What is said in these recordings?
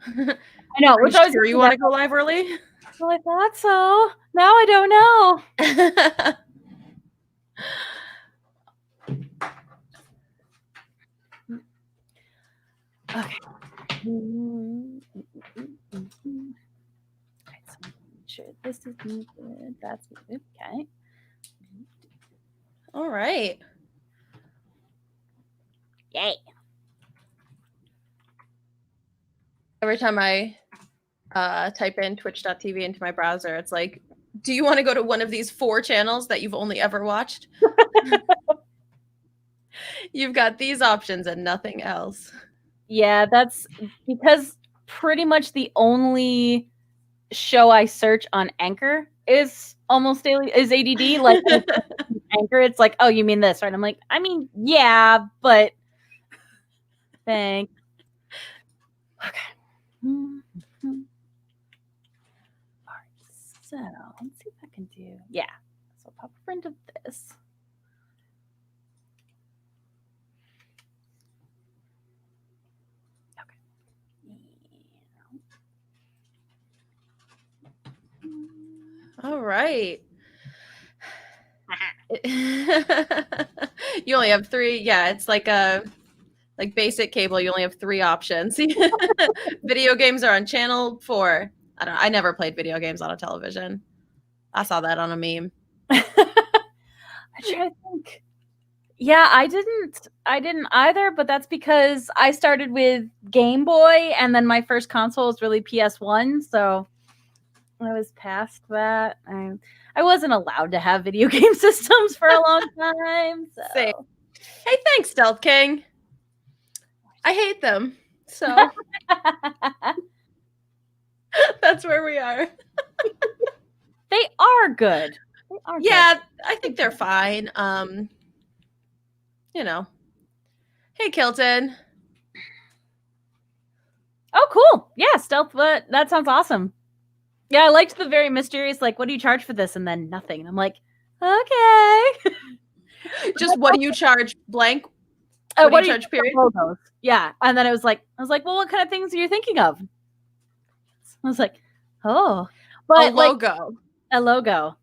I know. Are you sure you want to go live early? Well, I thought so. Now I don't know. Okay. Right, so I'm sure this is muted. That's muted. Okay. All right. Yay. Every time I type in twitch.tv into my browser, it's like, do you want to go to one of these 4 channels that you've only ever watched? You've got these options and nothing else. Yeah, that's because pretty much the only show I search on Anchor is almost daily is ADD. Like Anchor, it's like, oh, you mean this, right? I'm like, I mean, yeah, but thanks. Okay. All right. So let's see if I can do. Yeah. So I'll pop a print of this. All right. You only have 3. Yeah, it's like a basic cable. You only have 3 options. Video games are on channel 4. I never played video games on a television. I saw that on a meme. I try to think. Yeah, I didn't either, but that's because I started with Game Boy and then my first console was really PS1, so I was past that. I wasn't allowed to have video game systems for a long time. So. Same. Hey, thanks, Stealth King. I hate them. So that's where we are. They are good. Yeah, I think they're fine. You know. Hey, Kilton. Oh, cool. Yeah, stealth. That sounds awesome. Yeah, I liked the very mysterious, like, what do you charge for this? And then nothing. And I'm like, okay. Just what do you charge blank? What do you charge period? Logos? Yeah. And then I was like, well, what kind of things are you thinking of? I was like, oh. But a logo. Like, a logo.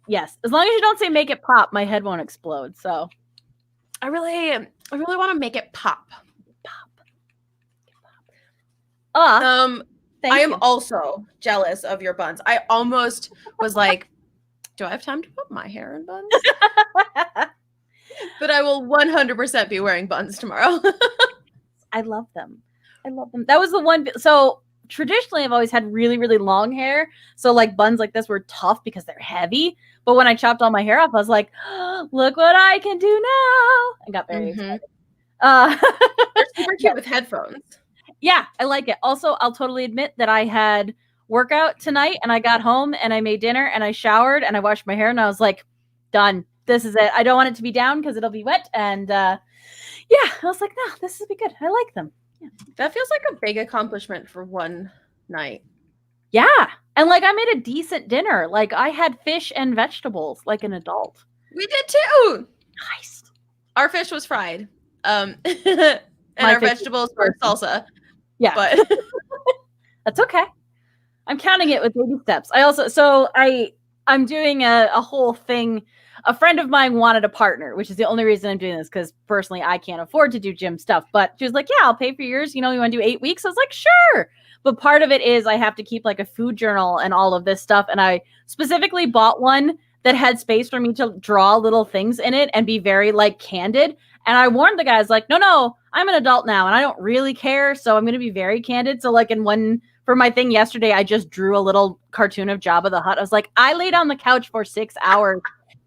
Yes. As long as you don't say make it pop, my head won't explode. So I really want to make it pop. I am also jealous of your buns. I almost was like, do I have time to put my hair in buns? But I will 100% be wearing buns tomorrow. I love them. That was the one. So traditionally, I've always had really, really long hair. So like buns like this were tough because they're heavy. But when I chopped all my hair off, I was like, oh, look what I can do now. I got very excited. They're super cute with headphones. Yeah, I like it. Also, I'll totally admit that I had workout tonight and I got home and I made dinner and I showered and I washed my hair and I was like, done. This is it. I don't want it to be down because it'll be wet. And yeah, I was like, no, this will be good. I like them. Yeah. That feels like a big accomplishment for one night. Yeah. And like I made a decent dinner. Like I had fish and vegetables like an adult. We did too. Nice. Our fish was fried. And our vegetables were salsa. Yeah. But that's okay. I'm counting it with baby steps. I'm doing a whole thing. A friend of mine wanted a partner, which is the only reason I'm doing this because personally I can't afford to do gym stuff. But she was like, yeah, I'll pay for yours. You want to do 8 weeks? I was like, sure. But part of it is I have to keep like a food journal and all of this stuff. And I specifically bought one that had space for me to draw little things in it and be very like candid. And I warned the guys like, no, I'm an adult now and I don't really care. So I'm going to be very candid. So like for my thing yesterday, I just drew a little cartoon of Jabba the Hutt. I was like, I laid on the couch for 6 hours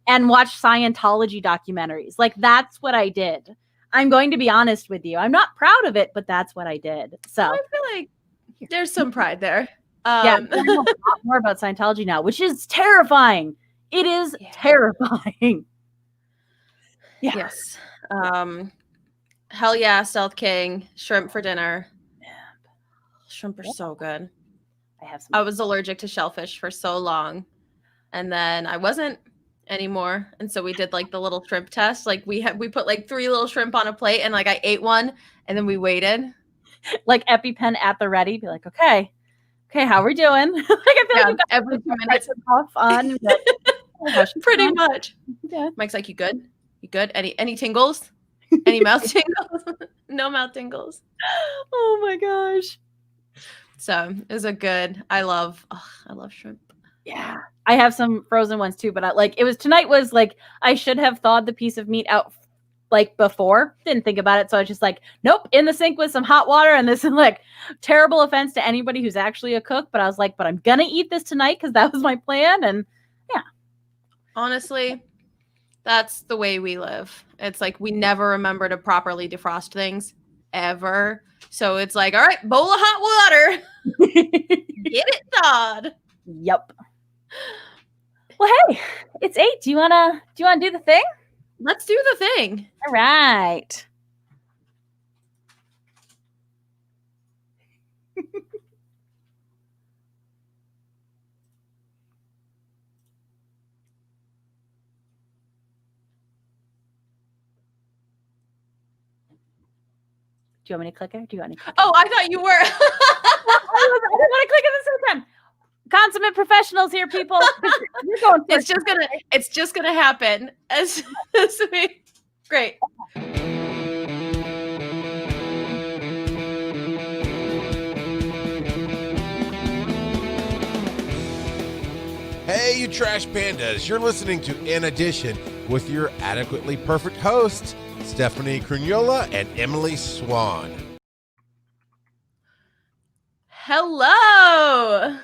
and watched Scientology documentaries. Like that's what I did. I'm going to be honest with you. I'm not proud of it, but that's what I did. So I feel like there's some pride there. Yeah, I know a lot more about Scientology now, which is terrifying. It is terrifying. Yeah. Yes. Hell yeah, Stealth King. Shrimp for dinner. Yeah. Shrimp are so good. I was allergic to shellfish for so long. And then I wasn't anymore. And so we did like the little shrimp test. Like we put like 3 little shrimp on a plate and like I ate one and then we waited. like EpiPen at the ready. Be like, okay, how are we doing? Like I feel like you got every 2 minutes off on. Pretty much. Yeah. Mike's like, you good? You good? Any tingles? Any mouth tingles? No mouth tingles. Oh my gosh. So it was I love shrimp. Yeah. I have some frozen ones too, but tonight was like, I should have thawed the piece of meat out like before. Didn't think about it. So I was just like, nope, in the sink with some hot water. And this is like terrible offense to anybody who's actually a cook. But I was like, but I'm going to eat this tonight because that was my plan. And yeah. Honestly, that's the way we live. It's like we never remember to properly defrost things ever. So it's like, all right, bowl of hot water. Get it thawed. Yep. Well, hey, it's 8. Do you wanna do the thing? Let's do the thing. All right. Do you want me to click it? Or do you want me to click it? Oh, I thought you were. I didn't want to click it at the same time. Consummate professionals here, people. You're going first. It's just gonna happen as we. Great. Hey, you trash pandas. You're listening to In Addition with your adequately perfect hosts, Stephanie Crugnola and Emily Swan. Hello.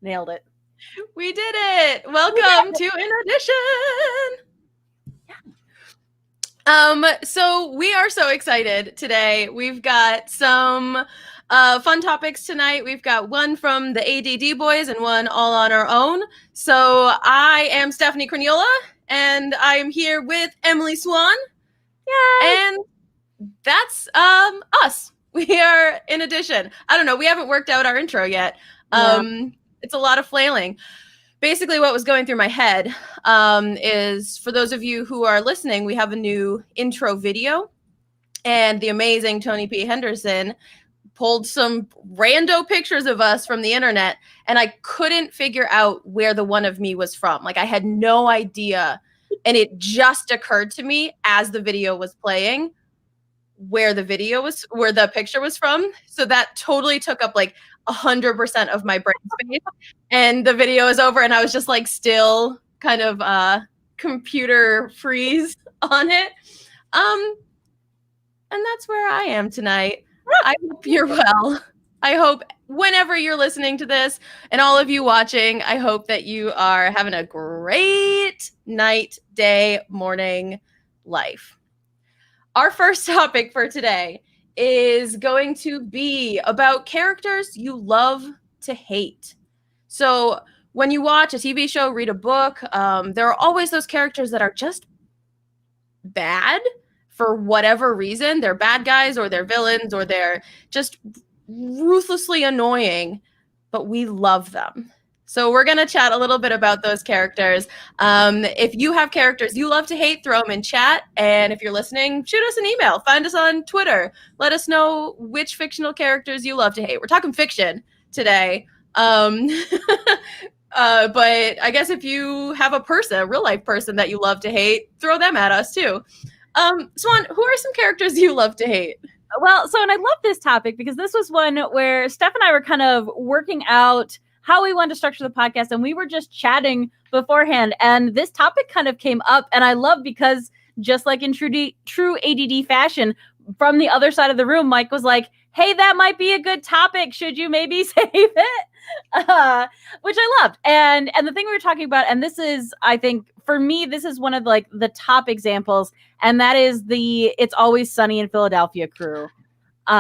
Nailed it. We did it. Welcome to In Addition. So we are so excited today. We've got some fun topics tonight. We've got one from the ADD boys and one all on our own. So I am Stephanie Crugnola, and I'm here with Emily Swan. Yay! And that's us. We are In Addition. I don't know. We haven't worked out our intro yet. It's a lot of flailing. Basically, what was going through my head is, for those of you who are listening, we have a new intro video. And the amazing Tony P. Henderson pulled some rando pictures of us from the internet. And I couldn't figure out where the one of me was from. Like, I had no idea. And it just occurred to me as the video was playing where the picture was from. So that totally took up like 100% of my brain space, and the video is over and I was just like still kind of computer freeze on it. And that's where I am tonight. I hope you're well. I hope whenever you're listening to this, and all of you watching, I hope that you are having a great night, day, morning, life. Our first topic for today is going to be about characters you love to hate. So when you watch a TV show, read a book, there are always those characters that are just bad for whatever reason. They're bad guys or they're villains or they're just ruthlessly annoying, but we love them. So we're going to chat a little bit about those characters. If you have characters you love to hate, throw them in chat. And if you're listening, shoot us an email. Find us on Twitter. Let us know which fictional characters you love to hate. We're talking fiction today. But I guess if you have a real life person that you love to hate, throw them at us too. Swan, who are some characters you love to hate? Well, and I love this topic because this was one where Steph and I were kind of working out how we wanted to structure the podcast, and we were just chatting beforehand, and this topic kind of came up, and I love because just like in true ADD fashion, from the other side of the room, Mike was like, hey, that might be a good topic. Should you maybe save it? Which I loved. And the thing we were talking about, and this is, I think, for me, this is one of like the top examples, and that is the It's Always Sunny in Philadelphia crew. So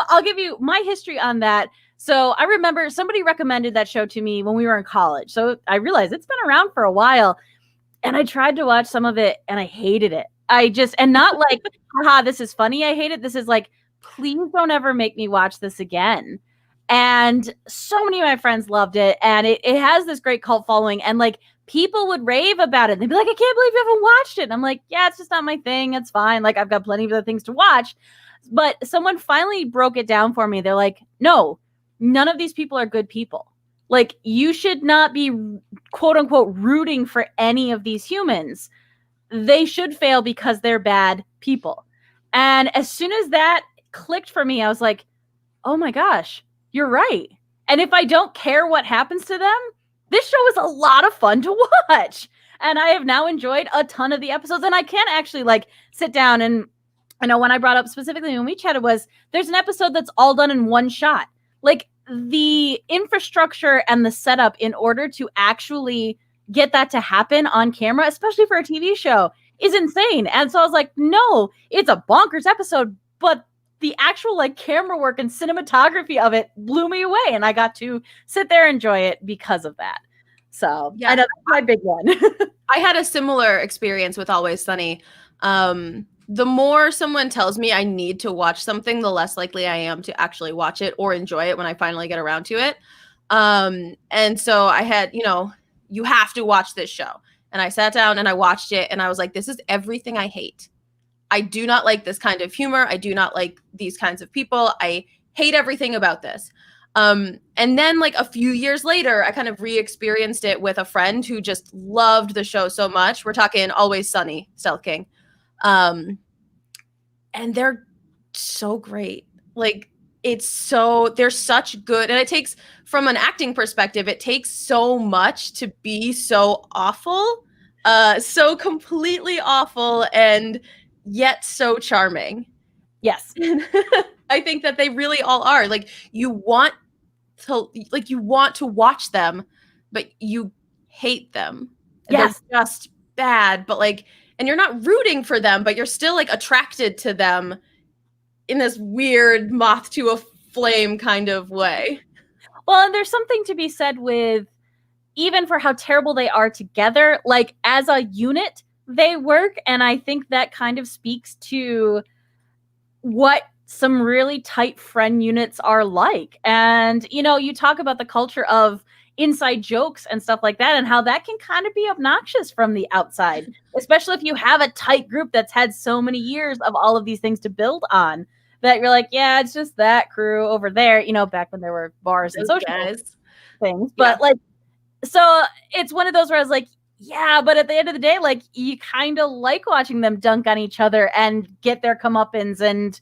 I'll give you my history on that. So I remember somebody recommended that show to me when we were in college. So I realized it's been around for a while, and I tried to watch some of it and I hated it. And not like, haha, this is funny, I hate it. This is like, please don't ever make me watch this again. And so many of my friends loved it. And it has this great cult following. And like people would rave about it. They'd be like, I can't believe you haven't watched it. And I'm like, yeah, it's just not my thing. It's fine. Like, I've got plenty of other things to watch. But someone finally broke it down for me. They're like, no, none of these people are good people. Like, you should not be, quote unquote, rooting for any of these humans. They should fail because they're bad people. And as soon as that clicked for me, I was like, oh my gosh, you're right. And if I don't care what happens to them, this show is a lot of fun to watch. And I have now enjoyed a ton of the episodes. And I can actually like sit down and, I know when I brought up specifically when we chatted was there's an episode that's all done in one shot. Like the infrastructure and the setup in order to actually get that to happen on camera, especially for a TV show, is insane. And so I was like, no, it's a bonkers episode, but the actual like camera work and cinematography of it blew me away. And I got to sit there and enjoy it because of that. So yeah, I know that's my big one. I had a similar experience with Always Sunny. The more someone tells me I need to watch something, the less likely I am to actually watch it or enjoy it when I finally get around to it. And so I had, you have to watch this show. And I sat down and I watched it and I was like, this is everything I hate. I do not like this kind of humor. I do not like these kinds of people. I hate everything about this. And then like a few years later, I kind of re-experienced it with a friend who just loved the show so much. We're talking Always Sunny, Stealth King. And they're so great. Like they're such good. And it takes, from an acting perspective, it takes so much to be so awful, so completely awful and yet so charming. Yes. I think that they really all are. Like you want to watch them, but you hate them. Yes. They're just bad, but like, and you're not rooting for them, but you're still like attracted to them in this weird moth to a flame kind of way. Well, and there's something to be said with even for how terrible they are together, like as a unit, they work. And I think that kind of speaks to what some really tight friend units are like. And, you talk about the culture of inside jokes and stuff like that and how that can kind of be obnoxious from the outside, especially if you have a tight group that's had so many years of all of these things to build on that you're like, yeah, it's just that crew over there, back when there were bars and social things. But like, so it's one of those where I was like, yeah, but at the end of the day, like you kind of like watching them dunk on each other and get their comeuppance and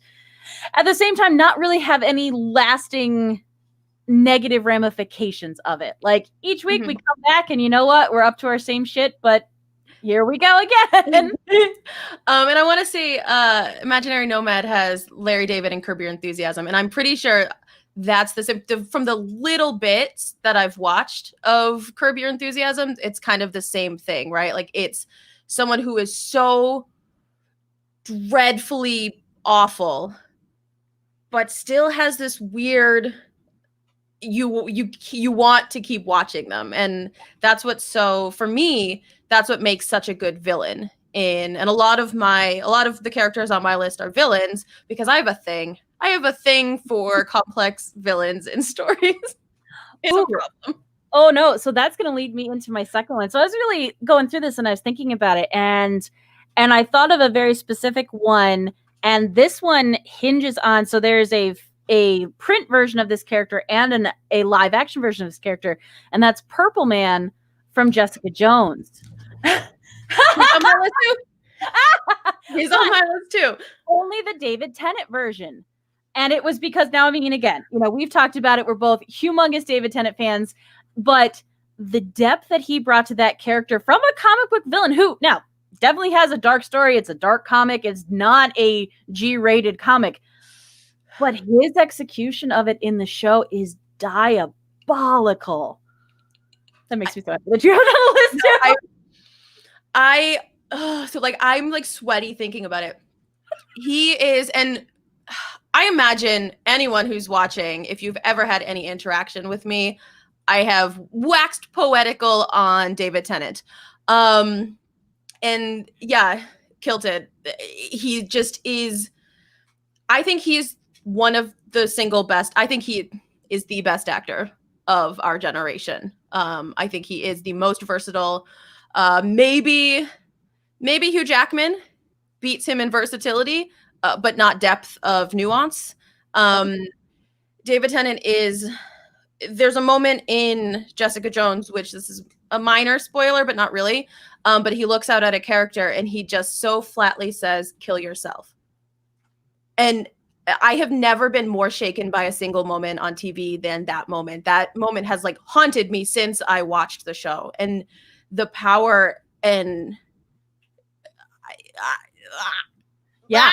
at the same time, not really have any lasting negative ramifications of it. Like each week we come back and you know what? We're up to our same shit, but here we go again. And I want to say Imaginary Nomad has Larry David and Curb Your Enthusiasm. And I'm pretty sure that's from the little bits that I've watched of Curb Your Enthusiasm, it's kind of the same thing, right? Like it's someone who is so dreadfully awful, but still has this weird, you want to keep watching them. And that's for me, that's what makes such a good villain and a lot of the characters on my list are villains because I have a thing for complex villains in stories. It's a problem. Oh no. So that's going to lead me into my second one. So I was really going through this and I was thinking about it and I thought of a very specific one. And this one hinges on, so there's a print version of this character and a live action version of this character. And that's Purple Man from Jessica Jones. He's on my list too. He's on my list too. Only the David Tennant version. And it was because now, I mean, again, we've talked about it. We're both humongous David Tennant fans, but the depth that he brought to that character from a comic book villain who now definitely has a dark story. It's a dark comic. It's not a G-rated comic, but his execution of it in the show is diabolical. That makes me so happy that you have it on the list too. I'm like sweaty thinking about it. He is, and I imagine anyone who's watching, if you've ever had any interaction with me, I have waxed poetical on David Tennant. And yeah, kilted. He just is, I think he's one of the single best. I think he is the best actor of our generation. I think he is the most versatile. Maybe Hugh Jackman beats him in versatility, but not depth of nuance. David Tennant there's a moment in Jessica Jones, which this is a minor spoiler, but not really. But he looks out at a character and he just so flatly says, "Kill yourself." And I have never been more shaken by a single moment on TV than that moment. That moment has like haunted me since I watched the show, and the power and yeah.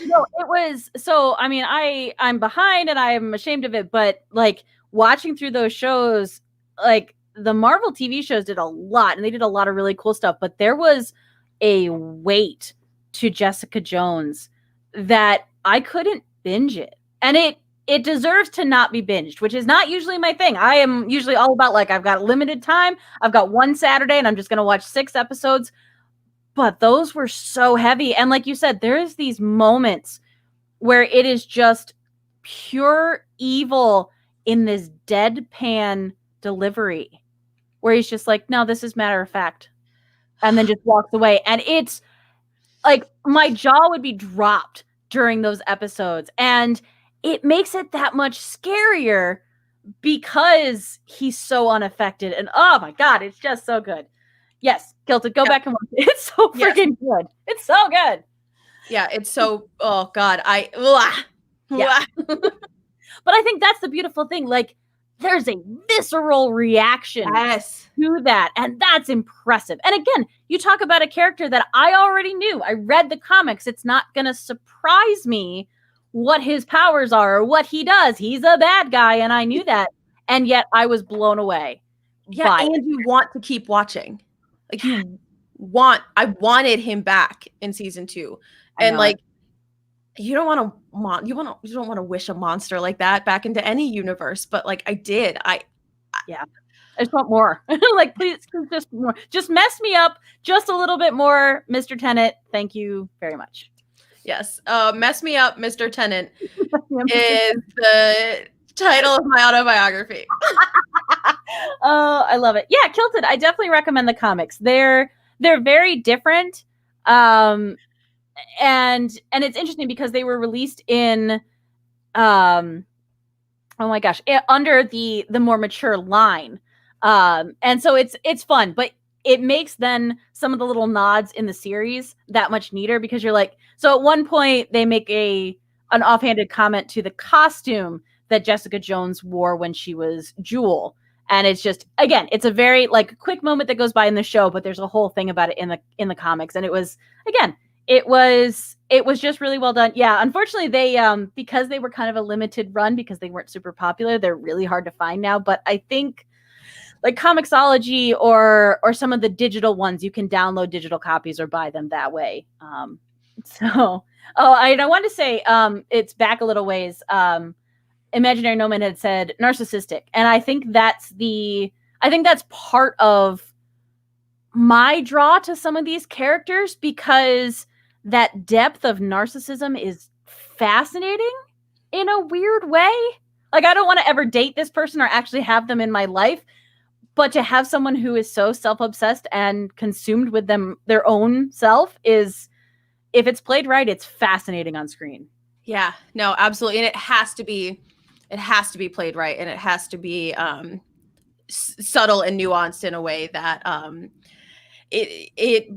No, it was so. I mean, I'm behind and I'm ashamed of it, but like watching through those shows, like the Marvel TV shows did a lot, and they did a lot of really cool stuff. But there was a weight to Jessica Jones that I couldn't binge it, and it deserves to not be binged, which is not usually my thing. I am usually all about like I've got limited time. I've got one Saturday, and I'm just going to watch 6 episodes. But those were so heavy. And like you said, there's these moments where it is just pure evil in this deadpan delivery where he's just like, no, this is matter of fact. And then just walks away. And it's like my jaw would be dropped during those episodes. And it makes it that much scarier because he's so unaffected. And oh my God, it's just so good. Yes, Kilted, go back and watch it. It's so freaking good. It's so good. Yeah, it's so, oh God, yeah. But I think that's the beautiful thing. Like, there's a visceral reaction to that, and that's impressive. And again, you talk about a character that I already knew. I read the comics. It's not going to surprise me what his powers are or what he does. He's a bad guy, and I knew that. And yet I was blown away. Yeah, and you want to keep watching. Like I wanted him back in season 2, and like you don't want to wish a monster like that back into any universe, but like I did. I just want more. Like please, just more. Just mess me up just a little bit more, Mr. Tennant. Thank you very much. Yes, mess me up, Mr. Tennant is the title of my autobiography. Oh, I love it. Yeah, Kilted. I definitely recommend the comics. They're very different. And it's interesting because they were released in oh my gosh, under the more mature line. And so it's fun, but it makes then some of the little nods in the series that much neater because you're like, so at one point they make an offhanded comment to the costume that Jessica Jones wore when she was Jewel. And it's just, again, it's a very like quick moment that goes by in the show, but there's a whole thing about it in the comics. And it was just really well done. Yeah. Unfortunately they, because they were kind of a limited run because they weren't super popular, they're really hard to find now. But I think like Comixology or some of the digital ones, you can download digital copies or buy them that way. I want to say, it's back a little ways. Imaginary Noman had said narcissistic. And I think that's part of my draw to some of these characters because that depth of narcissism is fascinating in a weird way. Like, I don't want to ever date this person or actually have them in my life, but to have someone who is so self-obsessed and consumed with their own self is, if it's played right, it's fascinating on screen. Yeah, no, absolutely. And it has to be played right, and it has to be subtle and nuanced in a way that it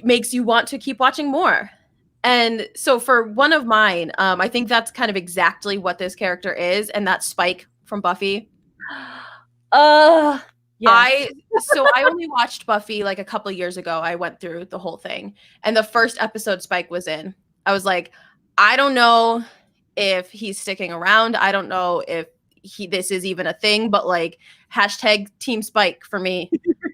makes you want to keep watching more. And so for one of mine, I think that's kind of exactly what this character is, and that's Spike from Buffy. Yes. I only watched Buffy like a couple of years ago. I went through the whole thing, and the first episode Spike was in, I was like, I don't know if he's sticking around. I don't know if this is even a thing, but like hashtag Team Spike for me.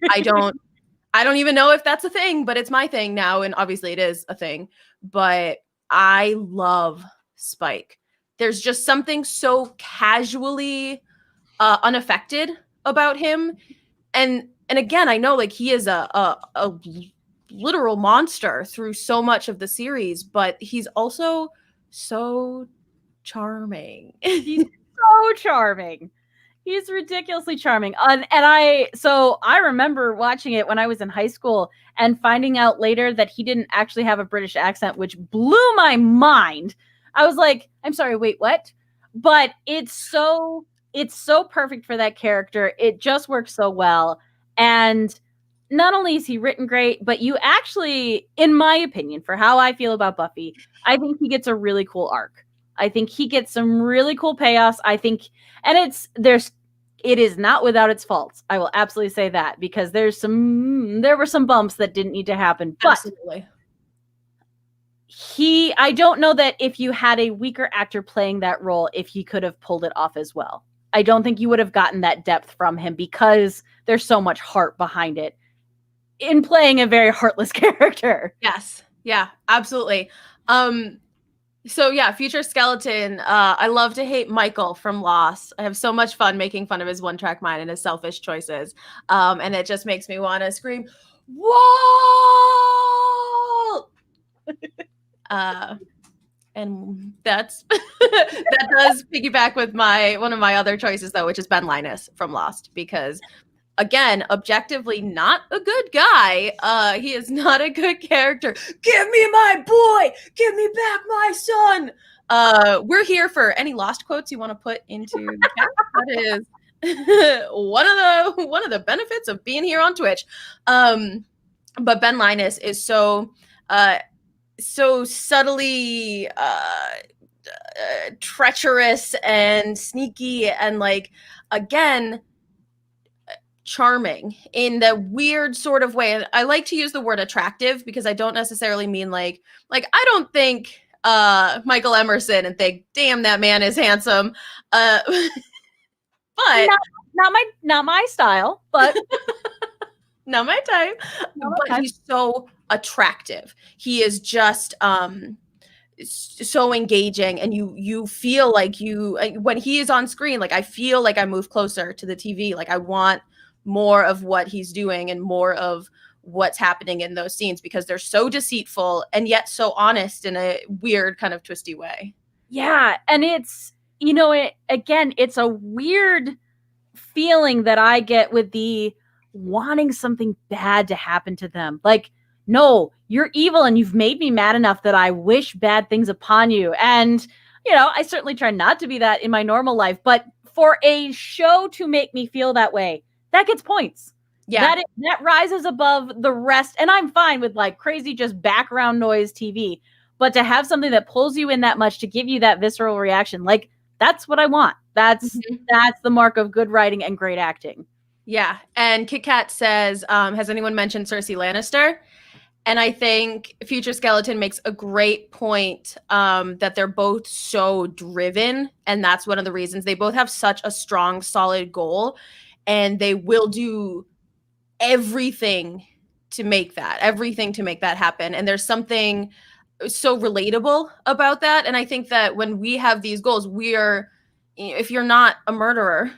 I don't even know if that's a thing, but it's my thing now. And obviously it is a thing, but I love Spike. There's just something so casually unaffected about him. And again, I know like he is a literal monster through so much of the series, but he's also so charming. He's so charming. He's ridiculously charming. And I remember watching it when I was in high school and finding out later that he didn't actually have a British accent, which blew my mind. I was like, I'm sorry, wait, what? But it's so perfect for that character. It just works so well. And not only is he written great, but you actually, in my opinion, for how I feel about Buffy, I think he gets a really cool arc. I think he gets some really cool payoffs. I think, and it is not without its faults. I will absolutely say that, because there were some bumps that didn't need to happen. But absolutely. I don't know that if you had a weaker actor playing that role, if he could have pulled it off as well. I don't think you would have gotten that depth from him, because there's so much heart behind it in playing a very heartless character. Yes. Yeah, absolutely. So yeah, Future Skeleton. I love to hate Michael from Lost. I have so much fun making fun of his one-track mind and his selfish choices. And it just makes me want to scream, "Whoa!" And that's that does piggyback with one of my other choices though, which is Ben Linus from Lost, because again, objectively not a good guy. He is not a good character. Give me my boy! Give me back my son! We're here for any Lost quotes you want to put into the chat. That is one of the benefits of being here on Twitch. But Ben Linus is so subtly treacherous and sneaky, and like, again, charming in the weird sort of way. And I like to use the word attractive, because I don't necessarily mean like I don't think Michael Emerson and think, damn, that man is handsome. But not my style, but not my type. But he's so attractive. He is just so engaging, and you feel like when he is on screen, like I feel like I move closer to the TV. Like I want more of what he's doing and more of what's happening in those scenes, because they're so deceitful and yet so honest in a weird kind of twisty way. Yeah. And it's, it's a weird feeling that I get with the wanting something bad to happen to them. Like, no, you're evil and you've made me mad enough that I wish bad things upon you. And, I certainly try not to be that in my normal life, but for a show to make me feel that way, that gets points. Yeah. That rises above the rest. And I'm fine with like crazy, just background noise TV, but to have something that pulls you in that much, to give you that visceral reaction, like that's what I want. That's the mark of good writing and great acting. Yeah. And Kit Kat says, has anyone mentioned Cersei Lannister? And I think Future Skeleton makes a great point, that they're both so driven. And that's one of the reasons they both have such a strong, solid goal. And they will do everything to make that happen. And there's something so relatable about that. And I think that when we have these goals, if you're not a murderer,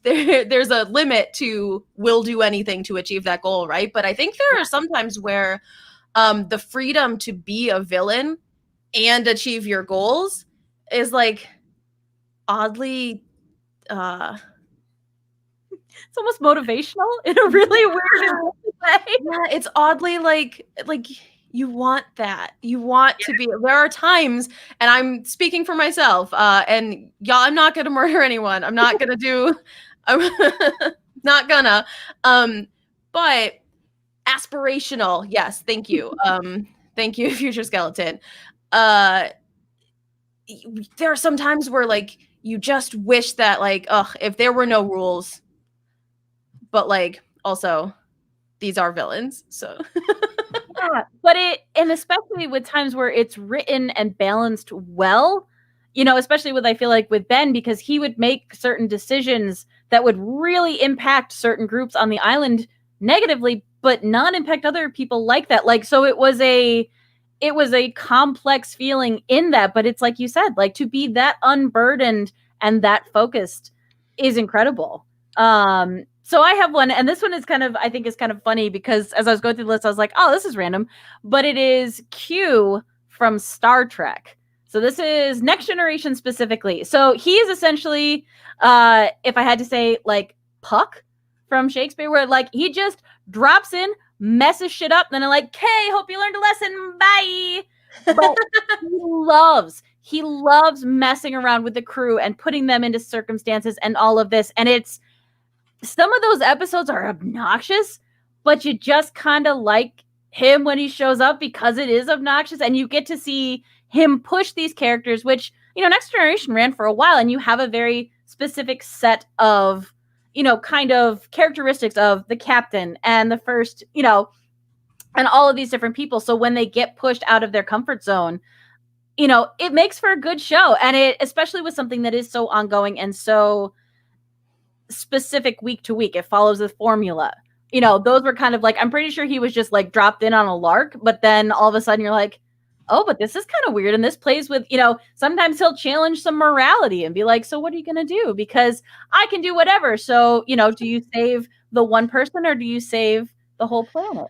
there's a limit to will do anything to achieve that goal, right? But I think there are sometimes where the freedom to be a villain and achieve your goals is like oddly it's almost motivational in a really weird way. Yeah, it's oddly like you want that. You want to be. There are times, and I'm speaking for myself, and y'all, I'm not gonna murder anyone. I'm not gonna do. I'm not gonna. But aspirational, yes. Thank you. Thank you, Future Skeleton. There are some times where like you just wish that like, if there were no rules. But like also these are villains, so yeah, but and especially with times where it's written and balanced well, especially I feel like with Ben, because he would make certain decisions that would really impact certain groups on the island negatively, but not impact other people like that. Like, so it was a complex feeling in that, but it's like you said, like to be that unburdened and that focused is incredible. So I have one, and this one is I think is kind of funny, because as I was going through the list, I was like, oh, this is random, but it is Q from Star Trek. So this is Next Generation specifically. So he is essentially, if I had to say, like Puck from Shakespeare, where like he just drops in, messes shit up, then I'm like, "Okay, hope you learned a lesson. Bye." But he loves messing around with the crew and putting them into circumstances and all of this. And it's some of those episodes are obnoxious, but you just kind of like him when he shows up because it is obnoxious, and you get to see him push these characters, which, you know, Next Generation ran for a while, and you have a very specific set of, you know, kind of characteristics of the captain and the first, you know, and all of these different people. So when they get pushed out of their comfort zone, you know, it makes for a good show. And it, especially with something that is so ongoing and so specific week to week, it follows the formula. You know, those were kind of like, I'm pretty sure he was just like dropped in on a lark, but then all of a sudden you're like, oh, but this is kind of weird. And this plays with, you know, sometimes he'll challenge some morality and be like, so what are you going to do? Because I can do whatever. So, you know, do you save the one person or do you save the whole planet?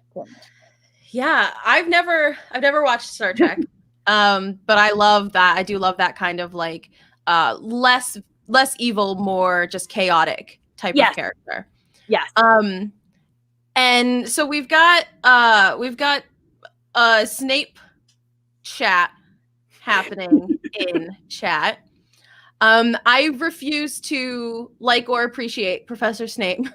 Yeah, I've never watched Star Trek. But I love that. I do love that kind of like less evil, more just chaotic type of character. Yes. And so we've got Snape chat happening in chat. I refuse to like or appreciate Professor Snape.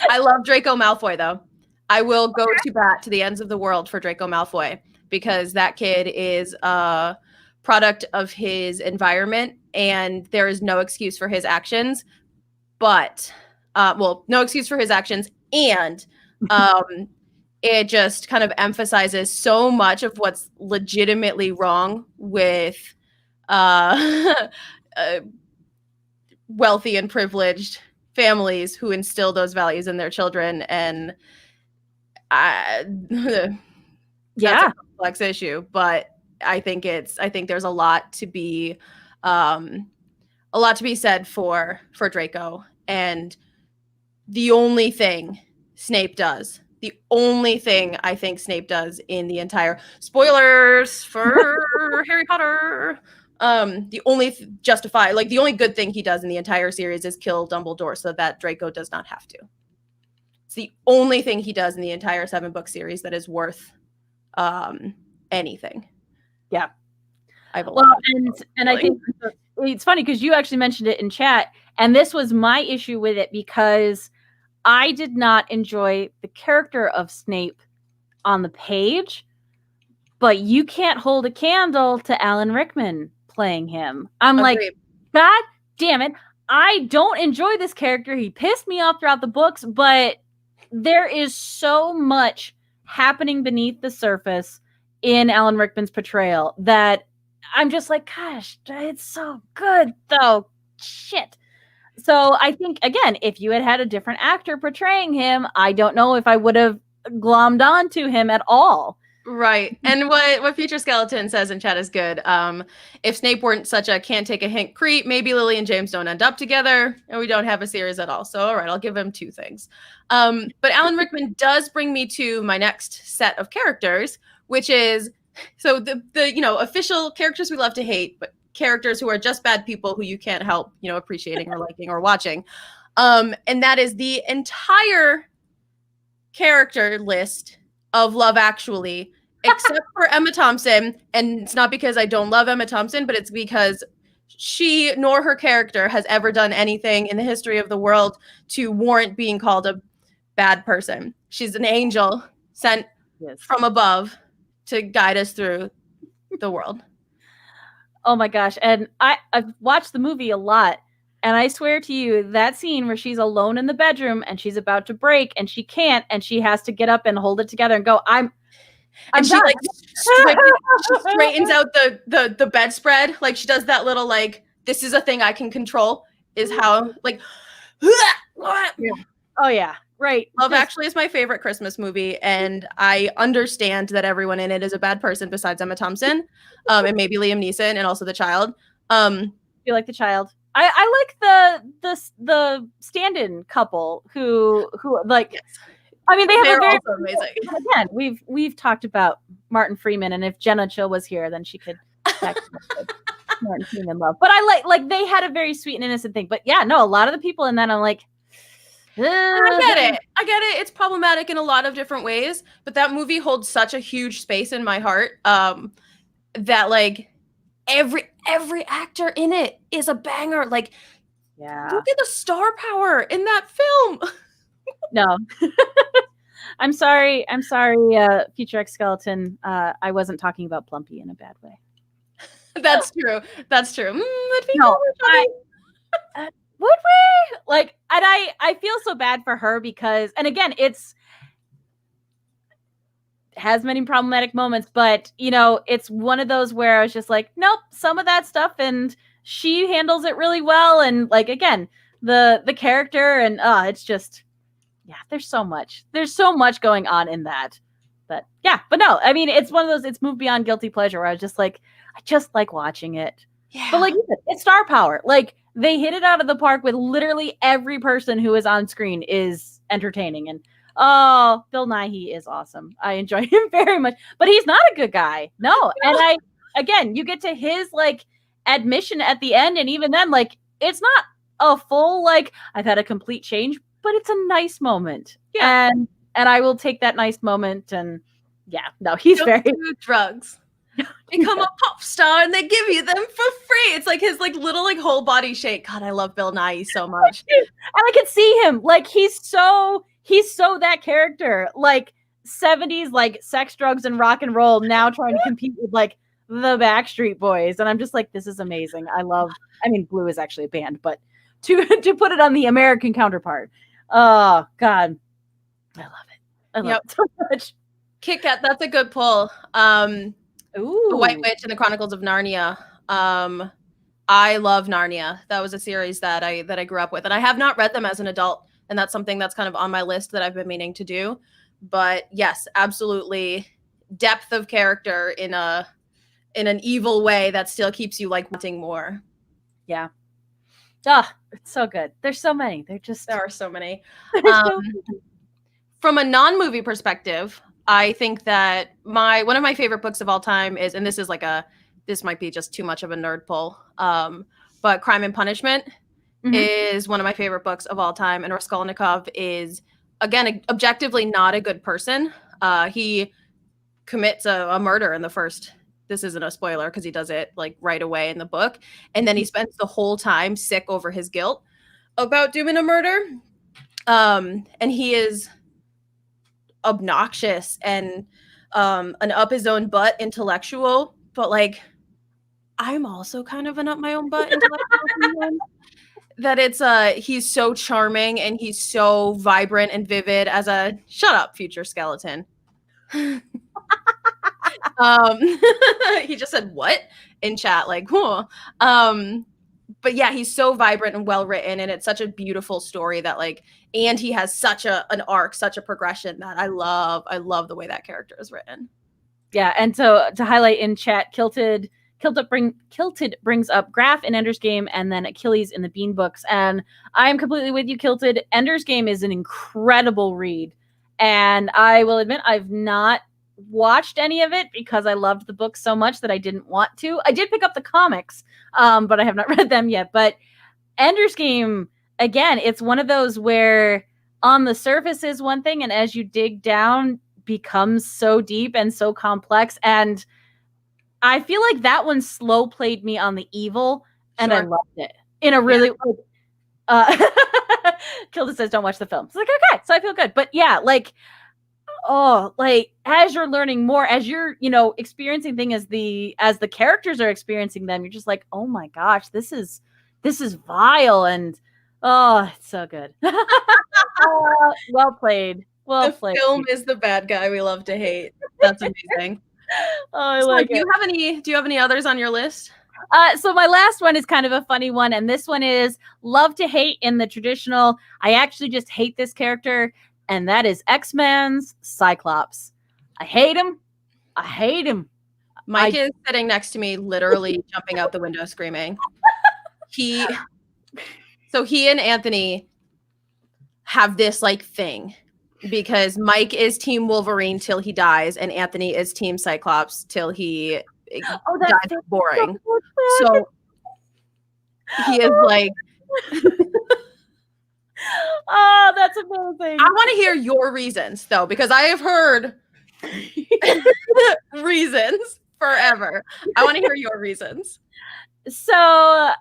I love Draco Malfoy though. I will go to bat to the ends of the world for Draco Malfoy because that kid is a product of his environment and there is no excuse for his actions. But no excuse for his actions, and it just kind of emphasizes so much of what's legitimately wrong with wealthy and privileged families who instill those values in their children. And that's a complex issue, but I think there's a lot to be said for Draco. And the only thing I think Snape does in the entire spoilers for Harry Potter, the only the only good thing he does in the entire series is kill Dumbledore so that Draco does not have to. It's the only thing he does in the entire 7-book series that is worth anything. Yeah. I think it's funny because you actually mentioned it in chat, and this was my issue with it because I did not enjoy the character of Snape on the page, but you can't hold a candle to Alan Rickman playing him. I'm like, God damn it. I don't enjoy this character. He pissed me off throughout the books, but there is so much happening beneath the surface in Alan Rickman's portrayal that I'm just like, gosh, it's so good though. Shit. So I think, again, if you had a different actor portraying him, I don't know if I would have glommed onto him at all. Right. And what Future Skeleton says in chat is good. If Snape weren't such a can't take a hint creep, maybe Lily and James don't end up together and we don't have a series at all. So, all right, I'll give him 2 things. But Alan Rickman does bring me to my next set of characters, which is so the official characters we love to hate, but characters who are just bad people who you can't help, appreciating or liking or watching. And that is the entire character list of Love Actually, except for Emma Thompson. And it's not because I don't love Emma Thompson, but it's because she nor her character has ever done anything in the history of the world to warrant being called a bad person. She's an angel sent from above to guide us through the world. Oh my gosh. And I've watched the movie a lot. And I swear to you, that scene where she's alone in the bedroom and she's about to break and she can't, and she has to get up and hold it together and go, I'm she like straightens out the bedspread. Like she does that little, like, this is a thing I can control is how like, oh yeah. Right. Love Actually is my favorite Christmas movie. And I understand that everyone in it is a bad person besides Emma Thompson, and maybe Liam Neeson and also the child. You like the child? I like the stand-in couple who like I mean, they have They're a very also amazing. Again, we've talked about Martin Freeman, and if Jenna Chill was here, then she could Martin Freeman love. But I like they had a very sweet and innocent thing. But yeah, no, a lot of the people in that I'm like, I get it. It's problematic in a lot of different ways, but that movie holds such a huge space in my heart. That like every actor in it is a banger. Like, yeah, look at the star power in that film. No. I'm sorry, Future X Skeleton. I wasn't talking about Plumpy in a bad way. That's true. No, would we? Like, and I feel so bad for her because, and again, it has many problematic moments, but you know, it's one of those where I was just like, nope, some of that stuff, and she handles it really well, and like again, the character, and it's just, yeah, there's so much going on in that. But yeah, but no, I mean, it's one of those, it's moved beyond guilty pleasure where I was just like, I just like watching it. Yeah. But like you said, it's star power. Like they hit it out of the park with literally every person who is on screen is entertaining. And Bill Nighy is awesome. I enjoy him very much, but he's not a good guy. No. And again, you get to his like admission at the end. And even then, like, it's not a full, like, I've had a complete change, but it's a nice moment. Yeah. And I will take that nice moment. And yeah, no, he's Don't do drugs. Become a pop star and they give you them for free. It's like his like little like whole body shake. God, I love Bill Nighy so much. And I can see him like he's so that character, like 70s like sex, drugs, and rock and roll, now trying to compete with like the Backstreet Boys. And I'm just like, this is amazing. I mean, Blue is actually a band, but to put it on the American counterpart. Oh God. I love it. I love it so much. Kit Kat, that's a good pull. Ooh. The White Witch and the Chronicles of Narnia. I love Narnia. That was a series that I grew up with, and I have not read them as an adult, and that's something that's kind of on my list that I've been meaning to do. But yes, absolutely, depth of character in an evil way that still keeps you like wanting more. Yeah. It's so good. There's so many. There are so many. From a non-movie perspective, I think that one of my favorite books of all time is, and this might be just too much of a nerd pull, but Crime and Punishment is one of my favorite books of all time. And Raskolnikov is, again, objectively not a good person. He commits a murder in the first. This isn't a spoiler because he does it like right away in the book. And then he spends the whole time sick over his guilt about doing a murder. And he is obnoxious and an up his own butt intellectual, but like I'm also kind of an up my own butt intellectual. That it's he's so charming and he's so vibrant and vivid as a shut up future skeleton. He just said what in chat, like whoa. But yeah, he's so vibrant and well written, and it's such a beautiful story that like, and he has such an arc, such a progression that I love the way that character is written. Yeah, and so to highlight in chat, Kilted brings up Graf in Ender's Game and then Achilles in the Bean books, and I'm completely with you, Kilted. Ender's Game is an incredible read, and I will admit I've not watched any of it because I loved the book so much that I didn't want to. I did pick up the comics, but I have not read them yet. But Ender's Game, again, it's one of those where on the surface is one thing, and as you dig down, becomes so deep and so complex. And I feel like that one slow played me on the evil, and I loved it in a really. Kilda says, "Don't watch the film." It's like, okay, so I feel good, but yeah, like. Oh, like as you're learning more, as you're, experiencing things as the characters are experiencing them, you're just like, oh my gosh, this is vile, and it's so good. Well played. Well played. The film is the bad guy we love to hate. That's amazing. I like it. Do you have any others on your list? So my last one is kind of a funny one, and this one is love to hate in the traditional. I actually just hate this character. And that is X-Men's Cyclops. I hate him. Mike is sitting next to me, literally jumping out the window screaming. He and Anthony have this like thing because Mike is Team Wolverine till he dies, and Anthony is Team Cyclops till he dies boring. So he is like, oh, that's amazing. I want to hear your reasons though, because I have heard reasons forever. I want to hear your reasons. So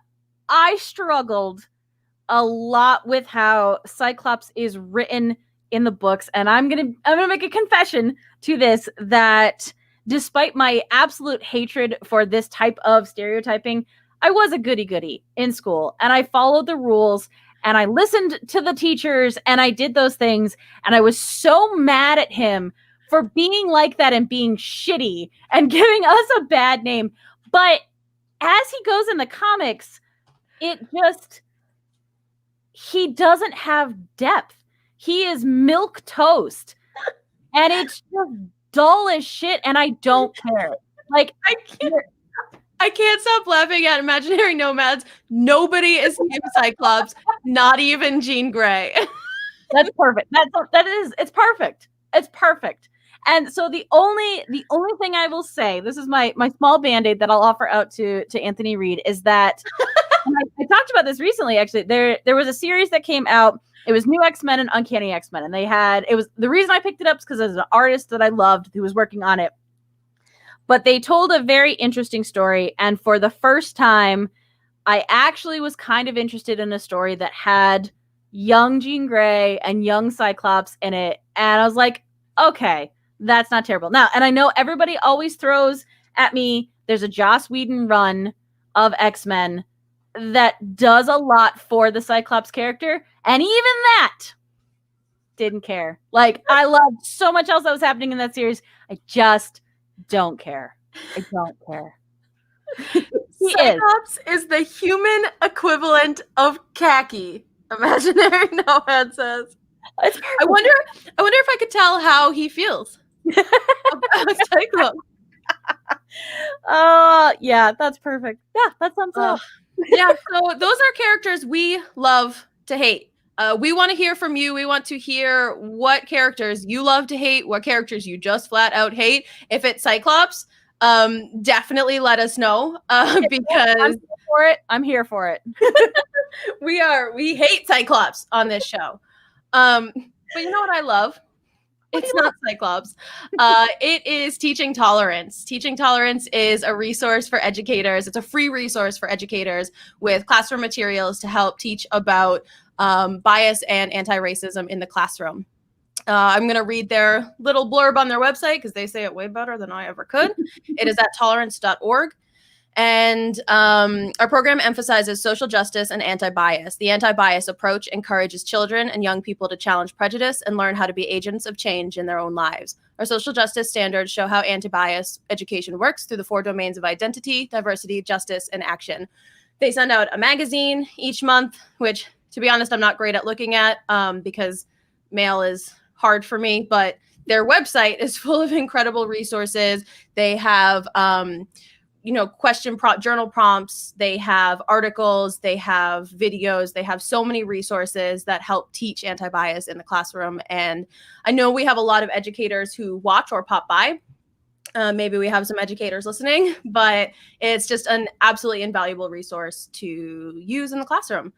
I struggled a lot with how Cyclops is written in the books, and I'm gonna make a confession to this, that despite my absolute hatred for this type of stereotyping, I was a goody-goody in school, and I followed the rules, and I listened to the teachers, and I did those things, and I was so mad at him for being like that and being shitty and giving us a bad name. But as he goes in the comics, he doesn't have depth. He is milk toast, and it's just dull as shit, and I don't care. Like, I can't stop laughing at imaginary nomads. Nobody is Team Cyclops, not even Jean Grey. That's perfect. It's perfect. It's perfect. And so the only thing I will say, this is my small band-aid that I'll offer out to Anthony Reed, is that I talked about this recently, actually. There was a series that came out. It was New X-Men and Uncanny X-Men. And the reason I picked it up is because there's an artist that I loved who was working on it. But they told a very interesting story. And for the first time, I actually was kind of interested in a story that had young Jean Grey and young Cyclops in it. And I was like, okay, that's not terrible. Now, and I know everybody always throws at me, there's a Joss Whedon run of X-Men that does a lot for the Cyclops character, and even that didn't care. Like, I loved so much else that was happening in that series. I just don't care. I don't care. Cyclops is the human equivalent of khaki. Imaginary Nomad says. I wonder if I could tell how he feels about Cyclops. Yeah, that's perfect. Yeah, that sums up. Yeah, so those are characters we love to hate. We want to hear from you. We want to hear what characters you love to hate, what characters you just flat out hate. If it's Cyclops, definitely let us know, because I'm here for it. we hate Cyclops on this show. But you know what I love? It's not Cyclops. It is Teaching Tolerance. Teaching Tolerance is a resource for educators. It's a free resource for educators with classroom materials to help teach about bias and anti-racism in the classroom. I'm going to read their little blurb on their website because they say it way better than I ever could. It is at tolerance.org. And our program emphasizes social justice and anti-bias. The anti-bias approach encourages children and young people to challenge prejudice and learn how to be agents of change in their own lives. Our social justice standards show how anti-bias education works through the 4 domains of identity, diversity, justice, and action. They send out a magazine each month, which, to be honest, I'm not great at looking at because mail is hard for me, but their website is full of incredible resources. They have journal prompts, they have articles, they have videos, they have so many resources that help teach anti-bias in the classroom. And I know we have a lot of educators who watch or pop by. Maybe we have some educators listening, but it's just an absolutely invaluable resource to use in the classroom.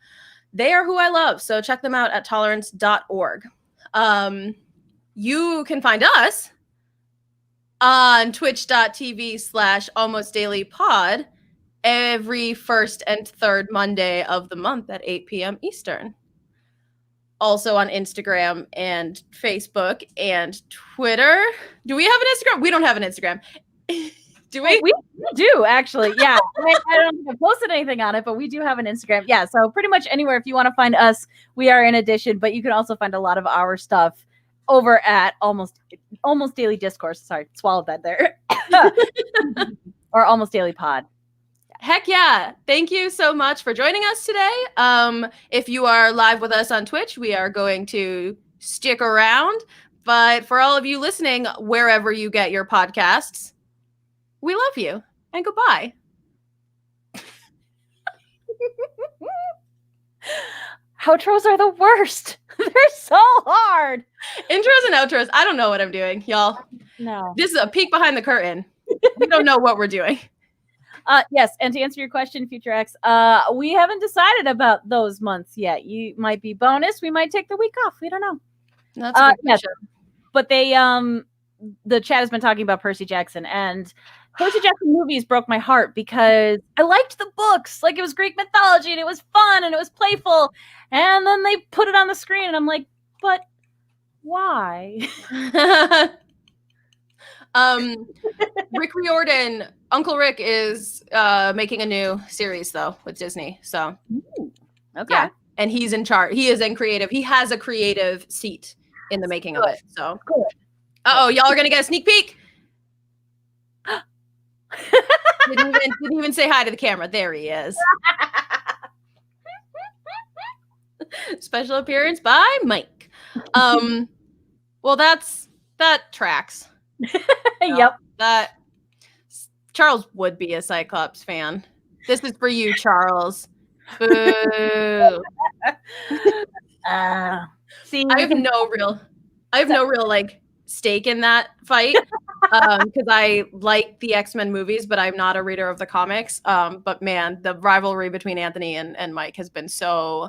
They are who I love, so check them out at tolerance.org. You can find us on twitch.tv/almostdailypod every first and third Monday of the month at 8 p.m. Eastern. Also on Instagram and Facebook and Twitter. Do we have an Instagram? We don't have an Instagram. Do we? We do, actually. Yeah. I don't think I've posted anything on it, but we do have an Instagram. Yeah. So pretty much anywhere, if you want to find us, we are in addition, but you can also find a lot of our stuff over at Almost Daily Discourse. Sorry, swallowed that there. Or Almost Daily Pod. Heck yeah. Thank you so much for joining us today. If you are live with us on Twitch, we are going to stick around. But for all of you listening, wherever you get your podcasts, we love you and goodbye. Outros are the worst. They're so hard. Intros and outros. I don't know what I'm doing, y'all. No. This is a peek behind the curtain. We don't know what we're doing. Yes, and to answer your question, Future X, we haven't decided about those months yet. You might be bonus. We might take the week off. We don't know. That's a good question. But they, the chat has been talking about Percy Jackson, and Percy Jackson movies broke my heart because I liked the books. Like, it was Greek mythology, and it was fun, and it was playful. And then they put it on the screen, and I'm like, but why? Rick Riordan, Uncle Rick is making a new series though with Disney. So okay. Yeah. And he's in charge. He is in creative. He has a creative seat in the making of it. So uh-oh, y'all are gonna get a sneak peek. didn't even say hi to the camera. There he is. Special appearance by Mike. Well, that tracks. Yep. That Charles would be a Cyclops fan. This is for you, Charles. Boo. See, I have no real like stake in that fight because I like the X-Men movies, but I'm not a reader of the comics. But man, the rivalry between Anthony and Mike has been so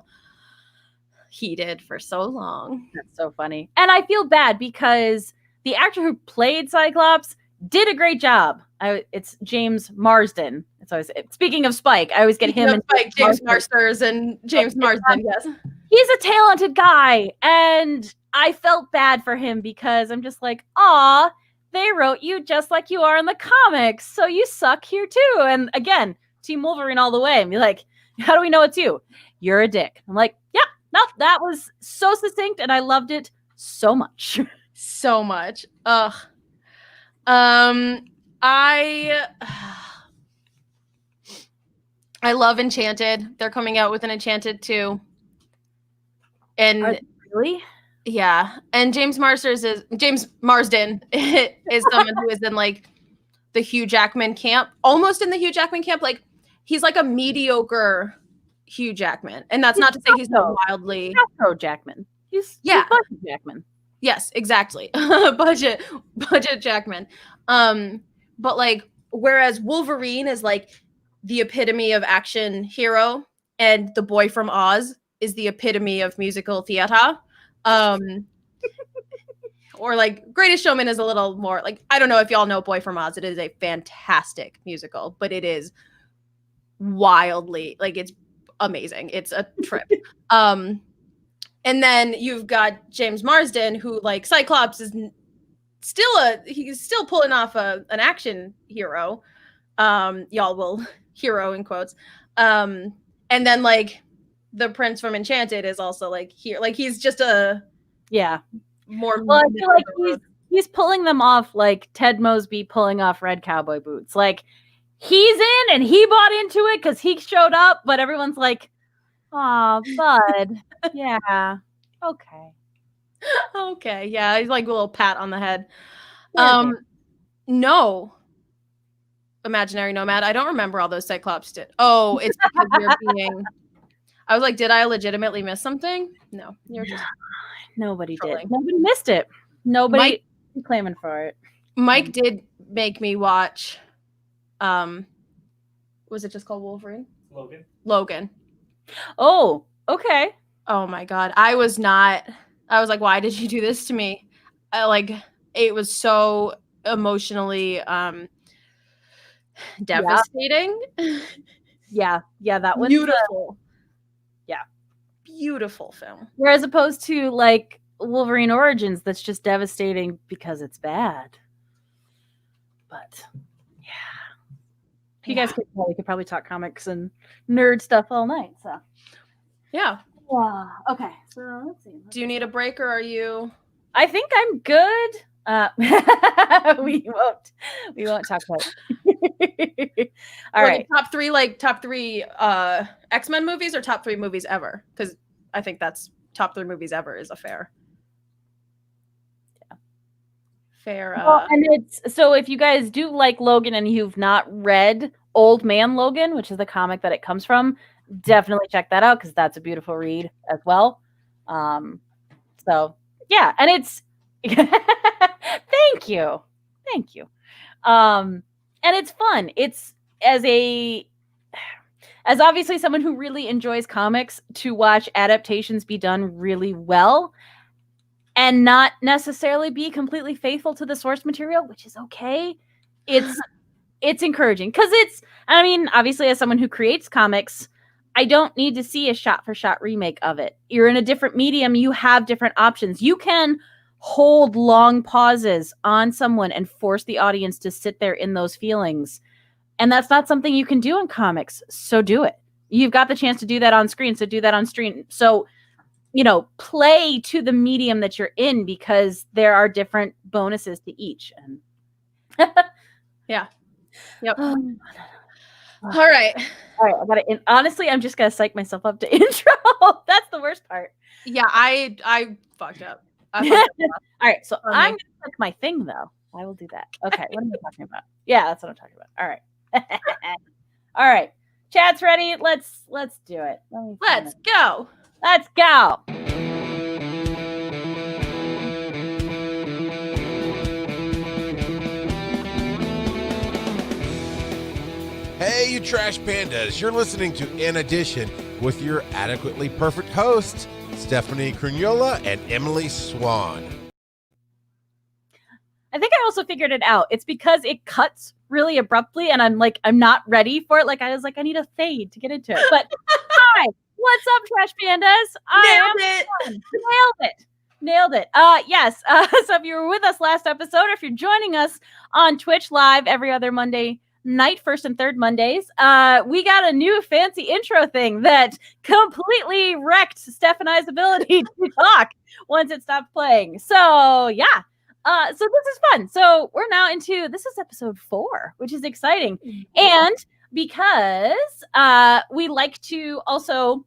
heated for so long. That's so funny. And I feel bad because the actor who played Cyclops did a great job. It's James Marsden. It's always, speaking of Spike, I always get him and Spike, James Marsters and James Marsden. Yes, he's a talented guy, and I felt bad for him because I'm just like, aw, they wrote you just like you are in the comics, so you suck here too. And again, Team Wolverine all the way. And be like, how do we know it's you? You're a dick. I'm like, yeah, no, that was so succinct, and I loved it so much. So much. Ugh. I love Enchanted. They're coming out with an Enchanted 2. And really? Yeah. And James Marsden is someone who is in like the Hugh Jackman camp, almost in the Hugh Jackman camp. Like, he's like a mediocre Hugh Jackman. And that's not to say he's not wildly Afro Jackman. He's Jackman. Yes, exactly. budget Jackman. But like, whereas Wolverine is like the epitome of action hero, and the boy from Oz is the epitome of musical theater. Or like Greatest Showman is a little more like, I don't know if y'all know Boy from Oz. It is a fantastic musical, but it is wildly, like, it's amazing. It's a trip. And then you've got James Marsden, who, like, Cyclops is he's still pulling off an action hero. Y'all will hero in quotes. And then like the prince from Enchanted is also like here. Like, he's just more. Well, I feel like he's pulling them off like Ted Mosby pulling off Red Cowboy Boots. Like, he's in and he bought into it because he showed up, but everyone's like, "Aw, bud." Yeah. Okay. Yeah. He's like a little pat on the head. No. Imaginary Nomad. I don't remember all those Cyclops did. Oh, it's because you're being. I was like, did I legitimately miss something? No. You're just. Nobody trolling. did. Nobody missed it. Nobody claiming for it. Mike did make me watch. Was it just called Wolverine? Logan. Oh, okay. Oh my God. I was like, why did you do this to me? It was so emotionally devastating. Yeah, that was beautiful. Beautiful film. Whereas opposed to like Wolverine Origins, that's just devastating because it's bad. But you guys could probably talk comics and nerd stuff all night. So yeah. Okay. So let's see. Do you need a break, or are you? I think I'm good. We won't talk about it. All right. Top three X-Men movies, or top 3 movies ever? Because I think that's top 3 movies ever is a fair. Well, and it's so if you guys do like Logan and you've not read Old Man Logan, which is the comic that it comes from, definitely check that out because that's a beautiful read as well. So yeah, and it's thank you. And it's fun. It's as obviously someone who really enjoys comics, to watch adaptations be done really well and not necessarily be completely faithful to the source material, which is okay. It's encouraging because obviously as someone who creates comics, I don't need to see a shot-for-shot remake of it. You're in a different medium. You have different options. You can hold long pauses on someone and force the audience to sit there in those feelings. And that's not something you can do in comics. So do it. You've got the chance to do that on screen. So do that on screen. So, play to the medium that you're in, because there are different bonuses to each. Yeah. Yep. All right. I got it. Honestly, I'm just gonna psych myself up to intro. That's the worst part. Yeah, I fucked up. All right, so I'm gonna click my thing though. I will do that. Okay, what am I talking about? Yeah, that's what I'm talking about. All right. All right. Chat's ready. Let's do it. Let's go. Let's go. Hey, you trash pandas. You're listening to In Addition with your adequately perfect hosts, Stephanie Crugnola and Emily Swan. I think I also figured it out. It's because it cuts really abruptly and I'm not ready for it. I was like, I need a fade to get into it. But hi, what's up, trash pandas? Nailed it. Yes. So if you were with us last episode, or if you're joining us on Twitch live every other Monday night, first and third Mondays, we got a new fancy intro thing that completely wrecked Steph and I's ability to talk once it stopped playing. So yeah. So this is fun. So we're now this is episode 4, which is exciting. And because we like to also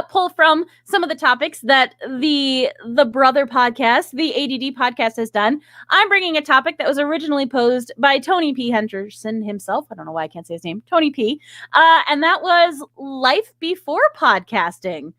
pull from some of the topics that the brother podcast, the ADD podcast, has done, I'm bringing a topic that was originally posed by Tony P. Henderson himself. I don't know why I can't say his name. Tony P. And that was life before podcasting.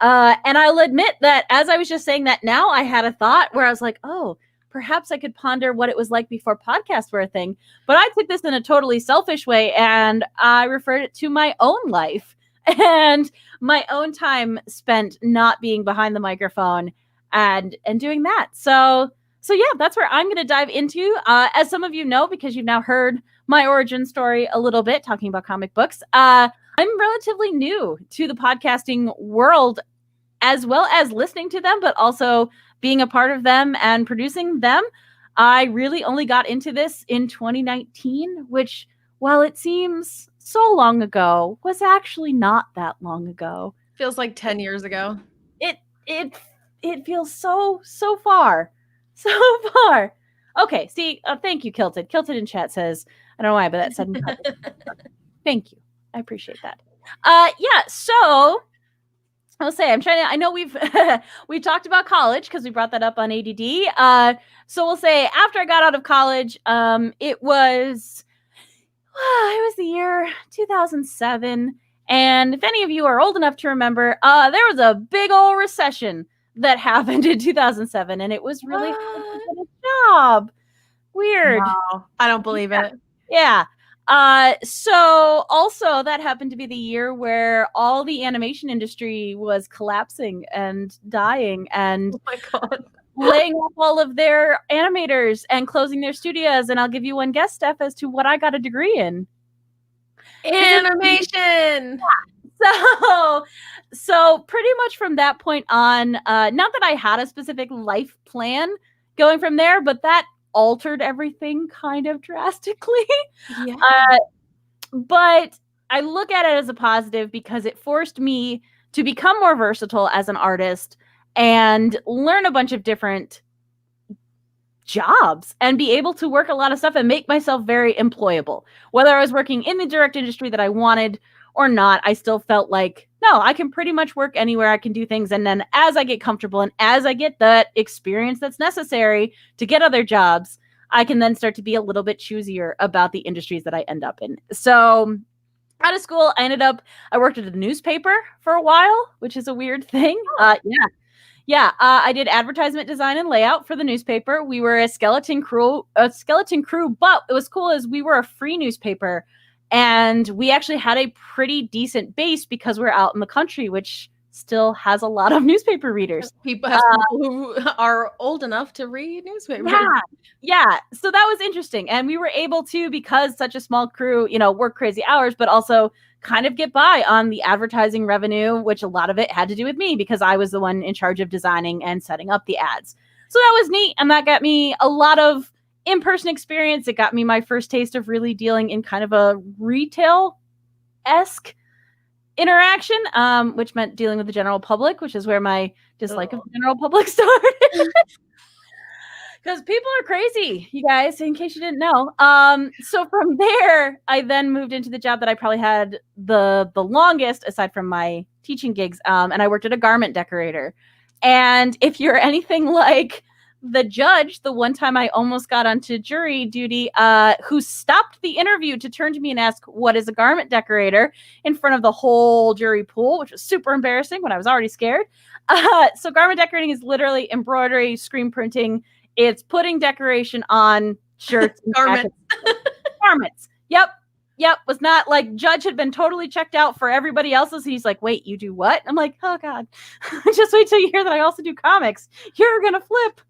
And I'll admit that as I was just saying that now, I had a thought where I was like, oh, perhaps I could ponder what it was like before podcasts were a thing. But I took this in a totally selfish way, and I referred it to my own life and my own time spent not being behind the microphone and doing that. So yeah, that's where I'm going to dive into. As some of you know, because you've now heard my origin story a little bit, talking about comic books, I'm relatively new to the podcasting world, as well as listening to them, but also being a part of them and producing them. I really only got into this in 2019, which, while it seems so long ago, was actually not that long ago. Feels like 10 years ago. It feels so far. Okay, see, thank you, Kilted. Kilted in chat says, I don't know why, but that said, thank you. I appreciate that. Yeah, so I'll say I know we've talked about college because we brought that up on ADD. So we'll say after I got out of college, it was the year 2007. And if any of you are old enough to remember, there was a big old recession that happened in 2007, and it was really hard to get a job. Weird. Wow. I don't believe it. Yeah. So also that happened to be the year where all the animation industry was collapsing and dying and oh my God. laying off all of their animators and closing their studios. And I'll give you one guess, Steph, as to what I got a degree in. Animation. So pretty much from that point on, not that I had a specific life plan going from there, but that altered everything kind of drastically. Yeah. But I look at it as a positive because it forced me to become more versatile as an artist and learn a bunch of different jobs and be able to work a lot of stuff and make myself very employable. Whether I was working in the direct industry that I wanted or not, I still felt like, no, I can pretty much work anywhere. I can do things. And then as I get comfortable and as I get that experience that's necessary to get other jobs, I can then start to be a little bit choosier about the industries that I end up in. So out of school, I worked at a newspaper for a while, which is a weird thing. Yeah, I did advertisement design and layout for the newspaper. We were a skeleton crew, but it was cool as we were a free newspaper, and we actually had a pretty decent base because we're out in the country, which still has a lot of newspaper readers. People who are old enough to read newspapers. Yeah. So that was interesting, and we were able to, because such a small crew, work crazy hours, but also kind of get by on the advertising revenue, which a lot of it had to do with me because I was the one in charge of designing and setting up the ads. So that was neat, and that got me a lot of in-person experience. It got me my first taste of really dealing in kind of a retail-esque interaction, which meant dealing with the general public, which is where my dislike of the general public started. Because people are crazy, you guys, in case you didn't know. So from there, I then moved into the job that I probably had the longest, aside from my teaching gigs, and I worked at a garment decorator. And if you're anything like the judge, the one time I almost got onto jury duty, who stopped the interview to turn to me and ask, "What is a garment decorator?" in front of the whole jury pool, which was super embarrassing when I was already scared. So garment decorating is literally embroidery, screen printing. It's putting decoration on shirts and garments. Garments. Yep. Was not like judge had been totally checked out for everybody else's. He's like, "Wait, you do what?" I'm like, "Oh God." Just wait till you hear that I also do comics. You're gonna flip.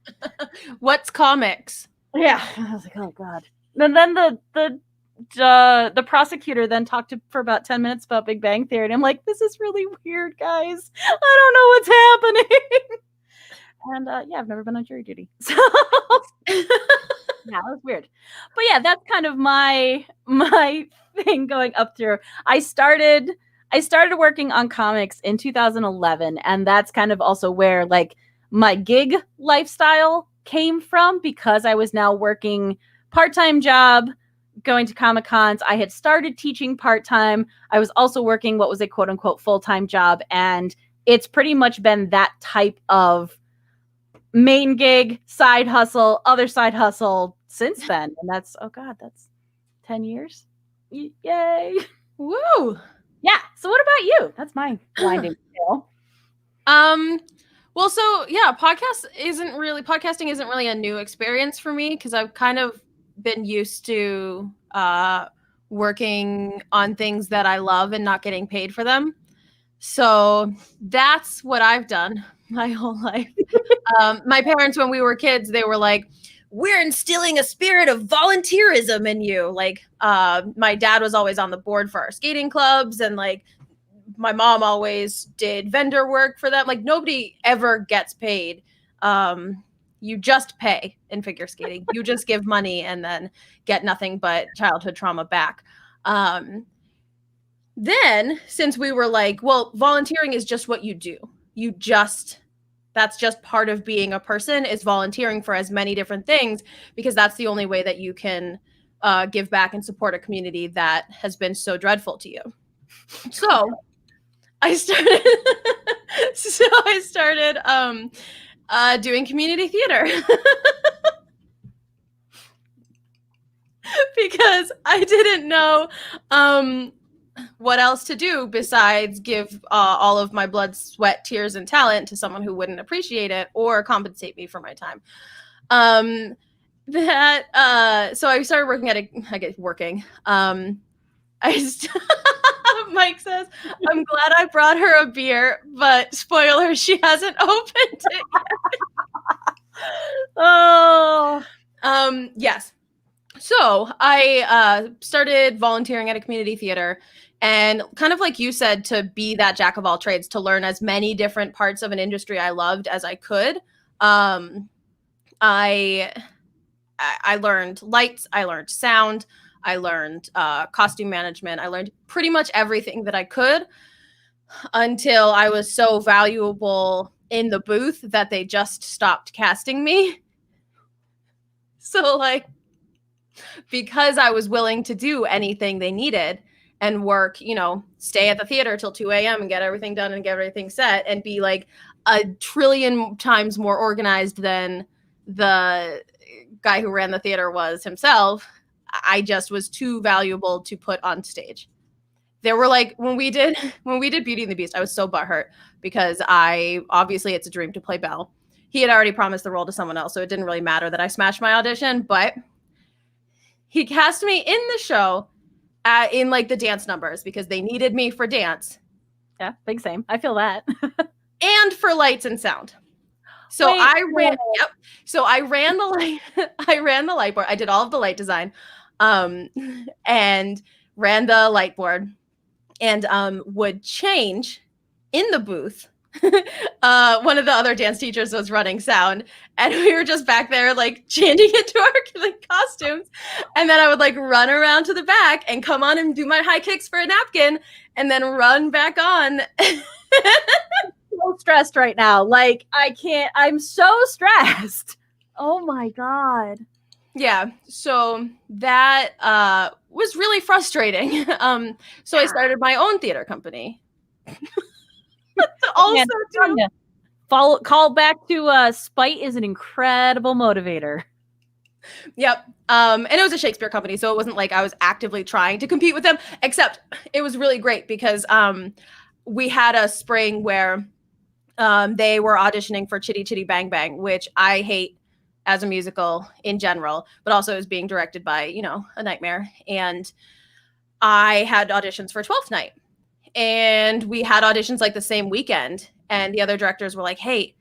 What's comics? Yeah. I was like, "Oh God." And then the prosecutor then talked for about 10 minutes about Big Bang Theory. And I'm like, "This is really weird, guys. I don't know what's happening." And I've never been on jury duty. So yeah, that was weird. But yeah, that's kind of my thing going up through. I started working on comics in 2011, and that's kind of also where like my gig lifestyle came from, because I was now working part-time job, going to Comic Cons. I had started teaching part-time. I was also working what was a quote-unquote full-time job, and it's pretty much been that type of main gig, side hustle, other side hustle since then. And that's 10 years. Yay. Woo. Yeah. So what about you? That's my blinding tale. Well, so yeah, podcasting isn't really a new experience for me, because I've kind of been used to working on things that I love and not getting paid for them. So that's what I've done my whole life. My parents, when we were kids, they were like, "We're instilling a spirit of volunteerism in you." Like, my dad was always on the board for our skating clubs, and like my mom always did vendor work for them. Like, nobody ever gets paid. You just pay in figure skating. You just give money and then get nothing but childhood trauma back. Then, since we were like, well, volunteering is just what you do. That's just part of being a person, is volunteering for as many different things, because that's the only way that you can give back and support a community that has been so dreadful to you. So I started doing community theater because I didn't know what else to do besides give all of my blood, sweat, tears, and talent to someone who wouldn't appreciate it or compensate me for my time. So I started working. Mike says, "I'm glad I brought her a beer, but spoiler, she hasn't opened it yet." Yes. So I started volunteering at a community theater, and kind of like you said, to be that jack of all trades, to learn as many different parts of an industry I loved as I could. I learned lights, I learned sound, I learned costume management. I learned pretty much everything that I could, until I was so valuable in the booth that they just stopped casting me. So like, because I was willing to do anything they needed and work, stay at the theater till 2 a.m. and get everything done and get everything set and be like a trillion times more organized than the guy who ran the theater was himself, I just was too valuable to put on stage. there were like, when we did Beauty and the Beast, I was so butthurt because obviously it's a dream to play Belle. He had already promised the role to someone else, so it didn't really matter that I smashed my audition, but he cast me in the show in like the dance numbers because they needed me for dance. Yeah, big same. I feel that. And for lights and sound. So I ran the light board. I did all of the light design and ran the light board and would change in the booth. One of the other dance teachers was running sound and we were just back there like changing into our like, costumes, and then I would like run around to the back and come on and do my high kicks for a napkin and then run back on. So stressed right now. Like I'm so stressed. Oh my God. Yeah. So that was really frustrating. So I started my own theater company. Also, call back to spite is an incredible motivator. Yep. And it was a Shakespeare company, so it wasn't like I was actively trying to compete with them, except it was really great because we had a spring where they were auditioning for Chitty Chitty Bang Bang, which I hate as a musical in general, but also is being directed by, a nightmare. And I had auditions for 12th Night. And we had auditions like the same weekend. And the other directors were like, hey,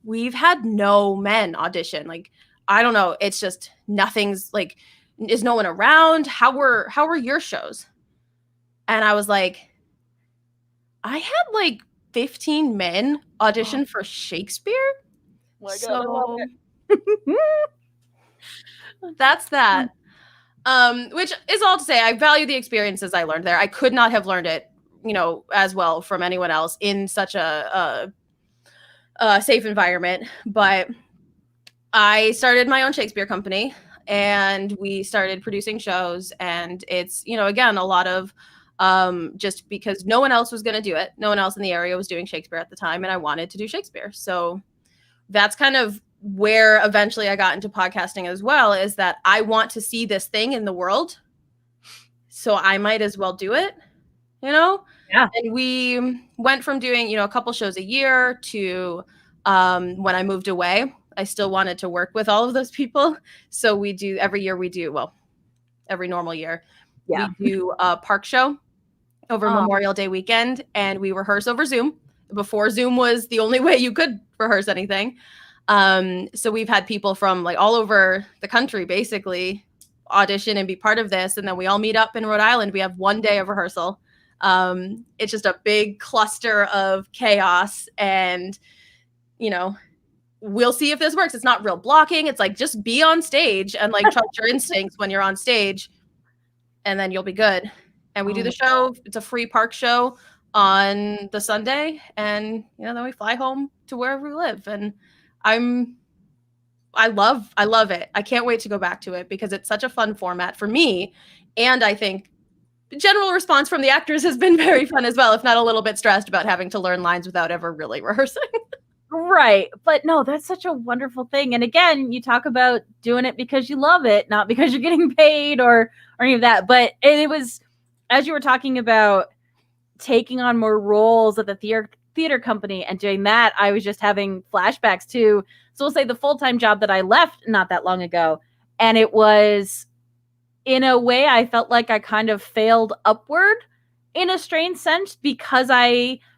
we've had no men audition. Like, I don't know. It's just nothing's like, is no one around? How were your shows? And I was like, I had like 15 men audition for Shakespeare. So that's that. Which is all to say, I value the experiences I learned there. I could not have learned it, as well from anyone else in such a safe environment. But I started my own Shakespeare company and we started producing shows. And it's, again, a lot of just because no one else was going to do it. No one else in the area was doing Shakespeare at the time. And I wanted to do Shakespeare. So that's kind of where eventually I got into podcasting as well, is that I want to see this thing in the world. So I might as well do it, Yeah. And we went from doing, a couple shows a year to when I moved away, I still wanted to work with all of those people. So every normal year, we do a park show over Memorial Day weekend, and we rehearse over Zoom. Before Zoom was the only way you could rehearse anything. So we've had people from like all over the country basically audition and be part of this. And then we all meet up in Rhode Island. We have 1 day of rehearsal. It's just a big cluster of chaos and, we'll see if this works. It's not real blocking. It's like, just be on stage and like trust your instincts when you're on stage and then you'll be good. And we do the show. It's a free park show on the Sunday. And, then we fly home to wherever we live. And I love it. I can't wait to go back to it because it's such a fun format for me. And I think the general response from the actors has been very fun as well, if not a little bit stressed about having to learn lines without ever really rehearsing. Right. But no, that's such a wonderful thing. And again, you talk about doing it because you love it, not because you're getting paid or any of that. But it was, as you were talking about taking on more roles at the theater company and doing that, I was just having flashbacks to, so we'll say the full-time job that I left not that long ago. And it was, in a way, I felt like I kind of failed upward in a strange sense because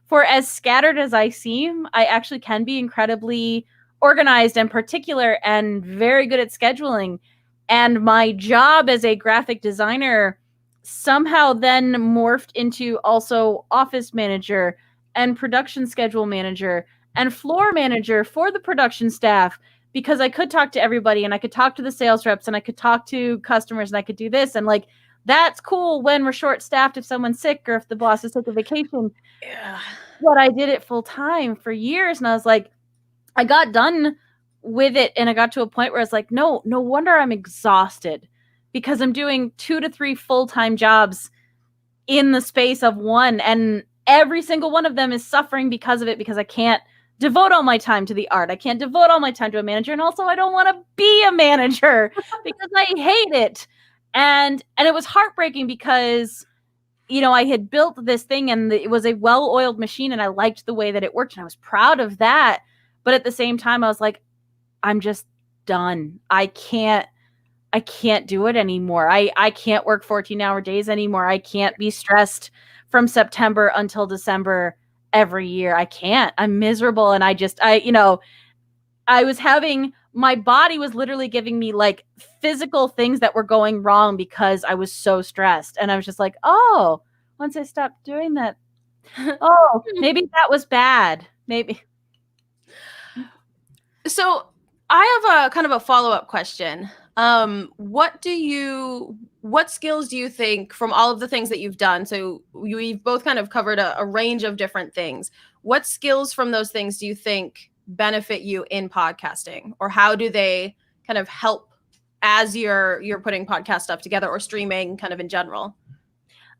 for as scattered as I seem, I actually can be incredibly organized and particular and very good at scheduling. And my job as a graphic designer somehow then morphed into also office manager and production schedule manager and floor manager for the production staff, because I could talk to everybody and I could talk to the sales reps and I could talk to customers and I could do this. And like, that's cool when we're short staffed, if someone's sick or if the boss is taking vacation. Yeah. But I did it full time for years. And I was like, I got done with it. And I got to a point where I was like, no wonder I'm exhausted, because I'm doing 2 to 3 full-time jobs in the space of one. And every single one of them is suffering because of it, because I can't devote all my time to the art. I can't devote all my time to a manager. And also I don't want to be a manager because I hate it. And it was heartbreaking because I had built this thing and it was a well-oiled machine and I liked the way that it worked and I was proud of that. But at the same time, I was like, I'm just done. I can't do it anymore. I can't work 14-hour days anymore. I can't be stressed from September until December every year. I can't. I'm miserable. And I was having, my body was literally giving me like physical things that were going wrong because I was so stressed. And I was just like, oh, once I stopped doing that, oh, maybe that was bad. Maybe. So I have a kind of a follow-up question. What skills do you think from all of the things that you've done? So we've both kind of covered a range of different things. What skills from those things do you think benefit you in podcasting, or how do they kind of help as you're putting podcast stuff together or streaming kind of in general?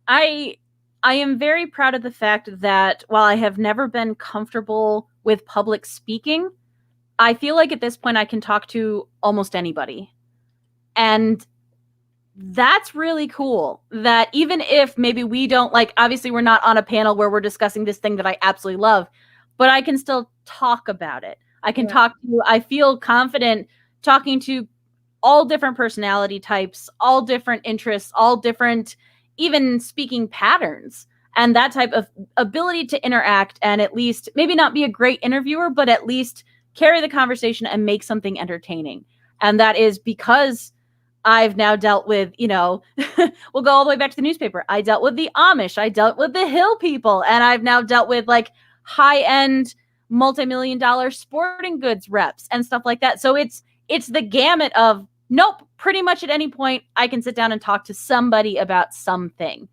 I am very proud of the fact that while I have never been comfortable with public speaking, I feel like at this point I can talk to almost anybody. And that's really cool that even if maybe we don't obviously we're not on a panel where we're discussing this thing that I absolutely love, but I can still talk about it. I can I feel confident talking to all different personality types, all different interests, all different even speaking patterns, and that type of ability to interact and at least maybe not be a great interviewer, but at least carry the conversation and make something entertaining. And that is because I've now dealt with, we'll go all the way back to the newspaper. I dealt with the Amish, I dealt with the Hill people, and I've now dealt with high-end multi-million-dollar sporting goods reps and stuff like that. So it's the gamut of, nope, pretty much at any point I can sit down and talk to somebody about something.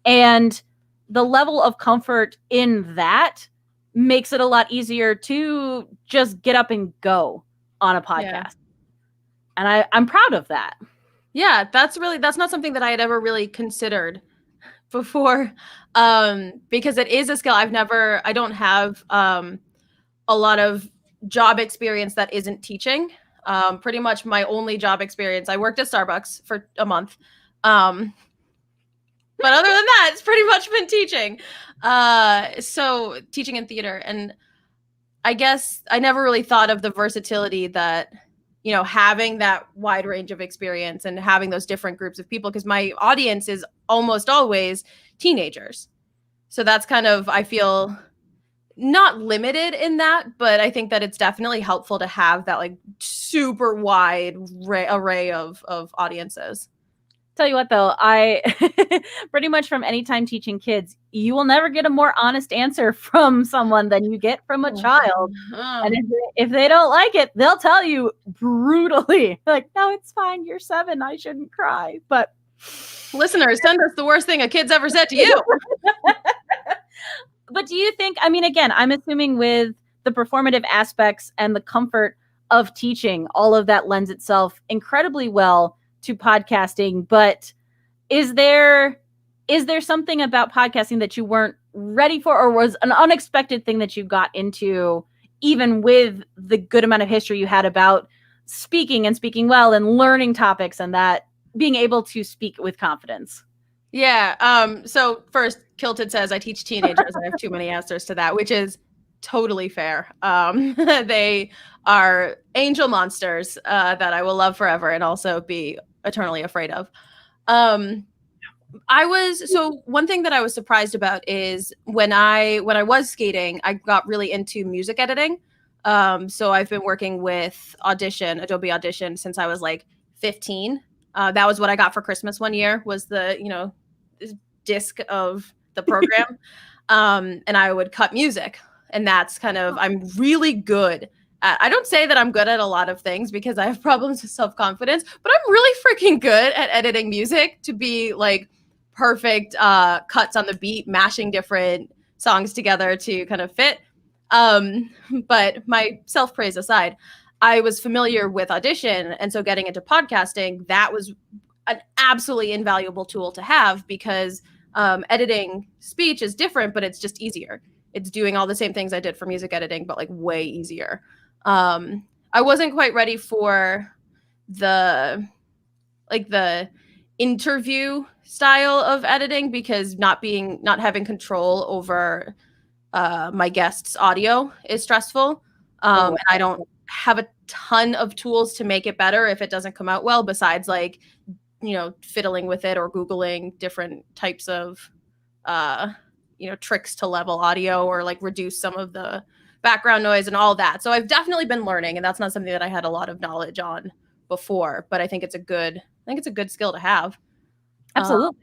And the level of comfort in that makes it a lot easier to just get up and go on a podcast. Yeah. And I'm proud of that. Yeah, that's not something that I had ever really considered before, because it is a skill. I don't have a lot of job experience that isn't teaching. Pretty much my only job experience, I worked at Starbucks for a month. But other than that, it's pretty much been teaching. So teaching in theater. And I guess I never really thought of the versatility that, having that wide range of experience and having those different groups of people, because my audience is almost always teenagers. So that's kind of, I feel not limited in that, but I think that it's definitely helpful to have that super wide array of audiences. Tell you what, though, I pretty much from any time teaching kids, you will never get a more honest answer from someone than you get from a child. And if they don't like it, they'll tell you brutally, no, it's fine. You're 7. I shouldn't cry. But listeners, send us the worst thing a kid's ever said to you. But do you think, again, I'm assuming with the performative aspects and the comfort of teaching, all of that lends itself incredibly well to podcasting, but is there something about podcasting that you weren't ready for, or was an unexpected thing that you got into, even with the good amount of history you had about speaking and speaking well and learning topics and that being able to speak with confidence? Yeah. So first, Kilted says I teach teenagers. I have too many answers to that, which is totally fair. They are angel monsters that I will love forever and also be eternally afraid of. One thing that I was surprised about is when I was skating, I got really into music editing. So I've been working with Adobe Audition since I was 15. That was what I got for Christmas one year, was the disc of the program. And I would cut music, and that's kind of, I'm really good. I don't say that I'm good at a lot of things because I have problems with self-confidence, but I'm really freaking good at editing music to be perfect cuts on the beat, mashing different songs together to kind of fit. But my self-praise aside, I was familiar with Audition. And so getting into podcasting, that was an absolutely invaluable tool to have, because editing speech is different, but it's just easier. It's doing all the same things I did for music editing, but way easier. I wasn't quite ready for the interview style of editing, because not having control over my guest's audio is stressful. And I don't have a ton of tools to make it better if it doesn't come out well, besides like, fiddling with it or Googling different types of, tricks to level audio or like reduce some of the background noise and all that. So I've definitely been learning, and that's not something that I had a lot of knowledge on before, but I think it's a good skill to have. Absolutely.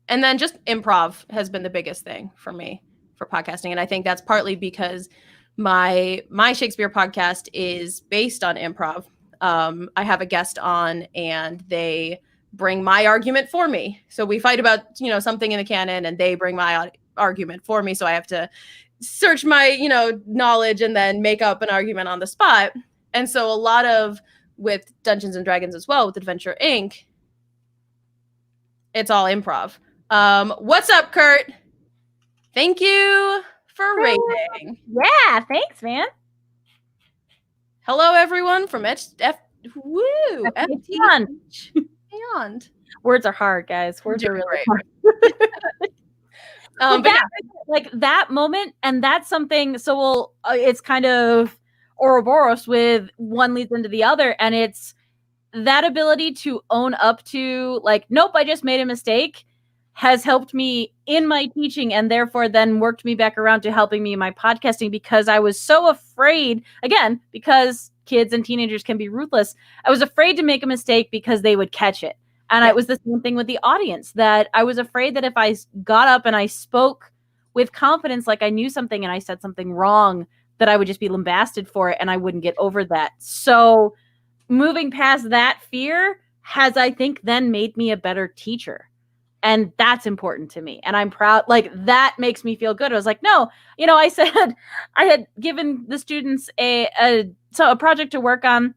And then just improv has been the biggest thing for me for podcasting. And I think that's partly because my Shakespeare podcast is based on improv. I have a guest on and they bring my argument for me. So we fight about, something in the canon and they bring my argument for me. So I have to search my, knowledge and then make up an argument on the spot. And so a lot of with Dungeons and Dragons as well, with Adventure Inc., it's all improv. What's up, Kurt? Thank you for rating. Yeah, thanks, man. Hello, everyone from FT Beyond. Words are hard, guys. Words are really hard. Like that moment, and that's something. So it's kind of Ouroboros with one leads into the other, and it's that ability to own up to like, nope, I just made a mistake, has helped me in my teaching, and therefore then worked me back around to helping me in my podcasting, because I was so afraid, again, because kids and teenagers can be ruthless. I was afraid to make a mistake because they would catch it. And it was the same thing with the audience, that I was afraid that if I got up and I spoke with confidence, like I knew something and I said something wrong, that I would just be lambasted for it and I wouldn't get over that. So moving past that fear has, I think, then made me a better teacher. And that's important to me. And I'm proud, like that makes me feel good. I was like, no, I said I had given the students a project to work on,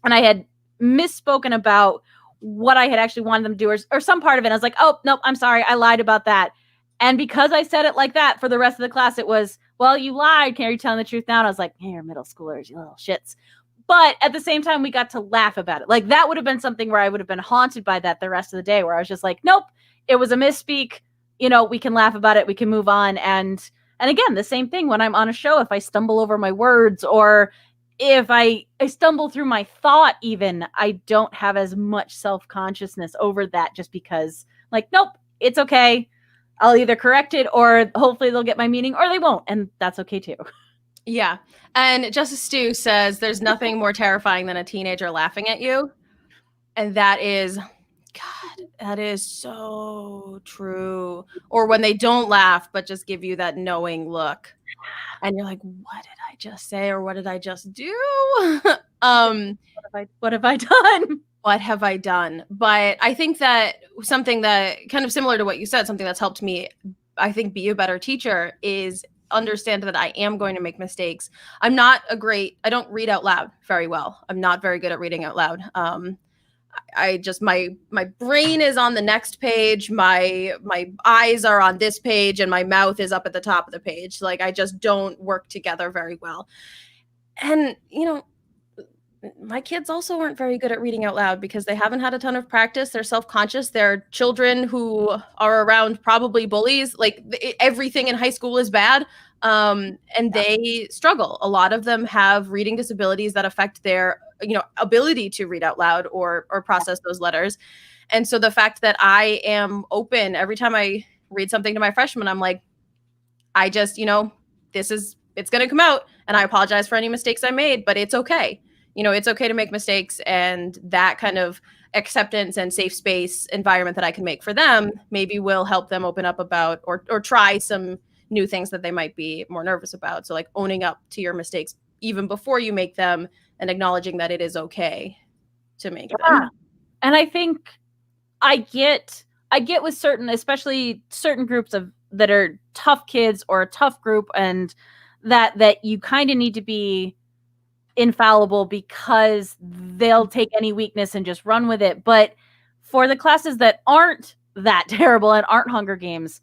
and I had misspoken about what I had actually wanted them to do, or some part of it. I was like, oh, nope, I'm sorry. I lied about that. And because I said it like that, for the rest of the class, it was, well, you lied. Are you telling the truth now? And I was like, hey, you're middle schoolers, you little shits. But at the same time, we got to laugh about it. Like that would have been something where I would have been haunted by that the rest of the day, where I was just like, nope, it was a misspeak. We can laugh about it. We can move on. And again, the same thing when I'm on a show, if I stumble over my words, or if I stumble through my thought, even, I don't have as much self-consciousness over that, just because like, nope, it's okay. I'll either correct it, or hopefully they'll get my meaning, or they won't. And that's okay too. Yeah. And Justice Stu says there's nothing more terrifying than a teenager laughing at you. And that is, God, that is so true. Or when they don't laugh, but just give you that knowing look. And you're like, what did I just say? Or what did I just do? What have I done? What have I done? But I think that something that kind of similar to what you said, something that's helped me, I think, be a better teacher is understand that I am going to make mistakes. I don't read out loud very well. I'm not very good at reading out loud. I just, my brain is on the next page. My eyes are on this page and my mouth is up at the top of the page. Like I just don't work together very well. And, my kids also aren't very good at reading out loud because they haven't had a ton of practice. They're self-conscious. They're children who are around probably bullies. Like everything in high school is bad. And they struggle. A lot of them have reading disabilities that affect their, ability to read out loud or process those letters. And so the fact that I am open every time I read something to my freshmen, I'm like, I just, it's going to come out, and I apologize for any mistakes I made, but it's okay. It's okay to make mistakes, and that kind of acceptance and safe space environment that I can make for them maybe will help them open up about or try some new things that they might be more nervous about. So like owning up to your mistakes even before you make them and acknowledging that it is okay to make them. And I think I get with especially certain groups that are tough kids or a tough group, and that you kind of need to be infallible because they'll take any weakness and just run with it. But for the classes that aren't that terrible and aren't Hunger Games,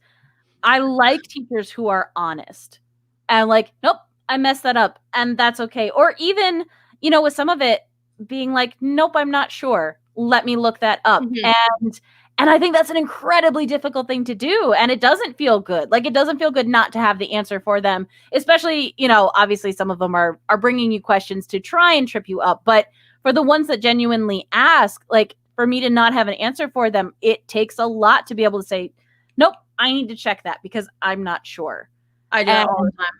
I like teachers who are honest and like, nope, I messed that up, and that's okay. Or even, with some of it being like, nope, I'm not sure. let me look that up. And I think that's an incredibly difficult thing to do. And it doesn't feel good. Like, it doesn't feel good not to have the answer for them, especially, you know, obviously some of them are bringing you questions to try and trip you up. But for the ones that genuinely ask, like, for me to not have an answer for them, it takes a lot to be able to say, nope, I need to check that because I'm not sure. I do that all the time.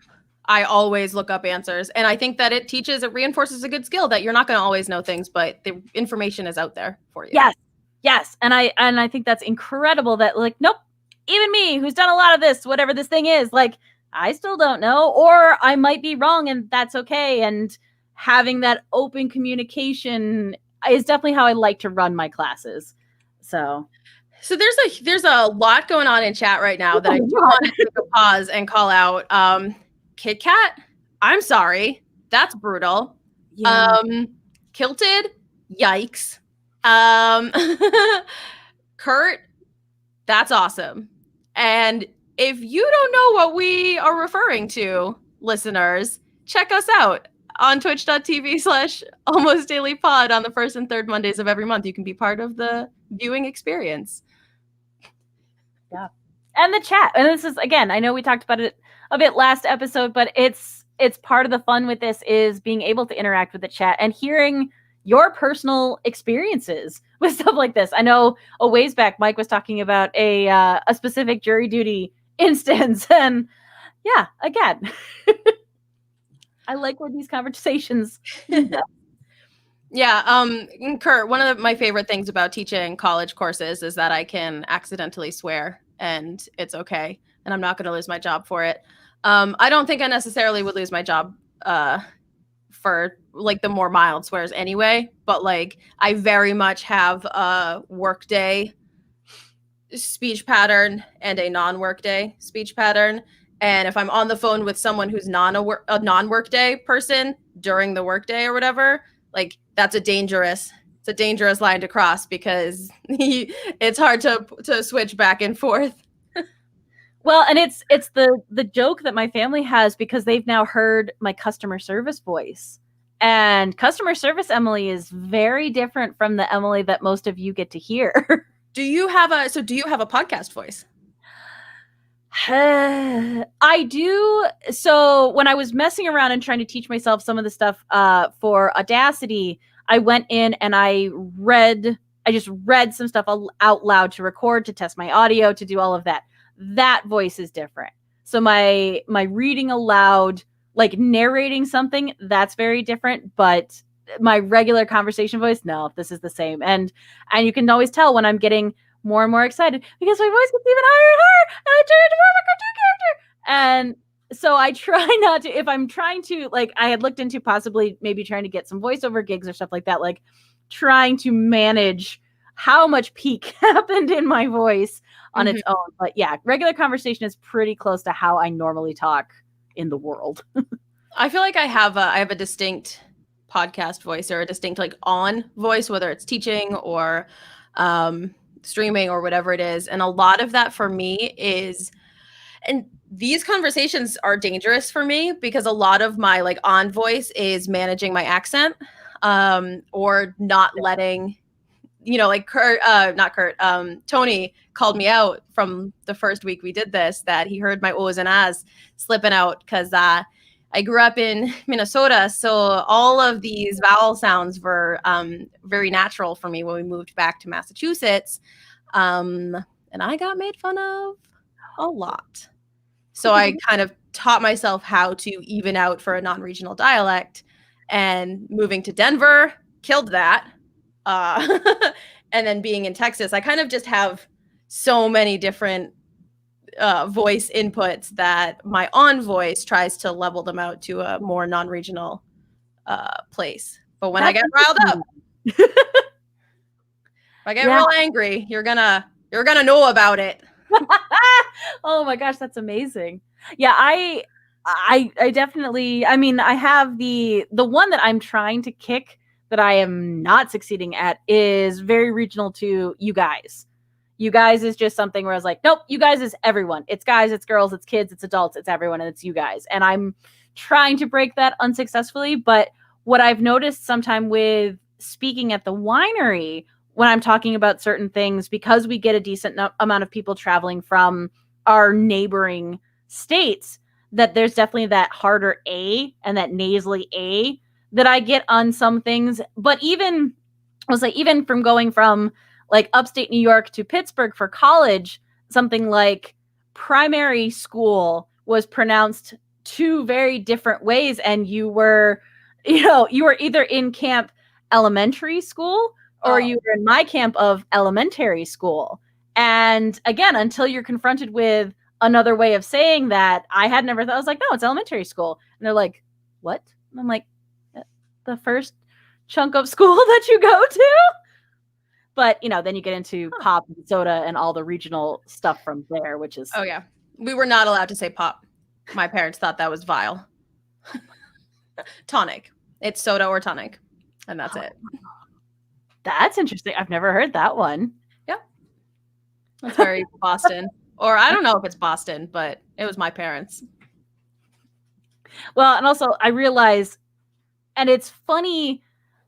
I always look up answers. And I think that it reinforces a good skill that you're not going to always know things, but the information is out there for you. Yes. And I think that's incredible that, like, nope, even me who's done a lot of this, whatever this thing is, like, I still don't know, or I might be wrong and that's okay. And having that open communication is definitely how I like to run my classes. So there's a lot going on in chat right now that I do want to take a pause and call out. Kit Kat, I'm sorry. That's brutal. Yeah. Kilted, yikes. Kurt, that's awesome. And if you don't know what we are referring to, listeners, check us out on twitch.tv/almostdailypod on the first and third Mondays of every month. You can be part of the viewing experience. Yeah. And the chat. And this is, again, I know we talked about it a bit last episode, but it's part of the fun with this is being able to interact with the chat and hearing your personal experiences with stuff like this. I know a ways back, Mike was talking about a specific jury duty instance. And yeah, again, I like where these conversations. Yeah. Kurt, one of my favorite things about teaching college courses is that I can accidentally swear and it's okay. And I'm not going to lose my job for it. I don't think I necessarily would lose my job for like the more mild swears anyway, but like I very much have a workday speech pattern and a non-workday speech pattern. And if I'm on the phone with someone who's a non-workday person during the workday or whatever, like that's a dangerous line to cross because it's hard to switch back and forth. Well, and it's the joke that my family has because they've now heard my customer service voice. And customer service Emily is very different from the Emily that most of you get to hear. Do you have a podcast voice? I do. So when I was messing around and trying to teach myself some of the stuff for Audacity, I went in and I just read some stuff out loud to record, to test my audio, to do all of that. That voice is different. So my reading aloud, like narrating something, that's very different. But my regular conversation voice, no, this is the same. And you can always tell when I'm getting more and more excited because my voice gets even higher and higher, and I turn into more of a cartoon character. And so I try not to, if I'm trying to, like, I had looked into possibly maybe trying to get some voiceover gigs or stuff like that, like trying to manage how much peak happened in my voice on its own. But yeah, regular conversation is pretty close to how I normally talk in the world. I feel like I have a distinct podcast voice or a distinct like on voice, whether it's teaching or streaming or whatever it is. And a lot of that for me is, and these conversations are dangerous for me because a lot of my like on voice is managing my accent or not letting, like Tony called me out from the first week we did this, that he heard my O's and A's slipping out because I grew up in Minnesota. So all of these vowel sounds were very natural for me when we moved back to Massachusetts. And I got made fun of a lot. So I kind of taught myself how to even out for a non-regional dialect, and moving to Denver killed that. And then being in Texas, I kind of just have so many different voice inputs that my on voice tries to level them out to a more non-regional place. But when I get riled up, if I get real angry, you're gonna know about it. Oh my gosh, that's amazing. Yeah, I definitely, I mean, I have the one that I'm trying to kick that I am not succeeding at is very regional to you guys. You guys is just something where I was like, nope, you guys is everyone. It's guys, it's girls, it's kids, it's adults, it's everyone, and it's you guys. And I'm trying to break that unsuccessfully. But what I've noticed sometime with speaking at the winery, when I'm talking about certain things, because we get a decent amount of people traveling from our neighboring states, that there's definitely that harder A and that nasally A that I get on some things. But even from going from like upstate New York to Pittsburgh for college, something like primary school was pronounced two very different ways, and you were either in camp elementary school or you were in my camp of elementary school. And again, until you're confronted with another way of saying that, I had never thought. I was like, no, it's elementary school. And they're like, what? And I'm like, the first chunk of school that you go to? But, then you get into pop and soda and all the regional stuff from there, which is... Oh, yeah. We were not allowed to say pop. My parents thought that was vile. Tonic. It's soda or tonic. And that's it. That's interesting. I've never heard that one. Yeah. That's very Boston. Or I don't know if it's Boston, but it was my parents. Well, and also I realize, and it's funny,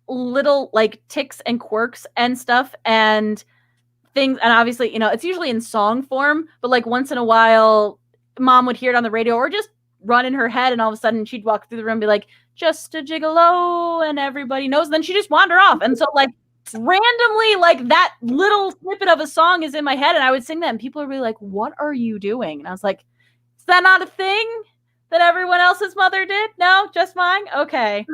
little like ticks and quirks and stuff and things. And obviously, it's usually in song form, but like once in a while, mom would hear it on the radio or just run in her head. And all of a sudden she'd walk through the room and be like, just a gigolo, and everybody knows. And then she just wander off. And so like randomly, like that little snippet of a song is in my head and I would sing that and people would be like, what are you doing? And I was like, is that not a thing that everyone else's mother did? No, just mine? Okay.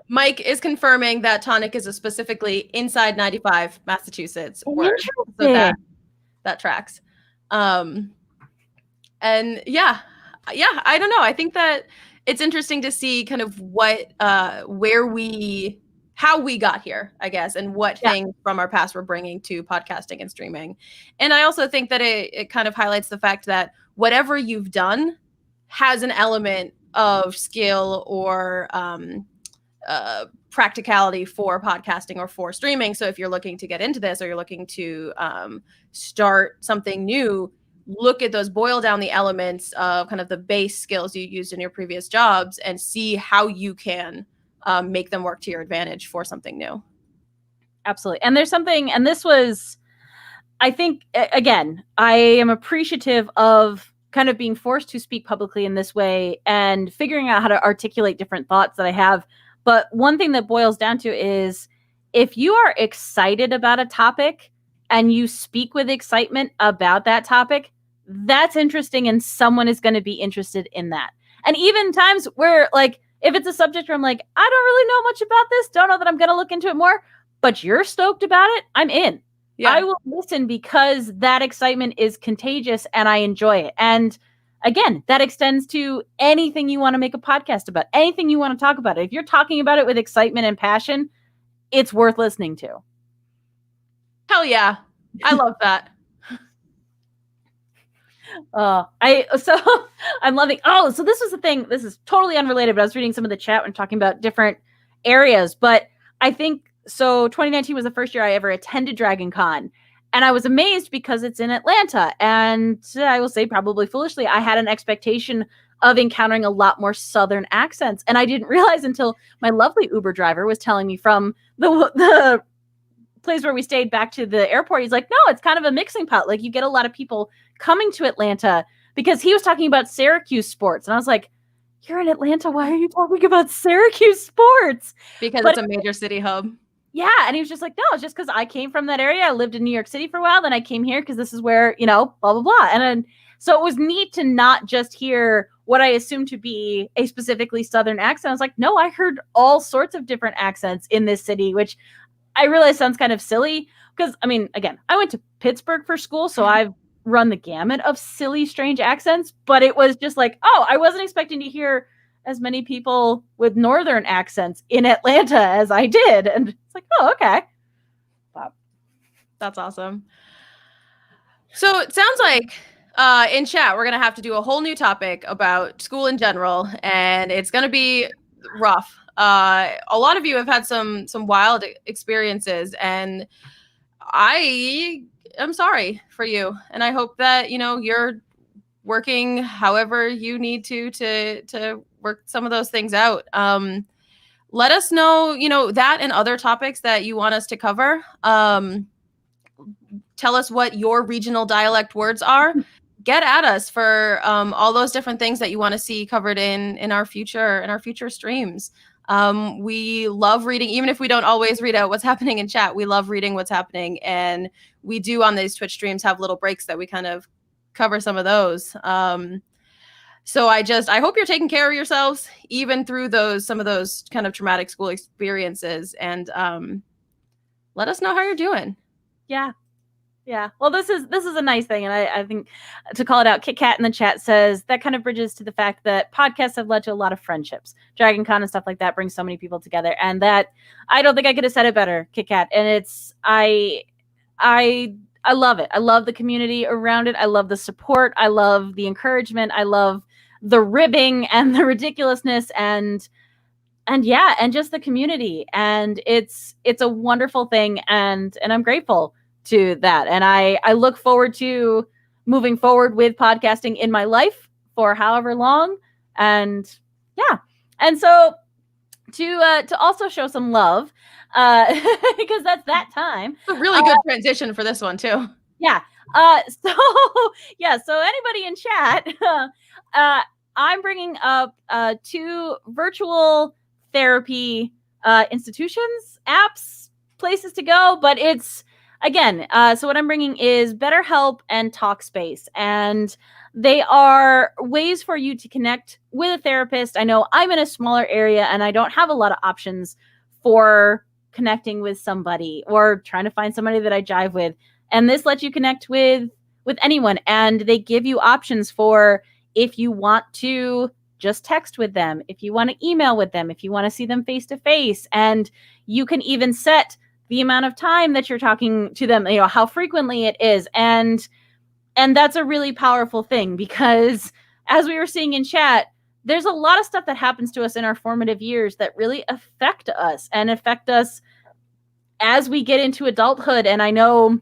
Mike is confirming that tonic is a specifically inside 95 Massachusetts word. So that tracks. And yeah, I don't know. I think that it's interesting to see kind of what, how we got here, I guess, and what things from our past we're bringing to podcasting and streaming. And I also think that it kind of highlights the fact that whatever you've done has an element of skill or practicality for podcasting or for streaming. So if you're looking to get into this or you're looking to start something new, look at those, boil down the elements of kind of the base skills you used in your previous jobs and see how you can make them work to your advantage for something new. Absolutely. And there's something, and this was, I think, again, I am appreciative of kind of being forced to speak publicly in this way and figuring out how to articulate different thoughts that I have. But one thing that boils down to is if you are excited about a topic and you speak with excitement about that topic, that's interesting and someone is going to be interested in that. And even times where like, if it's a subject where I'm like, I don't really know much about this, don't know that I'm going to look into it more, but you're stoked about it, I'm in. Yeah. I will listen because that excitement is contagious and I enjoy it. And again, that extends to anything you want to make a podcast about, anything you want to talk about. If you're talking about it with excitement and passion, it's worth listening to. Hell yeah. I love that. I'm loving. So this was the thing. This is totally unrelated, but I was reading some of the chat and talking about different areas. But I think so. 2019 was the first year I ever attended Dragon Con, and I was amazed because it's in Atlanta. And I will say, probably foolishly, I had an expectation of encountering a lot more Southern accents, and I didn't realize until my lovely Uber driver was telling me from the place where we stayed back to the airport. He's like, no, it's kind of a mixing pot. Like you get a lot of people coming to Atlanta because he was talking about Syracuse sports. And I was like, you're in Atlanta. Why are you talking about Syracuse sports? Because it's a major city hub. Yeah. And he was just like, no, it's just because I came from that area. I lived in New York City for a while. Then I came here because this is where, blah, blah, blah. And so it was neat to not just hear what I assumed to be a specifically Southern accent. I was like, no, I heard all sorts of different accents in this city, which I realize sounds kind of silly because, I mean, again, I went to Pittsburgh for school, so I've run the gamut of silly, strange accents, but it was just like, oh, I wasn't expecting to hear as many people with Northern accents in Atlanta as I did. And it's like, oh, okay. Wow. That's awesome. So it sounds like in chat, we're going to have to do a whole new topic about school in general, and it's going to be rough. A lot of you have had some wild experiences, and I am sorry for you. And I hope that, you're working however you need to work some of those things out. let us know, that and other topics that you want us to cover. Tell us what your regional dialect words are. Get at us for all those different things that you want to see covered in our future streams. We love reading, even if we don't always read out what's happening in chat. We love reading what's happening, and we do on these Twitch streams have little breaks that we kind of cover some of those. So I hope you're taking care of yourselves, even through some of those kind of traumatic school experiences, and let us know how you're doing. Yeah. Yeah. Well, this is a nice thing. And I think to call it out, Kit Kat in the chat says that kind of bridges to the fact that podcasts have led to a lot of friendships. Dragon Con and stuff like that brings so many people together. And that, I don't think I could have said it better, Kit Kat. And I love it. I love the community around it. I love the support. I love the encouragement. I love the ribbing and the ridiculousness and just the community. And it's a wonderful thing. And I'm grateful to that. And I look forward to moving forward with podcasting in my life for however long. And yeah. And so to also show some love, because that's that time. It's a really good transition for this one too. Yeah. So anybody in chat, I'm bringing up 2 virtual therapy institutions, apps, places to go, but it's again, so what I'm bringing is BetterHelp and Talkspace, and they are ways for you to connect with a therapist. I know I'm in a smaller area and I don't have a lot of options for connecting with somebody or trying to find somebody that I jive with. And this lets you connect with anyone, and they give you options for if you want to just text with them, if you want to email with them, if you want to see them face to face, and you can even set the amount of time that you're talking to them, how frequently it is. And that's a really powerful thing, because as we were seeing in chat, there's a lot of stuff that happens to us in our formative years that really affect us as we get into adulthood. And I know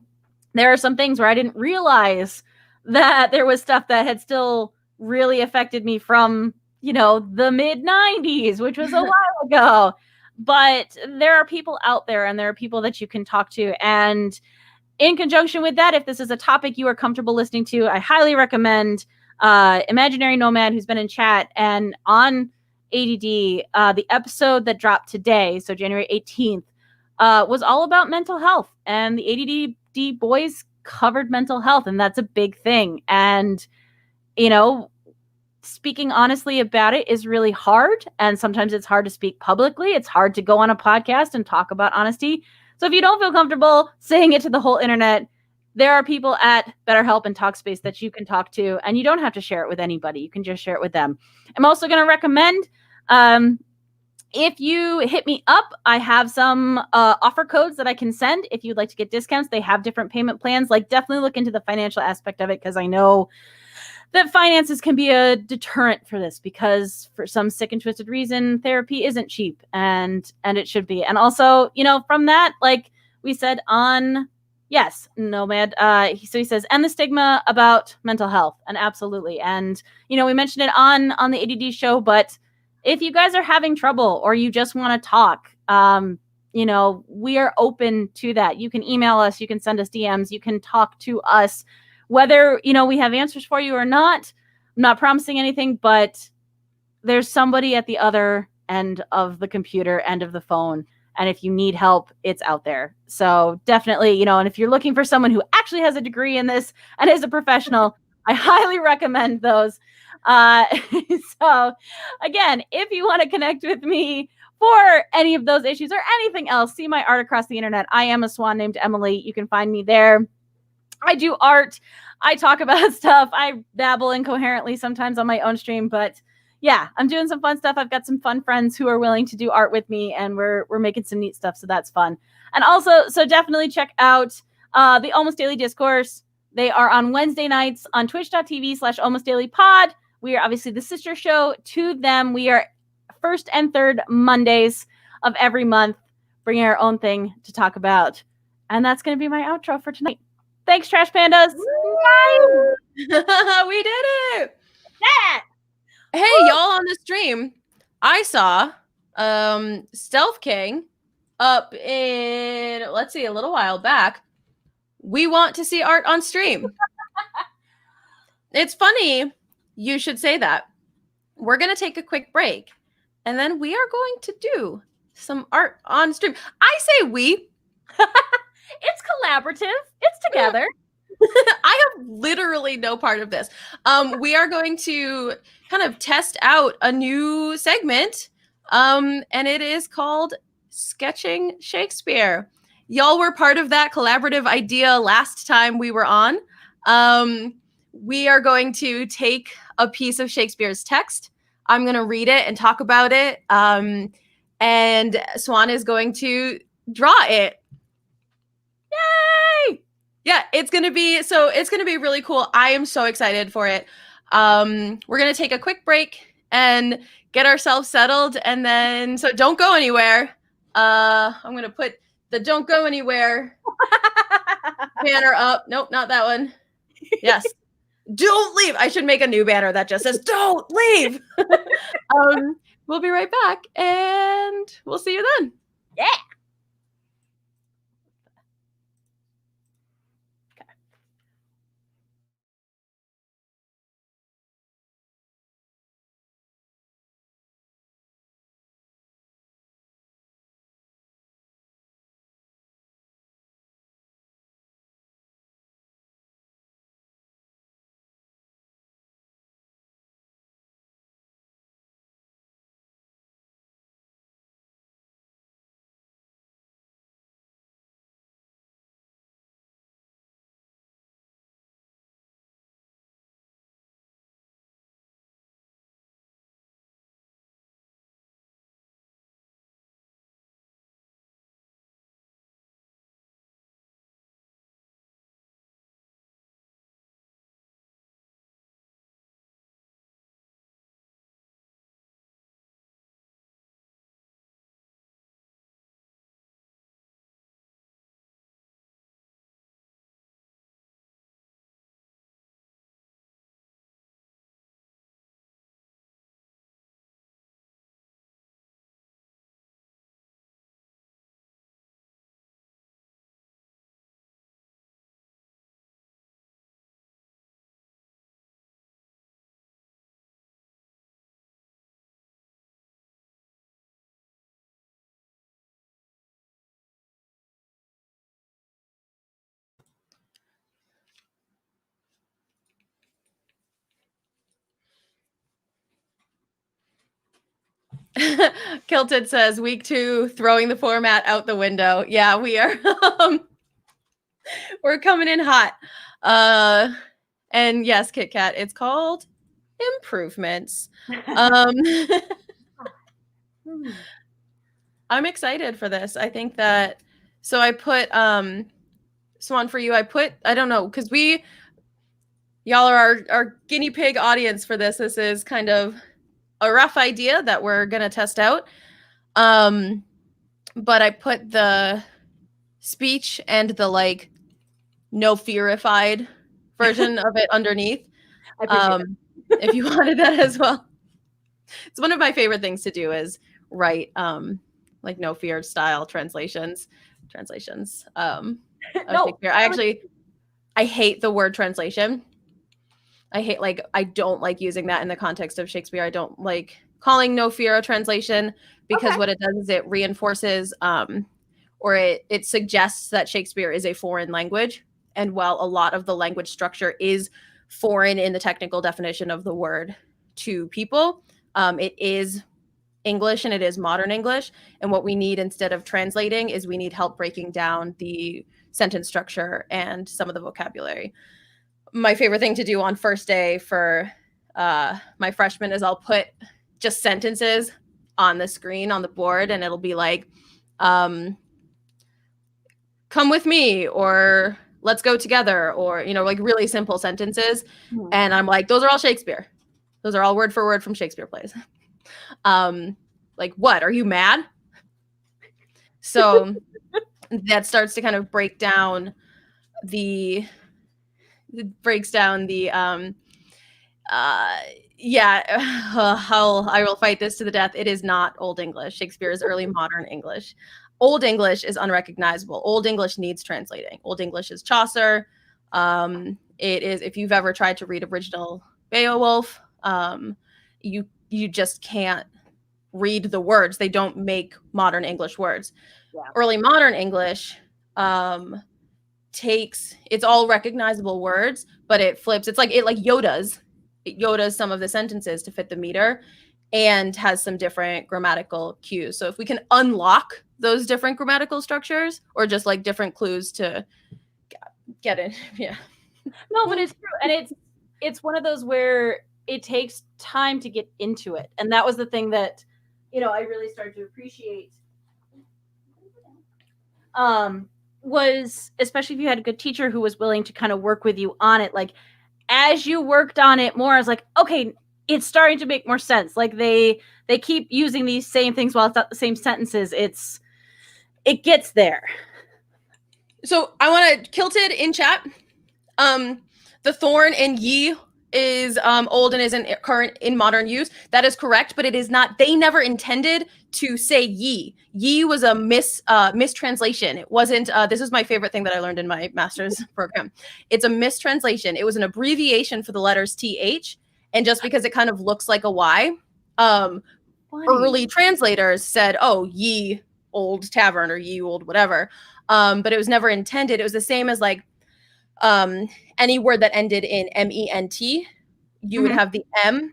there are some things where I didn't realize that there was stuff that had still really affected me from, the mid 90s, which was a while ago. But there are people out there, and there are people that you can talk to. And in conjunction with that, if this is a topic you are comfortable listening to, I highly recommend Imaginary Nomad, who's been in chat, and on ADD, the episode that dropped today, so January 18th, was all about mental health. And the ADD boys covered mental health, and that's a big thing. And, speaking honestly about it is really hard. And sometimes it's hard to speak publicly. It's hard to go on a podcast and talk about honesty. So if you don't feel comfortable saying it to the whole internet, there are people at BetterHelp and Talkspace that you can talk to, and you don't have to share it with anybody. You can just share it with them. I'm also going to recommend, if you hit me up, I have some offer codes that I can send if you'd like to get discounts. They have different payment plans. Definitely look into the financial aspect of it, because I know that finances can be a deterrent for this, because for some sick and twisted reason, therapy isn't cheap, and it should be. And also, from that, like we said on, yes, Nomad, so he says, and the stigma about mental health. And absolutely. And, we mentioned it on the ADD show, but if you guys are having trouble or you just want to talk, we are open to that. You can email us, you can send us DMs, you can talk to us. Whether, we have answers for you or not, I'm not promising anything, but there's somebody at the other end of the computer, end of the phone. And if you need help, it's out there. So definitely, and if you're looking for someone who actually has a degree in this and is a professional, I highly recommend those. So again, if you want to connect with me for any of those issues or anything else, see my art across the internet. I am a swan named Emily. You can find me there. I do art. I talk about stuff. I dabble incoherently sometimes on my own stream, but yeah, I'm doing some fun stuff. I've got some fun friends who are willing to do art with me, and we're making some neat stuff. So that's fun. And also, so definitely check out the Almost Daily Discourse. They are on Wednesday nights on twitch.tv/almostdailypod. We are obviously the sister show to them. We are first and third Mondays of every month, bringing our own thing to talk about. And that's going to be my outro for tonight. Thanks, Trash Pandas. We did it. Yeah. Hey, y'all on the stream, I saw Stealth King up in, let's see, a little while back. We want to see art on stream. It's funny you should say that. We're going to take a quick break, and then we are going to do some art on stream. I say we. It's collaborative. It's together. I have literally no part of this. We are going to kind of test out a new segment, and it is called Sketching Shakespeare. Y'all were part of that collaborative idea last time we were on. We are going to take a piece of Shakespeare's text. I'm going to read it and talk about it, and Swan is going to draw it. Yay! Yeah, it's gonna be really cool. I am so excited for it. We're gonna take a quick break and get ourselves settled, and then so don't go anywhere. I'm gonna put the "Don't Go Anywhere" banner up. Nope, not that one. Yes, don't leave. I should make a new banner that just says "Don't leave." We'll be right back, and we'll see you then. Yeah. Kilted says week 2, throwing the format out the window. Yeah, we are. We're coming in hot. And yes, Kit Kat, it's called improvements. I'm excited for this. I think that, so I put, Swan, for you, I don't know, because y'all are our guinea pig audience for this. This is kind of a rough idea that we're going to test out. But I put the speech and the like no fearified version of it underneath. I appreciate it. If you wanted that as well. It's one of my favorite things to do is write like no fear style translations. No. I hate the word translation. I don't like using that in the context of Shakespeare. I don't like calling no fear a translation because what it does is it reinforces or it suggests that Shakespeare is a foreign language. And while a lot of the language structure is foreign in the technical definition of the word to people, it is English and it is modern English. And what we need instead of translating is we need help breaking down the sentence structure and some of the vocabulary. My favorite thing to do on first day for my freshmen is I'll put just sentences on the screen on the board, and it'll be like, come with me, or let's go together, or, you know, like really simple sentences. Mm-hmm. And I'm like, those are all Shakespeare. Those are all word for word from Shakespeare plays. Like, what? Are you mad? So that starts to kind of break down the I will fight this to the death. It is not Old English. Shakespeare is early modern English. Old English is unrecognizable. Old English needs translating. Old English is Chaucer. It is, if you've ever tried to read original Beowulf, you just can't read the words. They don't make modern English words. Yeah. Early modern English it's all recognizable words, but it flips. It Yoda's some of the sentences to fit the meter and has some different grammatical cues. So if we can unlock those different grammatical structures or just like different clues to get it. Yeah. No, but it's true. And it's one of those where it takes time to get into it. And that was the thing that, I really started to appreciate. Was especially if you had a good teacher who was willing to kind of work with you on it. Like as you worked on it more, I was like, okay, it's starting to make more sense. Like they keep using these same things while it's not the same sentences. It gets there. So I want to Kilted in chat. The thorn in ye is old and isn't current in modern use. That is correct, but it is not. They never intended to say ye. Ye was a mistranslation. It wasn't. This is my favorite thing that I learned in my master's program. It's a mistranslation. It was an abbreviation for the letters th, and just because it kind of looks like a y, early translators said, "Oh, ye old tavern" or "ye old whatever," but it was never intended. It was the same as like. Any word that ended in ment, you would have the M,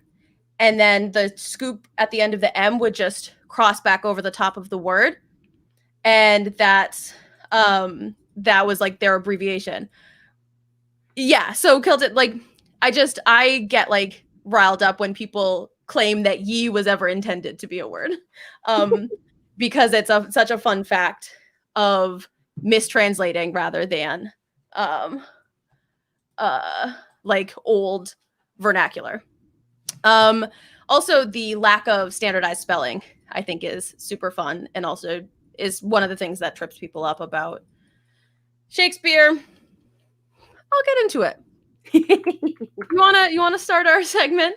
and then the scoop at the end of the M would just cross back over the top of the word. And that was like their abbreviation. Yeah. So Kilted, like, I get like riled up when people claim that ye was ever intended to be a word. Because it's such a fun fact of mistranslating rather than, like old vernacular. Also the lack of standardized spelling I think is super fun and also is one of the things that trips people up about Shakespeare. I'll get into it. You wanna start our segment?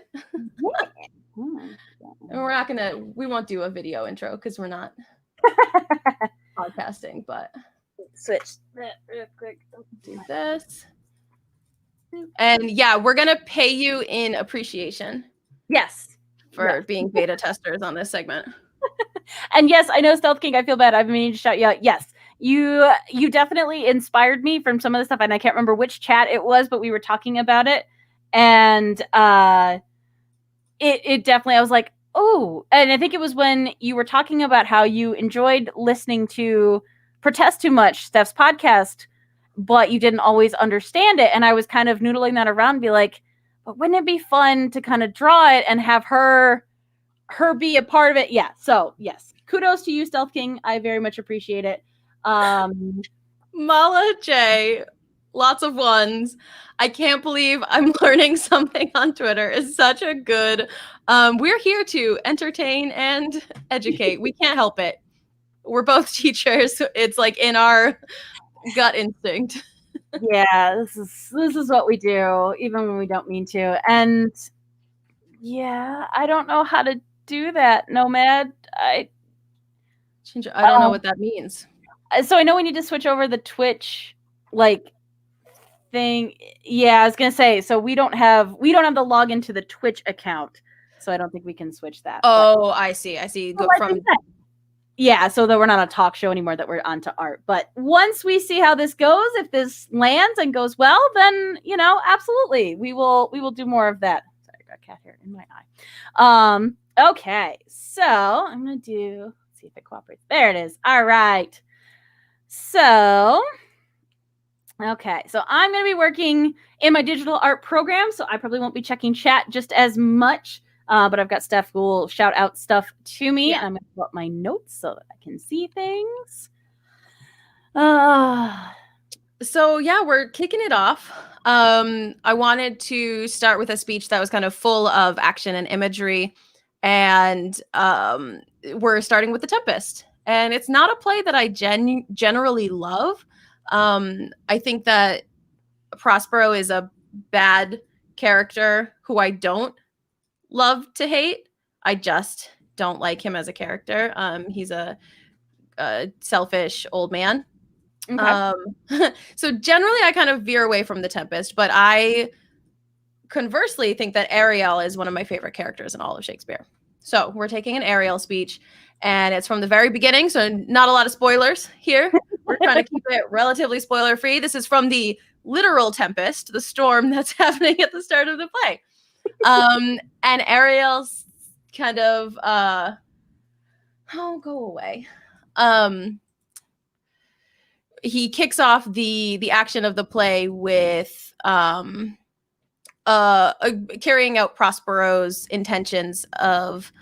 We won't do a video intro because we're not podcasting, but switch that real quick. Do this. And yeah, we're going to pay you in appreciation. Yes. For being beta testers on this segment. And yes, I know Stealth King, I feel bad. I've been meaning to shout you out. Yes. You definitely inspired me from some of the stuff, and I can't remember which chat it was, but we were talking about it. And it definitely, I was like, oh, and I think it was when you were talking about how you enjoyed listening to Protest Too Much, Steph's podcast, but you didn't always understand it. And I was kind of noodling that around and be like, but wouldn't it be fun to kind of draw it and have her be a part of it? Yeah. So yes, kudos to you, Stealth King. I very much appreciate it. Mala J, lots of ones. I can't believe I'm learning something on Twitter. Is such a good, we're here to entertain and educate. We can't help it. We're both teachers. It's like in our gut instinct. Yeah, this is what we do, even when we don't mean to. And yeah, I don't know how to do that, Nomad. I don't know what that means. So I know we need to switch over the Twitch like thing. Yeah, I was gonna say, so we don't have the login to the Twitch account, so I don't think we can switch that. Oh, I see. Go from. Yeah, so that we're not a talk show anymore, that we're onto art. But once we see how this goes, if this lands and goes well, then, absolutely. We will do more of that. Sorry, I got cat hair in my eye. Okay, so I'm going to let's see if it cooperates. There it is. All right. So, okay, so I'm going to be working in my digital art program, so I probably won't be checking chat just as much. But I've got Steph who will shout out stuff to me. Yeah. And I'm going to pull up my notes so that I can see things. So yeah, we're kicking it off. I wanted to start with a speech that was kind of full of action and imagery. And we're starting with The Tempest. And it's not a play that I generally love. I think that Prospero is a bad character who I don't love to hate. I just don't like him as a character. He's a selfish old man. Okay. So generally I kind of veer away from the Tempest, but I conversely think that Ariel is one of my favorite characters in all of Shakespeare. So we're taking an Ariel speech, and it's from the very beginning, so not a lot of spoilers here. We're trying to keep it relatively spoiler free. This is from the literal Tempest, the storm that's happening at the start of the play. And Ariel's kind of go away. He kicks off the action of the play with carrying out Prospero's intentions of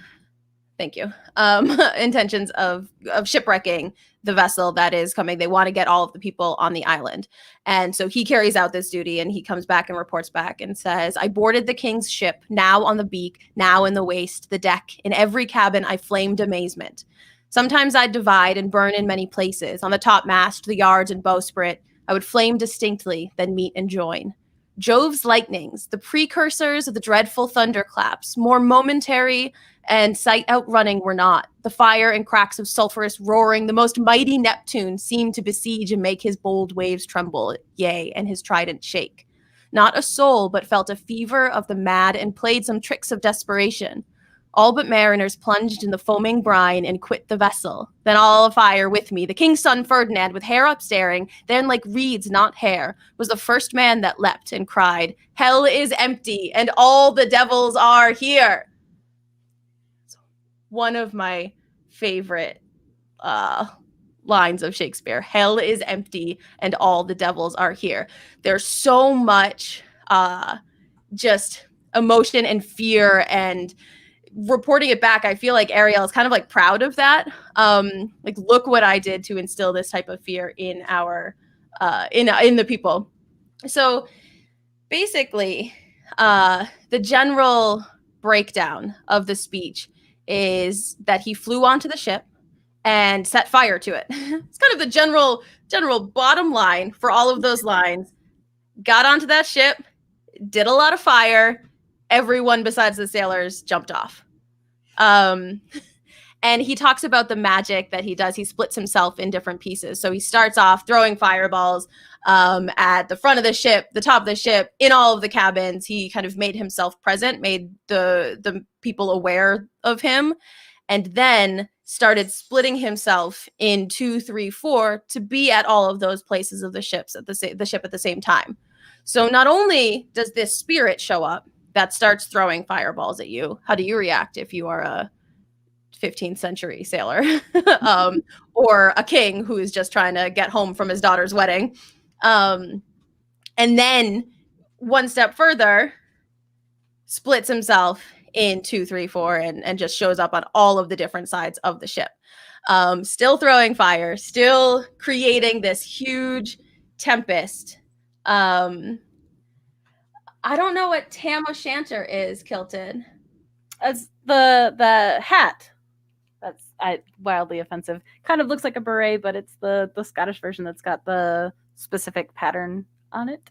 shipwrecking the vessel that is coming. They want to get all of the people on the island. And so he carries out this duty, and he comes back and reports back and says, I boarded the king's ship, now on the beak, now in the waist, the deck. In every cabin I flamed amazement. Sometimes I'd divide and burn in many places. On the topmast, the yards, and bowsprit, I would flame distinctly, then meet and join. Jove's lightnings, the precursors of the dreadful thunderclaps, more momentary and sight outrunning were not. The fire and cracks of sulphurous roaring, the most mighty Neptune seemed to besiege and make his bold waves tremble, yea, and his trident shake. Not a soul but felt a fever of the mad and played some tricks of desperation. All but mariners plunged in the foaming brine and quit the vessel. Then all afire with me, the king's son Ferdinand, with hair upstaring, then like reeds, not hair, was the first man that leapt and cried, Hell is empty, and all the devils are here. One of my favorite lines of Shakespeare. Hell is empty, and all the devils are here. There's so much just emotion and fear, and reporting it back, I feel like Ariel is kind of like proud of that. Like, look what I did to instill this type of fear in our in the people. So basically, the general breakdown of the speech is that he flew onto the ship and set fire to it. It's kind of the general bottom line for all of those lines. Got onto that ship, did a lot of fire. Everyone besides the sailors jumped off. And he talks about the magic that he does. He splits himself in different pieces. So he starts off throwing fireballs at the front of the ship, the top of the ship, in all of the cabins. He kind of made himself present, made the people aware of him, and then started splitting himself in 2, 3, 4 to be at all of those places of the ship at the same time. So not only does this spirit show up that starts throwing fireballs at you, how do you react if you are a 15th century sailor or a king who is just trying to get home from his daughter's wedding? And then one step further, splits himself in 2, 3, 4 and just shows up on all of the different sides of the ship. Still throwing fire, still creating this huge tempest. I don't know what tam o' shanter is, Kilted. It's the hat. That's wildly offensive. Kind of looks like a beret, but it's the Scottish version that's got the specific pattern on it.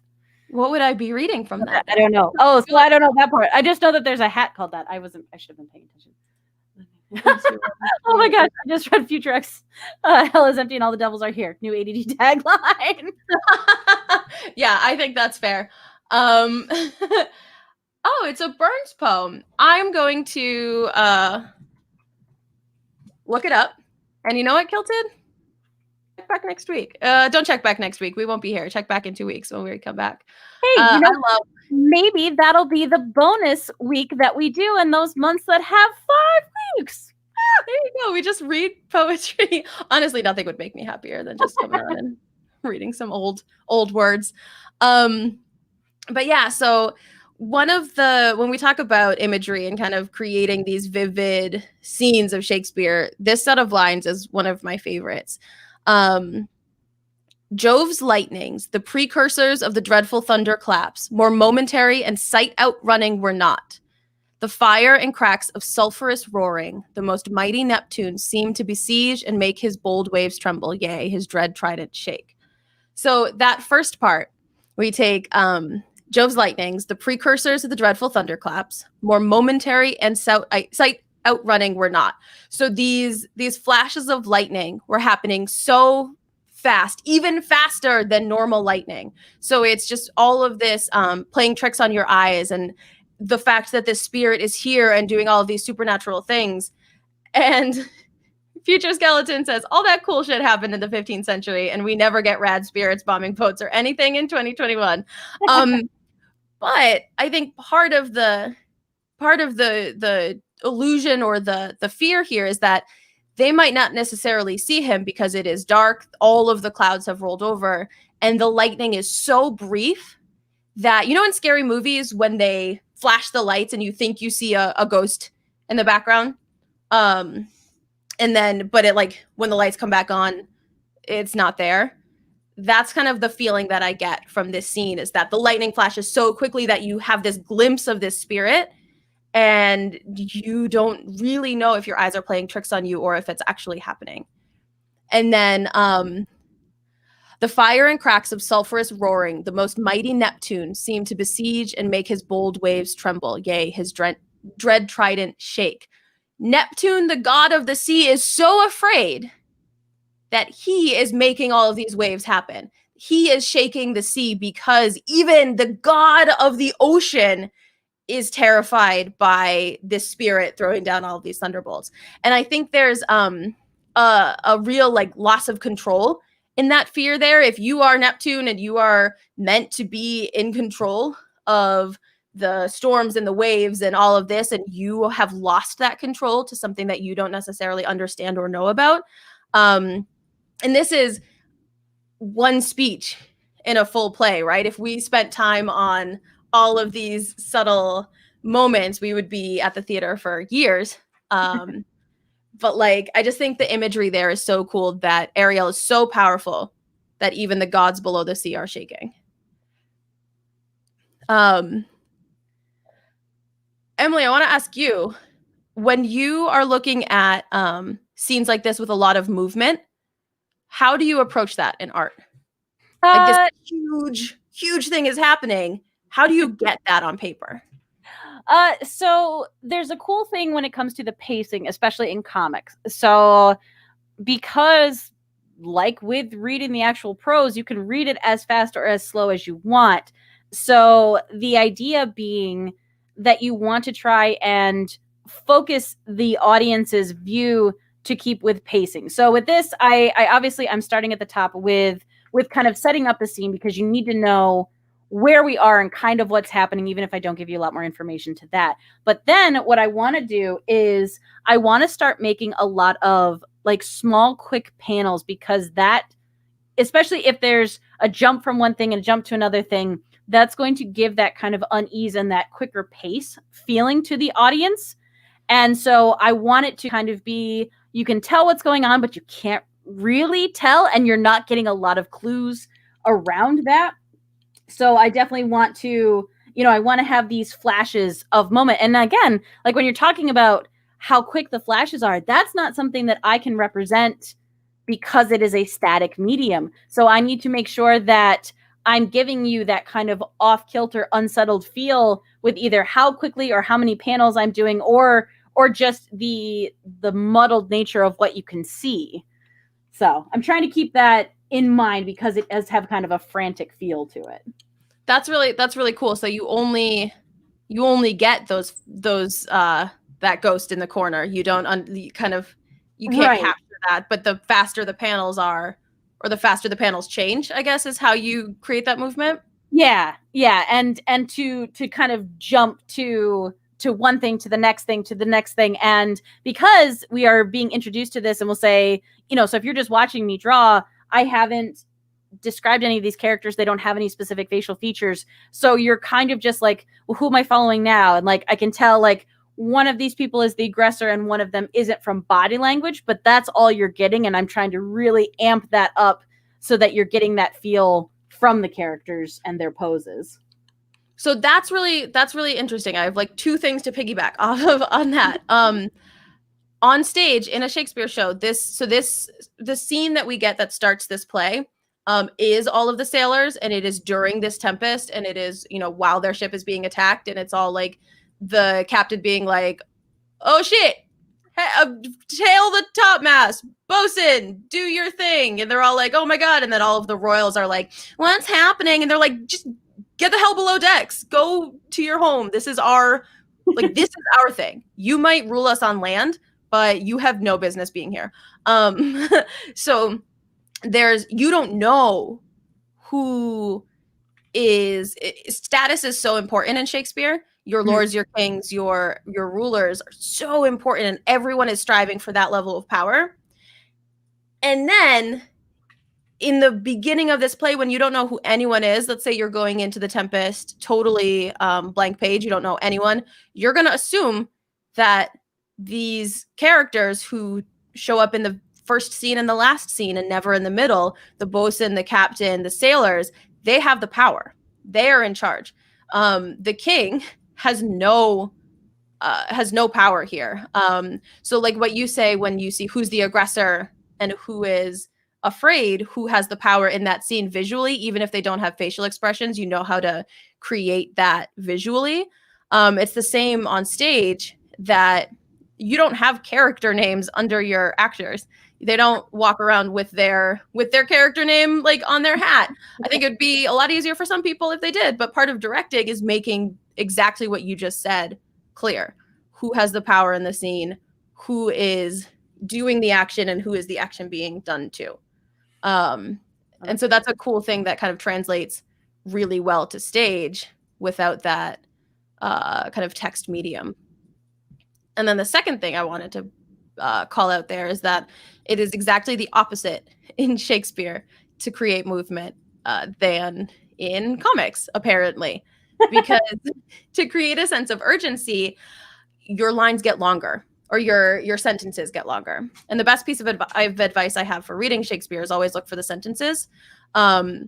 What would I be reading from that? I don't know. Oh, so I don't know that part. I just know that there's a hat called that. I should have been paying attention. Oh my gosh, I just read Future X. Hell is empty and all the devils are here. New ADD tagline. Yeah, I think that's fair. Oh, it's a Burns poem. I'm going to look it up. And you know what, Kilted? Check back next week. Don't check back next week. We won't be here. Check back in 2 weeks when we come back. Hey, maybe that'll be the bonus week that we do in those months that have 5 weeks. Yeah, there you go. We just read poetry. Honestly, nothing would make me happier than just coming on and reading some old words. But yeah, so when we talk about imagery and kind of creating these vivid scenes of Shakespeare, this set of lines is one of my favorites. Jove's lightnings, the precursors of the dreadful thunderclaps, more momentary and sight outrunning were not. The fire and cracks of sulphurous roaring, the most mighty Neptune seemed to besiege and make his bold waves tremble, yea, his dread trident shake. So that first part, we take Jove's lightnings, the precursors of the dreadful thunderclaps, more momentary and sight outrunning were not. So these flashes of lightning were happening so fast, even faster than normal lightning. So it's just all of this playing tricks on your eyes, and the fact that this spirit is here and doing all of these supernatural things. And Future Skeleton says all that cool shit happened in the 15th century, and we never get rad spirits bombing boats or anything in 2021. But I think part of the illusion or the fear here is that they might not necessarily see him because it is dark. All of the clouds have rolled over, and the lightning is so brief that, you know, in scary movies when they flash the lights and you think you see a ghost in the background, and then but it, like, when the lights come back on, it's not there. That's kind of the feeling that I get from this scene, is that the lightning flashes so quickly that you have this glimpse of this spirit, and you don't really know if your eyes are playing tricks on you or if it's actually happening. And then the fire and cracks of sulphurous roaring, the most mighty Neptune seemed to besiege and make his bold waves tremble, yea, his dread trident shake. Neptune, the god of the sea, is so afraid that he is making all of these waves happen. He is shaking the sea because even the god of the ocean is terrified by this spirit throwing down all of these thunderbolts. And I think there's a real, like, loss of control in that fear there. If you are Neptune and you are meant to be in control of the storms and the waves and all of this, and you have lost that control to something that you don't necessarily understand or know about. And this is one speech in a full play, right? If we spent time on all of these subtle moments, we would be at the theater for years. But, like, I just think the imagery there is so cool, that Ariel is so powerful that even the gods below the sea are shaking. Emily, I want to ask you, when you are looking at scenes like this with a lot of movement, how do you approach that in art? Like, this huge thing is happening. How do you get that on paper? So there's a cool thing when it comes to the pacing, especially in comics. So because, like with reading the actual prose, you can read it as fast or as slow as you want. So the idea being that you want to try and focus the audience's view to keep with pacing. So with this, I obviously I'm starting at the top with kind of setting up the scene, because you need to know where we are and kind of what's happening, even if I don't give you a lot more information to that. But then what I want to do is I want to start making a lot of, like, small, quick panels, because that, especially if there's a jump from one thing and a jump to another thing, that's going to give that kind of unease and that quicker pace feeling to the audience. And so I want it to kind of be, you can tell what's going on, but you can't really tell, and you're not getting a lot of clues around that. So I definitely want to, I want to have these flashes of moment. And again, like, when you're talking about how quick the flashes are, that's not something that I can represent because it is a static medium. So I need to make sure that I'm giving you that kind of off-kilter, unsettled feel with either how quickly or how many panels I'm doing, or just the muddled nature of what you can see. So I'm trying to keep that in mind, because it does have kind of a frantic feel to it. That's really cool. So you only get those that ghost in the corner. You don't you can't capture that. But the faster the panels are, or the faster the panels change, I guess, is how you create that movement. Yeah, and to kind of jump to one thing, to the next thing, to the next thing. And because we are being introduced to this, and we'll say, so if you're just watching me draw, I haven't described any of these characters. They don't have any specific facial features. So you're kind of just like, well, who am I following now? And, like, I can tell, like, one of these people is the aggressor and one of them isn't, from body language, but that's all you're getting. And I'm trying to really amp that up so that you're getting that feel from the characters and their poses. So that's really interesting. I have, like, two things to piggyback off of on that. On stage in a Shakespeare show, the scene that we get that starts this play, is all of the sailors, and it is during this tempest, and it is, while their ship is being attacked, and it's all like the captain being like, oh shit, tail the topmast, bosun, do your thing. And they're all like, oh my God. And then all of the royals are like, what's happening? And they're like, just get the hell below decks. Go to your home. This is our thing. You might rule us on land, but you have no business being here. So you don't know who status is so important in Shakespeare. Your lords, your kings, your rulers are so important, and everyone is striving for that level of power. And then in the beginning of this play, when you don't know who anyone is, let's say you're going into the Tempest, totally blank page, you don't know anyone, you're going to assume that these characters who show up in the first scene and the last scene and never in the middle, the bosun, the captain, the sailors, they have the power. They are in charge. The king has no power here. So like what you say when you see who's the aggressor and who is afraid, who has the power in that scene visually, even if they don't have facial expressions, you know how to create that visually. It's the same on stage, that you don't have character names under your actors. They don't walk around with their character name like on their hat. I think it'd be a lot easier for some people if they did, but part of directing is making exactly what you just said clear. Who has the power in the scene, who is doing the action, and who is the action being done to. And so that's a cool thing that kind of translates really well to stage without that kind of text medium. And then the second thing I wanted to call out there is that it is exactly the opposite in Shakespeare to create movement than in comics, apparently. Because to create a sense of urgency, your lines get longer, or your sentences get longer. And the best piece of advice I have for reading Shakespeare is always look for the sentences. My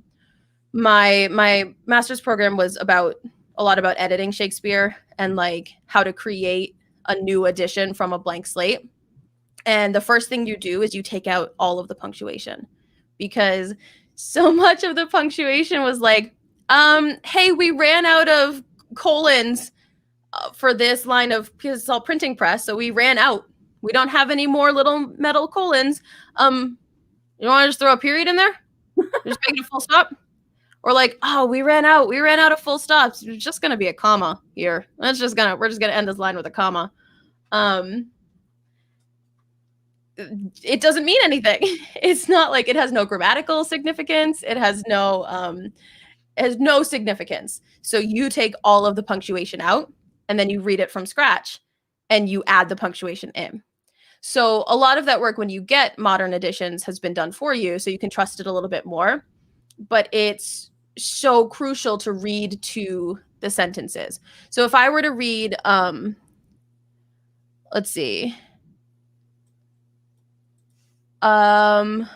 master's program was a lot about editing Shakespeare and like how to create a new edition from a blank slate. And the first thing you do is you take out all of the punctuation, because so much of the punctuation was like, hey, we ran out of colons for this line of, because it's all printing press, so we ran out. We don't have any more little metal colons. You want to just throw a period in there? Just make it a full stop? Or like, oh, we ran out of full stops. It's just gonna be a comma here. We're just gonna end this line with a comma. It doesn't mean anything. It's not like, it has no grammatical significance. It has no significance. So you take all of the punctuation out, and then you read it from scratch, and you add the punctuation in. So a lot of that work when you get modern editions has been done for you, so you can trust it a little bit more. But it's so crucial to read to the sentences. So if I were to read, let's see. I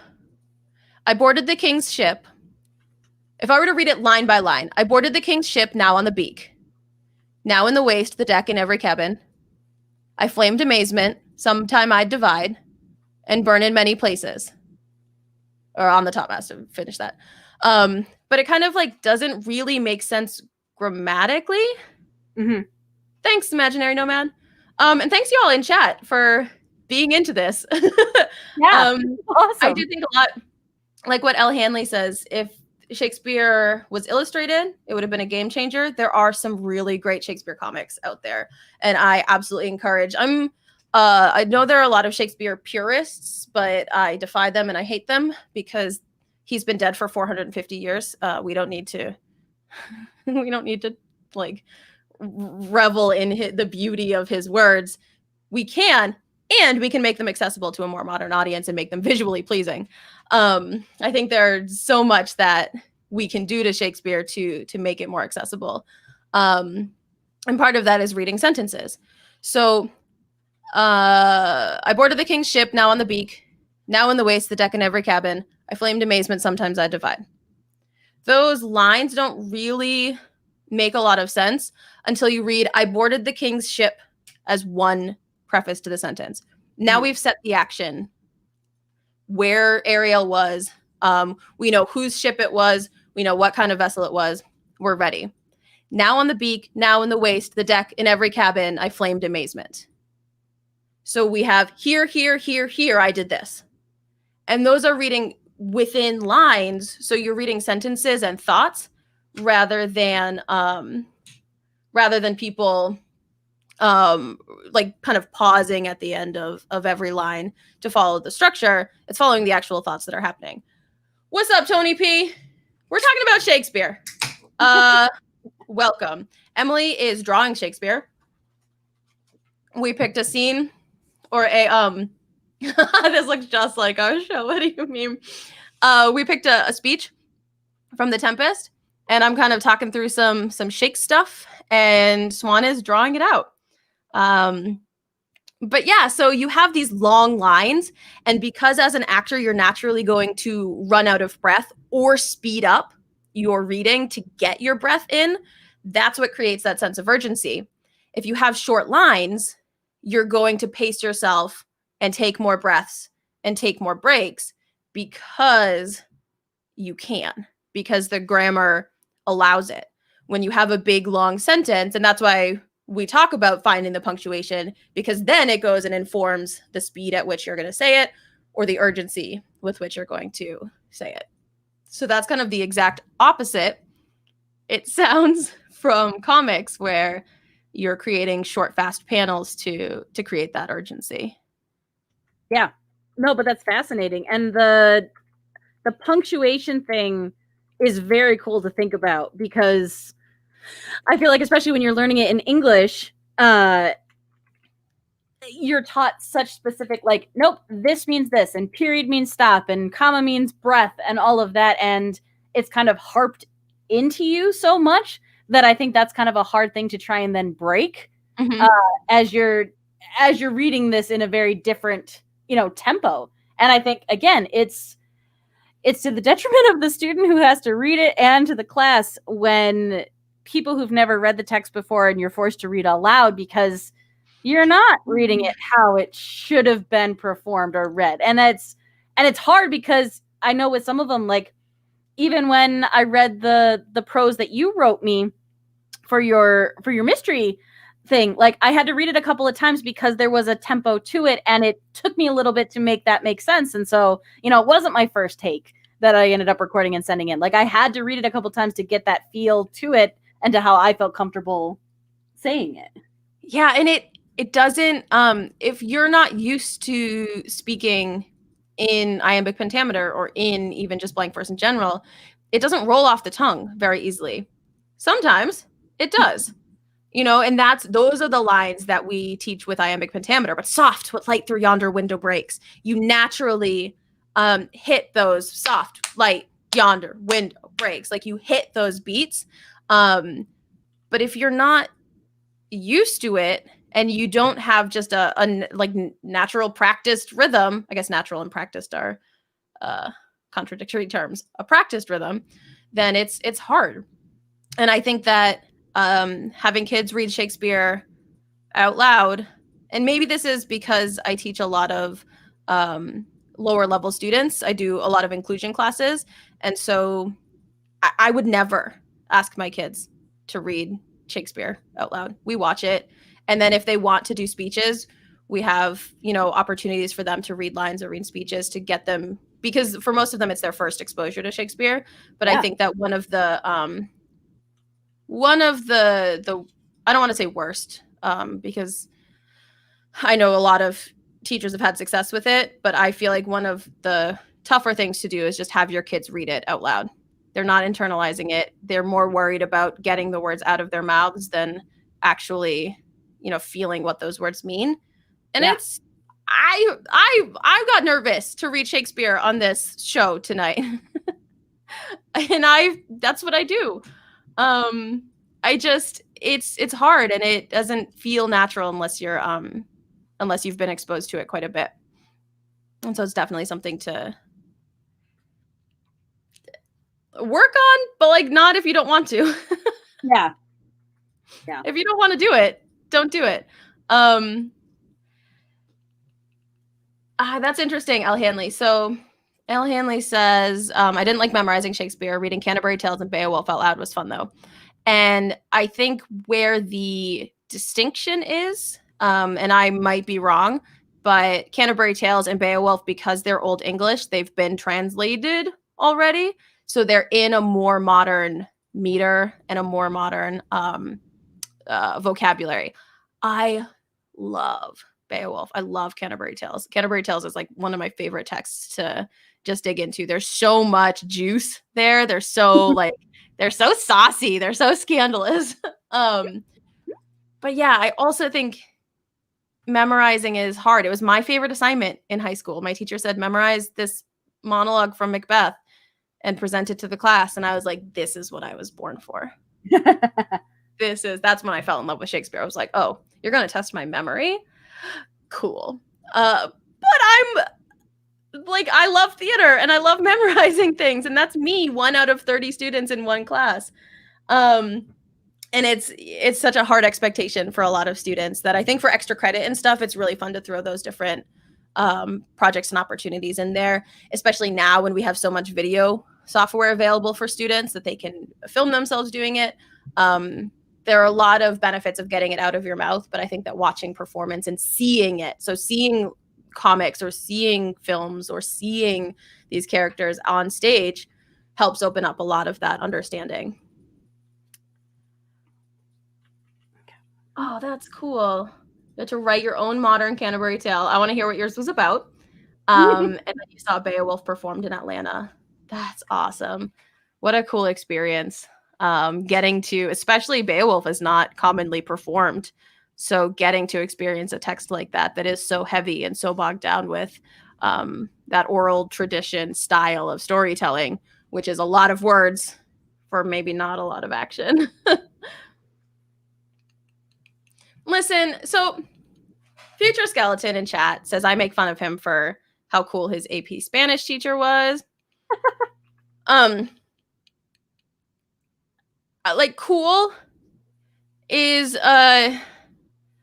boarded the king's ship. If I were to read it line by line, I boarded the king's ship, now on the beak. Now in the waist, the deck, in every cabin. I flamed amazement, sometime I'd divide, and burn in many places. Or on the topmast, to finish that. But it kind of like doesn't really make sense grammatically. Mm-hmm. Thanks, Imaginary Nomad. And thanks y'all in chat for being into this. Yeah, awesome. I do think a lot, like what Elle Hanley says, if Shakespeare was illustrated, it would have been a game changer. There are some really great Shakespeare comics out there, and I absolutely encourage. I know there are a lot of Shakespeare purists, but I defy them and I hate them because he's been dead for 450 years. We don't need to like revel in the beauty of his words. We can, and we can make them accessible to a more modern audience and make them visually pleasing. I think there's so much that we can do to Shakespeare to make it more accessible. And part of that is reading sentences. So I boarded the king's ship, now on the beak, now in the waist, the deck, in every cabin. I flamed amazement, sometimes I divide. Those lines don't really make a lot of sense until you read, I boarded the king's ship, as one preface to the sentence. Now we've set the action, where Ariel was, We know whose ship it was. We know what kind of vessel it was. We're ready. Now on the beak, now in the waist, the deck, in every cabin, I flamed amazement. So we have here, here, here, here, I did this. And those are reading within lines. So you're reading sentences and thoughts rather than people like kind of pausing at the end of every line to follow the structure. It's following the actual thoughts that are happening. What's up, Tony P? We're talking about Shakespeare. Welcome. Emily is drawing Shakespeare. We picked a scene or a this looks just like our show. What do you mean? We picked a speech from The Tempest, and I'm kind of talking through some Shake stuff, and Swan is drawing it out. But yeah, so you have these long lines, and because as an actor, you're naturally going to run out of breath or speed up your reading to get your breath in, that's what creates that sense of urgency. If you have short lines, you're going to pace yourself and take more breaths and take more breaks because you can, because the grammar allows it. When you have a big, long sentence, and that's why we talk about finding the punctuation, because then it goes and informs the speed at which you're going to say it or the urgency with which you're going to say it. So that's kind of the exact opposite, it sounds, from comics, where you're creating short, fast panels to create that urgency. Yeah. No, but that's fascinating. And the punctuation thing is very cool to think about, because I feel like, especially when you're learning it in English, you're taught such specific, like, nope, this means this, and period means stop, and comma means breath, and all of that. And it's kind of harped into you so much that I think that's kind of a hard thing to try and then break as you're reading this in a very different, tempo. And I think, again, it's to the detriment of the student who has to read it, and to the class when people who've never read the text before and you're forced to read aloud, because you're not reading it how it should have been performed or read. And it's hard, because I know with some of them, like, even when I read the prose that you wrote me for your mystery thing, like, I had to read it a couple of times because there was a tempo to it, and it took me a little bit to make that make sense. And so, it wasn't my first take that I ended up recording and sending in. Like, I had to read it a couple times to get that feel to it and to how I felt comfortable saying it. Yeah, and it doesn't, if you're not used to speaking in iambic pentameter or in even just blank verse in general, it doesn't roll off the tongue very easily. Sometimes it does, and those are the lines that we teach with iambic pentameter. But soft, what light through yonder window breaks. You naturally hit those soft, light, yonder window breaks. Like, you hit those beats. But if you're not used to it, and you don't have just a natural practiced rhythm, I guess natural and practiced are contradictory terms, a practiced rhythm, then it's hard. And I think that having kids read Shakespeare out loud, and maybe this is because I teach a lot of lower level students. I do a lot of inclusion classes. And so I would never ask my kids to read Shakespeare out loud. We watch it. And then if they want to do speeches, we have, opportunities for them to read lines or read speeches to get them, because for most of them, it's their first exposure to Shakespeare. But yeah. I think that one of the I don't want to say worst, because I know a lot of teachers have had success with it, but I feel like one of the tougher things to do is just have your kids read it out loud. They're not internalizing it. They're more worried about getting the words out of their mouths than actually, feeling what those words mean. And yeah. I got nervous to read Shakespeare on this show tonight. And that's what I do. It's hard, and it doesn't feel natural unless you've been exposed to it quite a bit. And so it's definitely something to work on, but not if you don't want to. Yeah. If you don't want to do it, don't do it. That's interesting, Al Hanley. So Al Hanley says, I didn't like memorizing Shakespeare. Reading Canterbury Tales and Beowulf out loud was fun, though. And I think where the distinction is, and I might be wrong, but Canterbury Tales and Beowulf, because they're Old English, they've been translated already. So they're in a more modern meter and a more modern vocabulary. I love Beowulf. I love Canterbury Tales. Canterbury Tales is like one of my favorite texts to just dig into. There's so much juice there. They're so like, they're so saucy. They're so scandalous. But yeah, I also think memorizing is hard. It was my favorite assignment in high school. My teacher said, memorize this monologue from Macbeth and present it to the class. And I was like, this is what I was born for. That's when I fell in love with Shakespeare. I was like, oh, you're going to test my memory? Cool. But I'm like, I love theater and I love memorizing things. And that's me, 1 out of 30 students in one class. And it's such a hard expectation for a lot of students that I think for extra credit and stuff, it's really fun to throw those different projects and opportunities in there, especially now when we have so much video software available for students that they can film themselves doing it. There are a lot of benefits of getting it out of your mouth, but I think that watching performance and seeing it, so seeing comics or seeing films or seeing these characters on stage helps open up a lot of that understanding. Oh, that's cool. You had to write your own modern Canterbury Tale. I want to hear what yours was about. And then you saw Beowulf performed in Atlanta. That's awesome. What a cool experience. Getting to, especially Beowulf is not commonly performed. So getting to experience a text like that is so heavy and so bogged down with that oral tradition style of storytelling, which is a lot of words for maybe not a lot of action. Listen, so Future Skeleton in chat says I make fun of him for how cool his AP Spanish teacher was. Like cool is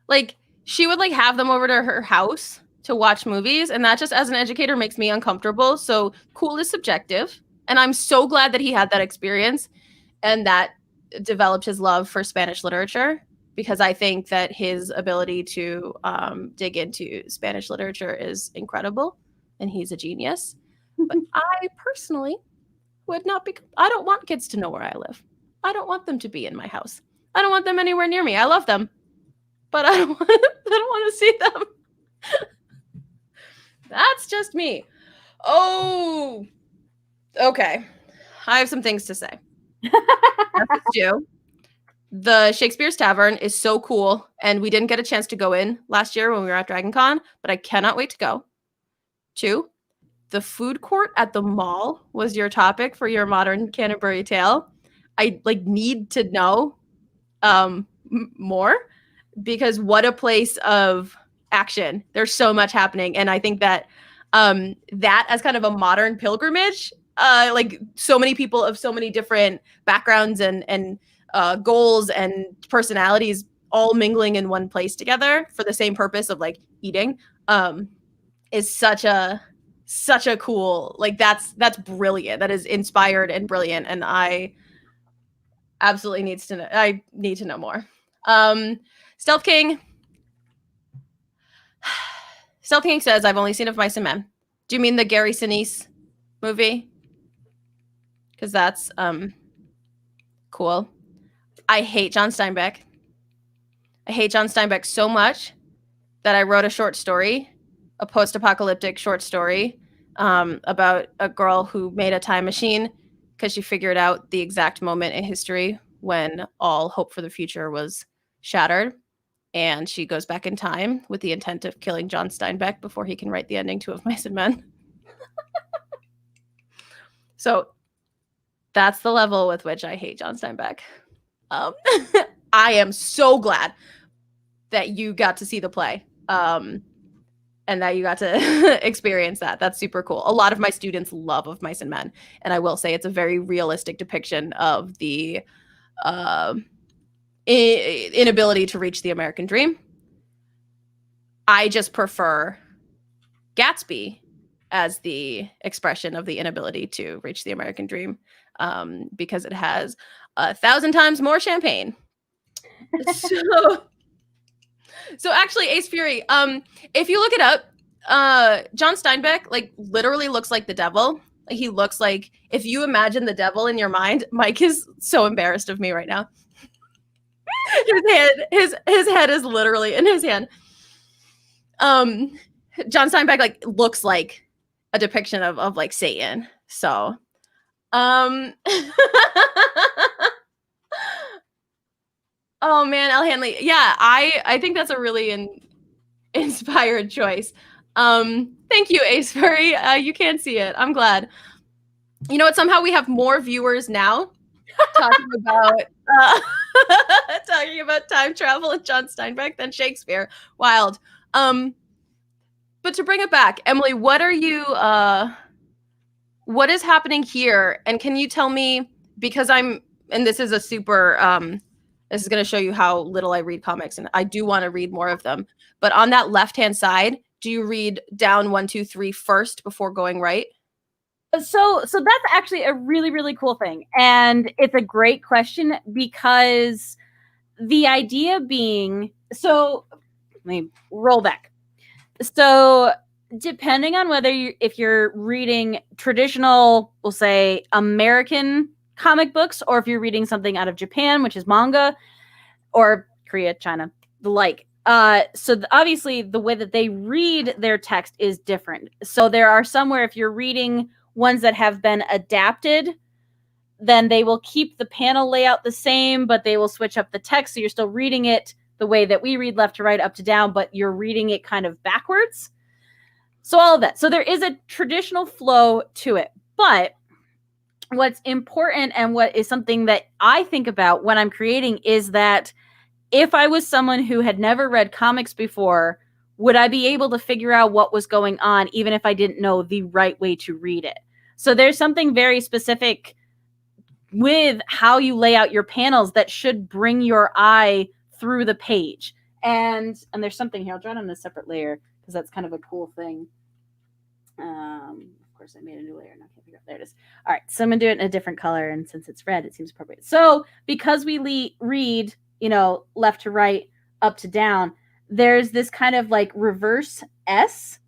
like she would like have them over to her house to watch movies, and that just as an educator makes me uncomfortable. So cool is subjective, and I'm so glad that he had that experience and that developed his love for Spanish literature, because I think that his ability to dig into Spanish literature is incredible, and he's a genius. But I personally would not be. I don't want kids to know where I live. I don't want them to be in my house. I don't want them anywhere near me. I love them, but I don't want to see them. That's just me. Oh, okay. I have some things to say. The Shakespeare's Tavern is so cool, and we didn't get a chance to go in last year when we were at Dragon Con, but I cannot wait to go. 2, the food court at the mall was your topic for your modern Canterbury Tale. I need to know more, because what a place of action. There's so much happening, and I think that that as kind of a modern pilgrimage, so many people of so many different backgrounds and goals and personalities all mingling in one place together for the same purpose of like eating is such a cool, that's brilliant. That is inspired and brilliant, and I absolutely need to know more. Stealth King says, I've only seen Of Mice and Men. Do you mean the Gary Sinise movie? Because that's cool. I hate John Steinbeck. I hate John Steinbeck so much that I wrote a short story, a post-apocalyptic short story about a girl who made a time machine because she figured out the exact moment in history when all hope for the future was shattered. And she goes back in time with the intent of killing John Steinbeck before he can write the ending to Of Mice and Men. So that's the level with which I hate John Steinbeck. I am so glad that you got to see the play and that you got to experience that. That's super cool. A lot of my students love Of Mice and Men, and I will say it's a very realistic depiction of the inability to reach the American dream. I just prefer Gatsby as the expression of the inability to reach the American dream, because it has 1,000 times more champagne. So actually, Ace Fury, if you look it up, John Steinbeck like literally looks like the devil. Like, he looks like, if you imagine the devil in your mind, Mike is so embarrassed of me right now. His head is literally in his hand. John Steinbeck like looks like a depiction of like Satan. So oh man, Elle Hanley. Yeah, I think that's a really inspired choice. Thank you, Ace Furry. You can't see it. I'm glad. You know what? Somehow we have more viewers now talking about talking about time travel and John Steinbeck than Shakespeare. Wild. But to bring it back, Emily, what is happening here? And can you tell me, because and this is a super, this is going to show you how little I read comics, and I do want to read more of them. But on that left-hand side, do you read down 1, 2, 3 first before going right? So that's actually a really, really cool thing. And it's a great question, because the idea being, so let me roll back. So depending on whether if you're reading traditional, we'll say American comic books, or if you're reading something out of Japan, which is manga, or Korea, China, the like. So obviously the way that they read their text is different. So there are some where if you're reading ones that have been adapted, then they will keep the panel layout the same, but they will switch up the text. So you're still reading it the way that we read, left to right, up to down, but you're reading it kind of backwards. So all of that. So there is a traditional flow to it. But what's important, and what is something that I think about when I'm creating, is that if I was someone who had never read comics before, would I be able to figure out what was going on even if I didn't know the right way to read it? So there's something very specific with how you lay out your panels that should bring your eye through the page. And there's something here. I'll draw it on a separate layer because that's kind of a cool thing. Of course, I made a new layer and I can't figure out. There it is. All right, so I'm going to do it in a different color. And since it's red, it seems appropriate. So because we read, left to right, up to down, there's this kind of like reverse S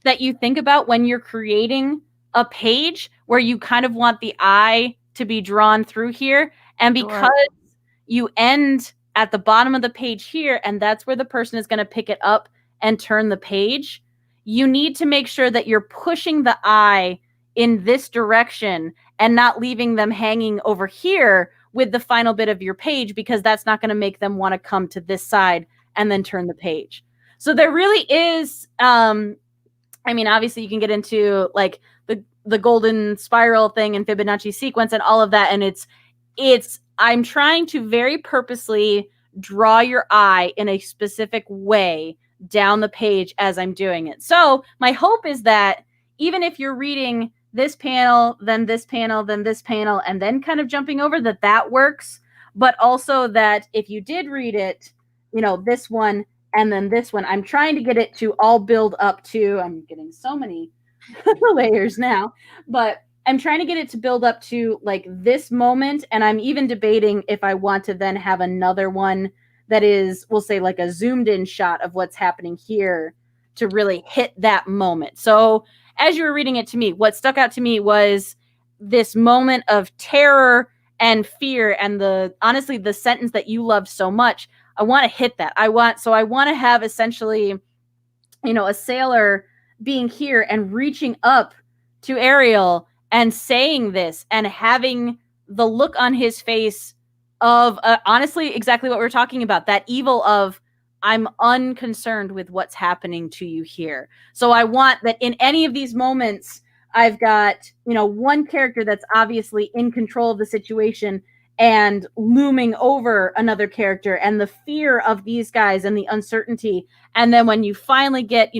that you think about when you're creating a page, where you kind of want the eye to be drawn through here. And because you end at the bottom of the page here, and that's where the person is going to pick it up and turn the page, you need to make sure that you're pushing the eye in this direction and not leaving them hanging over here with the final bit of your page, because that's not going to make them want to come to this side and then turn the page. So there really is, obviously you can get into like the golden spiral thing and Fibonacci sequence and all of that. And I'm trying to very purposely draw your eye in a specific way down the page as I'm doing it. So my hope is that even if you're reading this panel, then this panel, then this panel, and then kind of jumping over, that works. But also that if you did read it, this one and then this one, I'm trying to get it to all build up to, I'm getting so many layers now, but I'm trying to get it to build up to like this moment. And I'm even debating if I want to then have another one that is, we'll say, like a zoomed in shot of what's happening here to really hit that moment. So as you were reading it to me, what stuck out to me was this moment of terror and fear, and honestly, the sentence that you loved so much. I want to hit that. I want to have essentially, a sailor being here and reaching up to Ariel and saying this and having the look on his face of honestly exactly what we're talking about, that evil of, I'm unconcerned with what's happening to you here. So I want that in any of these moments, I've got, one character that's obviously in control of the situation and looming over another character, and the fear of these guys and the uncertainty. And then when you finally get,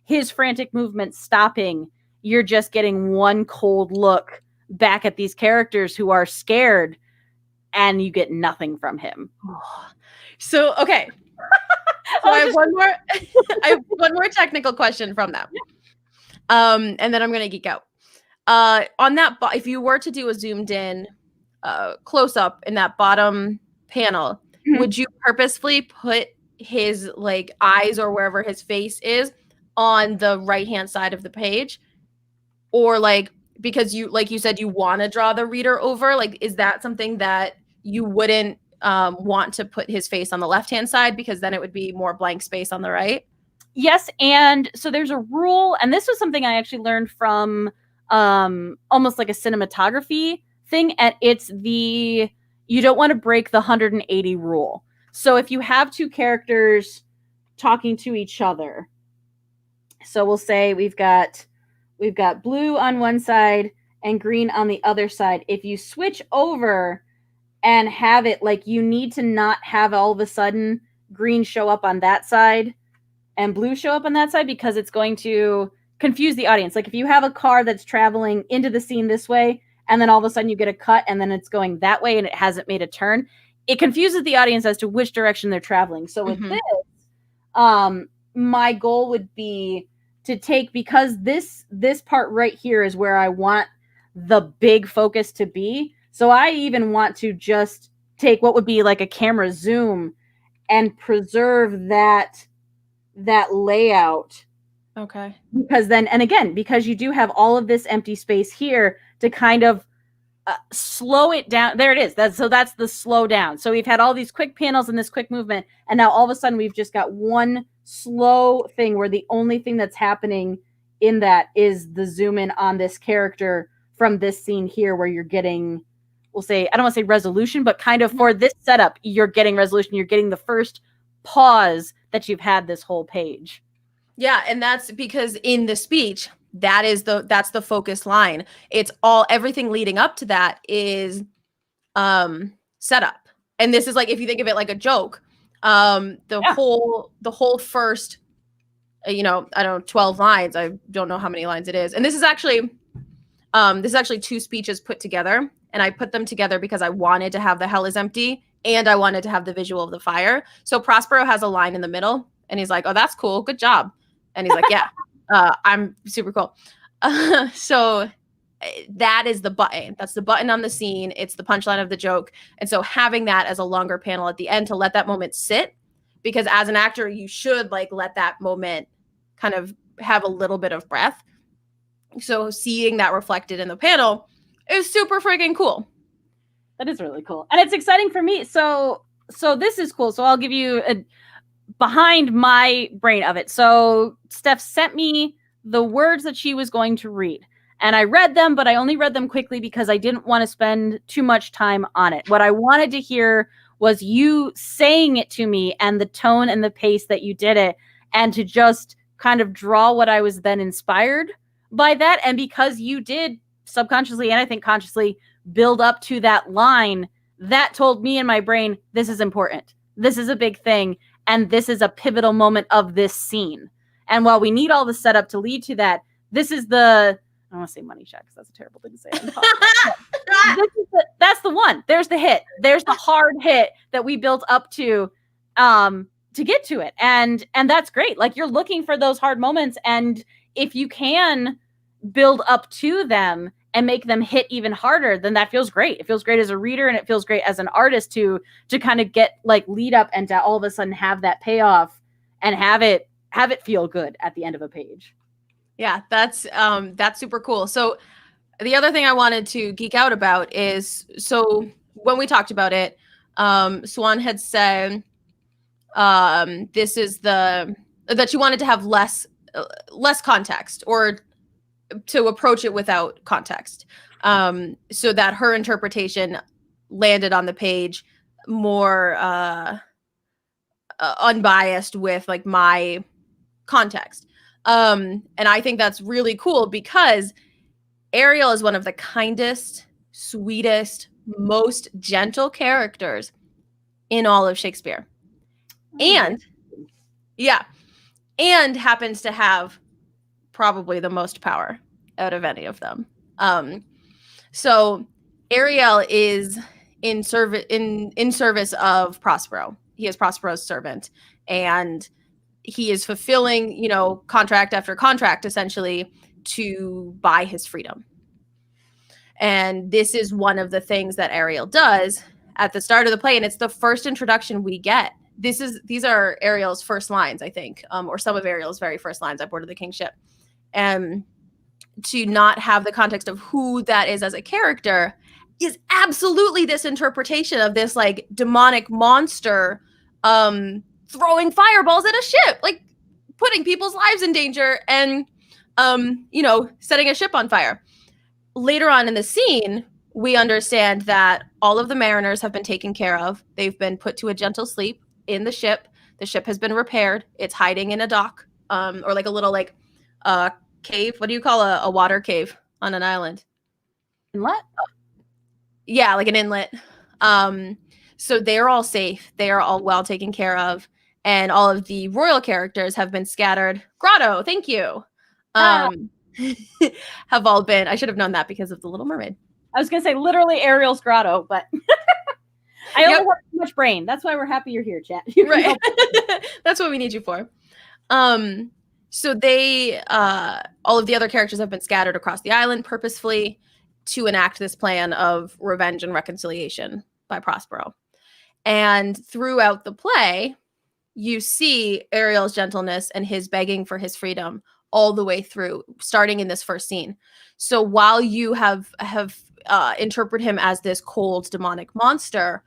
his frantic movement stopping, you're just getting one cold look back at these characters who are scared, and you get nothing from him. So, okay. So I have one more technical question from that. And then I'm going to geek out. On that, if you were to do a zoomed in close up in that bottom panel, would you purposefully put his like eyes or wherever his face is on the right hand side of the page? Or like, because you, like you said, you want to draw the reader over, like, is that something that you wouldn't want to put his face on the left hand side, because then it would be more blank space on the right? Yes. And so there's a rule, and this was something I actually learned from almost like a cinematography thing, and it's you don't want to break the 180 rule. So if you have two characters talking to each other, so we'll say we've got blue on one side and green on the other side. If you switch over and have it like, you need to not have all of a sudden green show up on that side and blue show up on that side, because it's going to confuse the audience. Like if you have a car that's traveling into the scene this way, and then all of a sudden you get a cut and then it's going that way and it hasn't made a turn, it confuses the audience as to which direction they're traveling. So with this, my goal would be to take, because this part right here is where I want the big focus to be. So I even want to just take what would be like a camera zoom and preserve that layout. Okay. Because then, and again, because you do have all of this empty space here to kind of slow it down. There it is. That's the slow down. So we've had all these quick panels and this quick movement, and now all of a sudden we've just got one slow thing where the only thing that's happening in that is the zoom in on this character from this scene here, where you're getting, we'll say, I don't want to say resolution, but kind of for this setup, you're getting resolution. You're getting the first pause that you've had this whole page. Yeah, and that's because in the speech, that's the focus line. It's everything leading up to that is setup. And this is like, if you think of it like a joke, the whole first, I don't know, 12 lines. I don't know how many lines it is. And this is actually two speeches put together, and I put them together because I wanted to have the hell is empty and I wanted to have the visual of the fire. So Prospero has a line in the middle and he's like, oh, that's cool. Good job. And he's like, yeah, I'm super cool. So that is the button. That's the button on the scene. It's the punchline of the joke. And so having that as a longer panel at the end to let that moment sit, because as an actor, you should like let that moment kind of have a little bit of breath. So seeing that reflected in the panel is super freaking cool. That is really cool. And it's exciting for me. So this is cool. So I'll give you a behind my brain of it. So Steph sent me the words that she was going to read, and I read them, but I only read them quickly because I didn't want to spend too much time on it. What I wanted to hear was you saying it to me and the tone and the pace that you did it, and to just kind of draw what I was then inspired by that. And because you did subconsciously and I think consciously build up to that line, that told me in my brain, this is important. This is a big thing. And this is a pivotal moment of this scene. And while we need all the setup to lead to that, this is I don't want to say money shot because that's a terrible thing to say. That's the one. There's the hit. There's the hard hit that we built up to get to it. And that's great. Like, you're looking for those hard moments. And if you can build up to them and make them hit even harder, then that feels great. It feels great as a reader, and it feels great as an artist to kind of get like lead up and to all of a sudden have that payoff and have it feel good at the end of a page. Yeah, that's super cool. So the other thing I wanted to geek out about is, so when we talked about it, Swan had said this is that she wanted to have less context, or to approach it without context, so that her interpretation landed on the page more unbiased with like my context. And I think that's really cool, because Ariel is one of the kindest, sweetest, most gentle characters in all of Shakespeare. And happens to have probably the most power out of any of them. So Ariel is in service of Prospero. He is Prospero's servant, and he is fulfilling, contract after contract, essentially, to buy his freedom. And this is one of the things that Ariel does at the start of the play, and it's the first introduction we get. These are Ariel's first lines, I think, or some of Ariel's very first lines aboard of the Kingship. And to not have the context of who that is as a character is absolutely this interpretation of this like demonic monster throwing fireballs at a ship, like putting people's lives in danger and setting a ship on fire. Later on in the scene, we understand that all of the mariners have been taken care of. They've been put to a gentle sleep in the ship. The ship has been repaired. It's hiding in a dock, or like a little like cave. What do you call a water cave on an island? Inlet? Yeah, like an inlet. So they're all safe. They are all well taken care of. And all of the royal characters have been scattered. Grotto, thank you. Have all been, I should have known that because of The Little Mermaid. I was going to say literally Ariel's grotto, but I only have too much brain. That's why we're happy you're here, chat. Right. That's what we need you for. So they, all of the other characters have been scattered across the island purposefully to enact this plan of revenge and reconciliation by Prospero. And throughout the play, you see Ariel's gentleness and his begging for his freedom all the way through, starting in this first scene. So while you have interpret him as this cold demonic monster,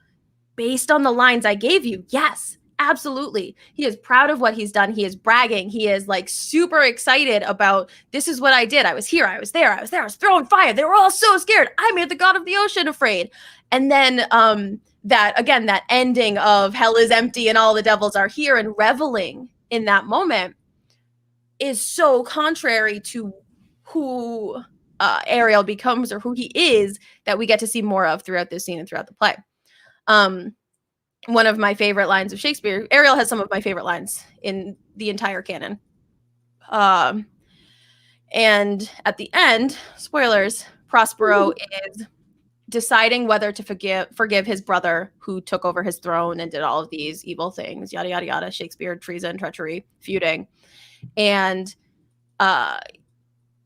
based on the lines I gave you, yes, absolutely. He is proud of what he's done. He is bragging. He is like super excited about, this is what I did. I was here. I was there. I was throwing fire. They were all so scared. I made the god of the ocean afraid. And then that ending of hell is empty and all the devils are here, and reveling in that moment is so contrary to who Ariel becomes or who he is, that we get to see more of throughout this scene and throughout the play. One of my favorite lines of Shakespeare, Ariel has some of my favorite lines in the entire canon. And at the end, spoilers, Prospero is deciding whether to forgive his brother who took over his throne and did all of these evil things, yada, yada, yada, Shakespeare, treason, treachery, feuding. And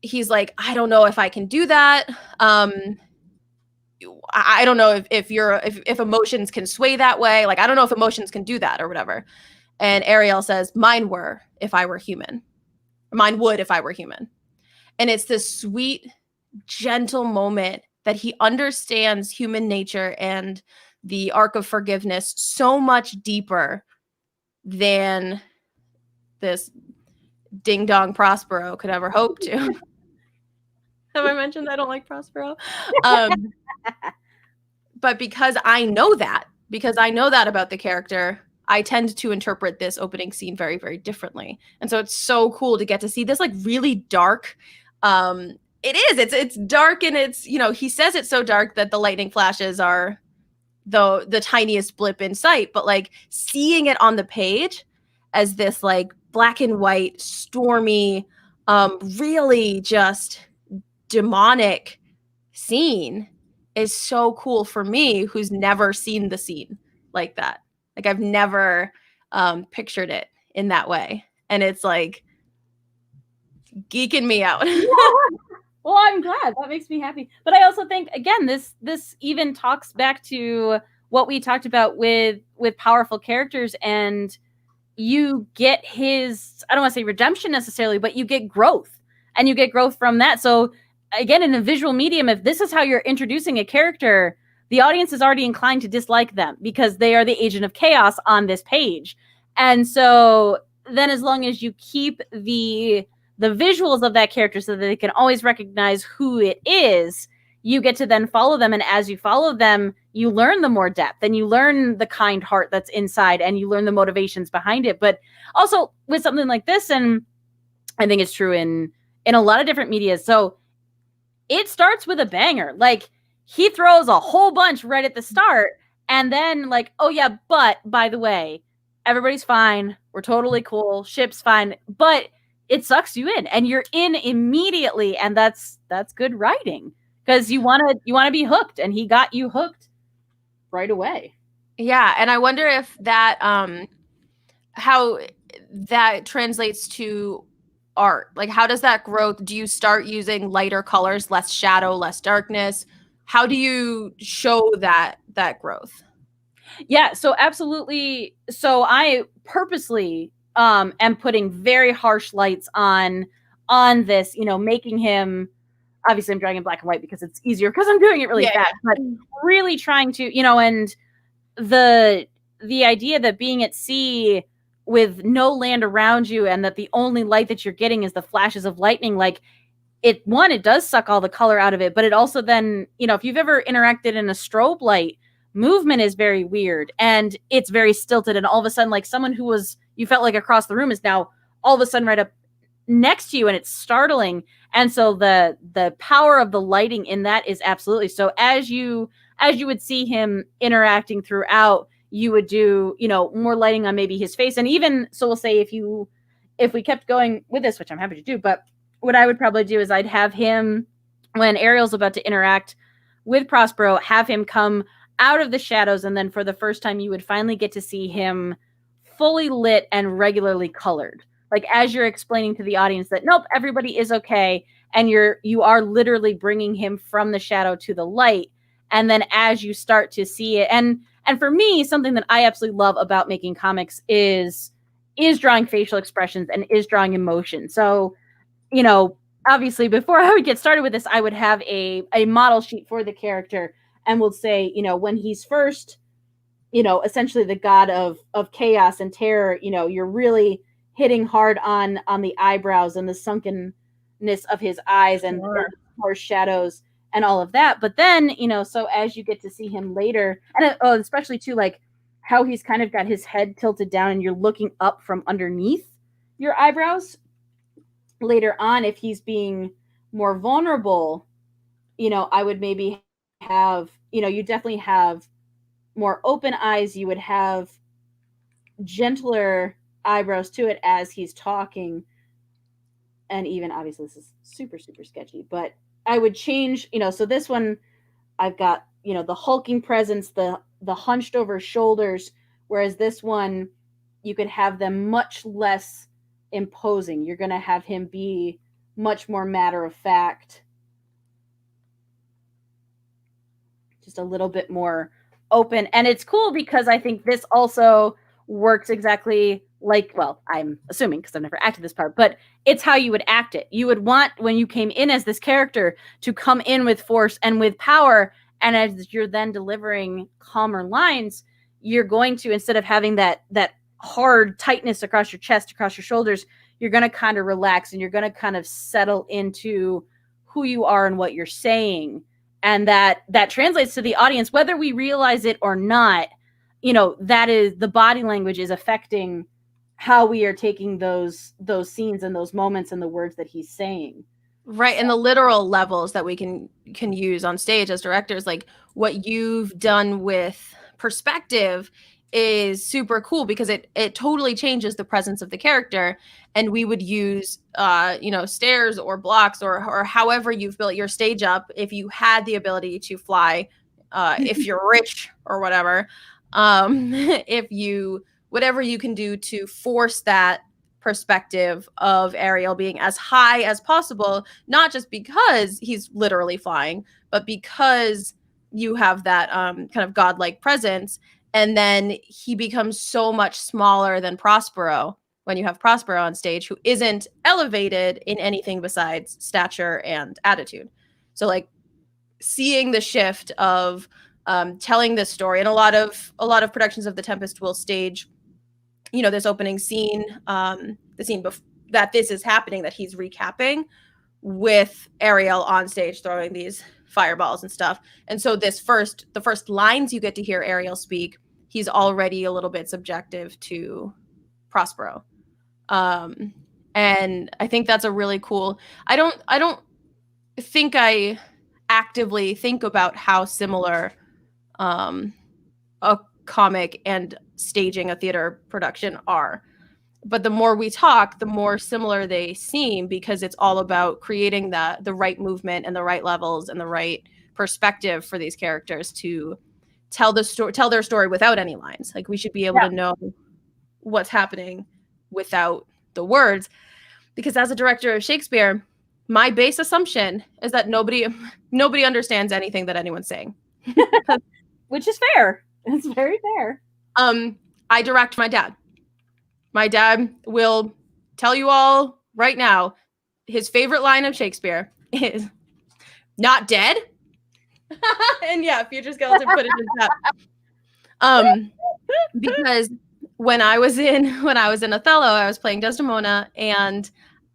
he's like, I don't know if I can do that. I don't know if emotions can sway that way. Like, I don't know if emotions can do that or whatever. And Ariel says, mine were if I were human. Mine would if I were human. And it's this sweet, gentle moment that he understands human nature and the arc of forgiveness so much deeper than this ding-dong Prospero could ever hope to. Have I mentioned I don't like Prospero? But because I know that about the character, I tend to interpret this opening scene very, very differently. And so it's so cool to get to see this like really dark. It's dark, and it's, he says it's so dark that the lightning flashes are the tiniest blip in sight, but like seeing it on the page as this like black and white, stormy, really just demonic scene is so cool for me, who's never seen the scene like that. Like, I've never pictured it in that way. And it's like geeking me out. Well, I'm glad. That makes me happy. But I also think, again, this even talks back to what we talked about with powerful characters, and you get his, I don't want to say redemption necessarily, but you get growth, and you get growth from that. So again, in a visual medium, if this is how you're introducing a character, the audience is already inclined to dislike them because they are the agent of chaos on this page. And so then as long as you keep the visuals of that character so that they can always recognize who it is, you get to then follow them. And as you follow them, you learn the more depth, and you learn the kind heart that's inside, and you learn the motivations behind it. But also with something like this, and I think it's true in a lot of different media. So it starts with a banger. Like, he throws a whole bunch right at the start, and then like, oh yeah, but by the way, everybody's fine. We're totally cool. Ship's fine. But it sucks you in, and you're in immediately. And that's good writing, because you want to be hooked, and he got you hooked right away. Yeah. And I wonder if that, how that translates to art? Like, how does that growth? Do you start using lighter colors, less shadow, less darkness? How do you show that growth? Yeah, so absolutely. So I purposely am putting very harsh lights on this, making him, obviously I'm drawing in black and white because it's easier because I'm doing it really fast, but really trying to, and the idea that being at sea with no land around you and that the only light that you're getting is the flashes of lightning, like it does suck all the color out of it, but it also then, if you've ever interacted in a strobe light, movement is very weird and it's very stilted, and all of a sudden, like someone who was, you felt like across the room is now all of a sudden right up next to you, and it's startling. And so the power of the lighting in that is absolutely, so as you would see him interacting throughout, you would do, more lighting on maybe his face. And even so, we'll say if we kept going with this, which I'm happy to do, but what I would probably do is I'd have him, when Ariel's about to interact with Prospero, have him come out of the shadows, and then for the first time you would finally get to see him fully lit and regularly colored. Like as you're explaining to the audience that nope, everybody is okay, and you are literally bringing him from the shadow to the light. And then as you start to see it, and for me, something that I absolutely love about making comics is drawing facial expressions and is drawing emotion. So, obviously before I would get started with this, I would have a model sheet for the character, and we'll say, when he's first, essentially the god of chaos and terror, you're really hitting hard on the eyebrows and the sunkenness of his eyes and harsh shadows and all of that. But then, so as you get to see him later, and especially too, like how he's kind of got his head tilted down and you're looking up from underneath your eyebrows. Later on, if he's being more vulnerable, I would maybe have, you definitely have more open eyes. You would have gentler eyebrows to it as he's talking. And even, obviously, this is super, super sketchy, but I would change, so this one, I've got, the hulking presence, the hunched over shoulders, whereas this one, you could have them much less imposing. You're going to have him be much more matter of fact, just a little bit more open. And it's cool because I think this also works exactly like, well, I'm assuming because I've never acted this part, but it's how you would act it. You would want, when you came in as this character, to come in with force and with power, and as you're then delivering calmer lines, you're going to, instead of having that hard tightness across your chest, across your shoulders, you're going to kind of relax and you're going to kind of settle into who you are and what you're saying. And that translates to the audience, whether we realize it or not. That is, the body language is affecting how we are taking those scenes and those moments and the words that he's saying. Right. And the literal levels that we can use on stage as directors, like what you've done with perspective is super cool because it totally changes the presence of the character. And we would use, stairs or blocks or however you've built your stage up. If you had the ability to fly, if you're rich or whatever, whatever you can do to force that perspective of Ariel being as high as possible, not just because he's literally flying, but because you have that kind of godlike presence. And then he becomes so much smaller than Prospero when you have Prospero on stage, who isn't elevated in anything besides stature and attitude. So like seeing the shift of telling this story, and a lot of productions of The Tempest will stage, this opening scene, the scene that this is happening, that he's recapping, with Ariel on stage throwing these fireballs and stuff. And so the first lines you get to hear Ariel speak, he's already a little bit subjective to Prospero. And I think that's a really cool, I don't think I actively think about how similar a comic and staging a theater production are. But the more we talk, the more similar they seem, because it's all about creating the right movement and the right levels and the right perspective for these characters to tell their story without any lines. Like, we should be able to know what's happening without the words. because as a director of Shakespeare, my base assumption is that nobody understands anything that anyone's saying. Which is fair. It's very fair. I direct my dad. My dad will tell you all right now, his favorite line of Shakespeare is "not dead." And yeah, Future Skeleton put it in chat. Because when I was in Othello, I was playing Desdemona, and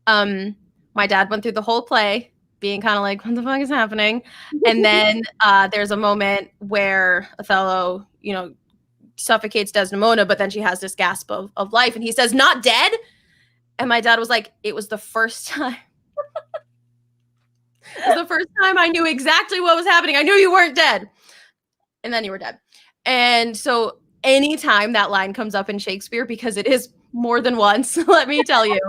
my dad went through the whole play being kind of like, what the fuck is happening? And then there's a moment where Othello, suffocates Desdemona, but then she has this gasp of life, and he says, "Not dead?" And my dad was like, it was the first time. It was the first time I knew exactly what was happening. I knew you weren't dead. And then you were dead. And so anytime that line comes up in Shakespeare, because it is more than once, let me tell you,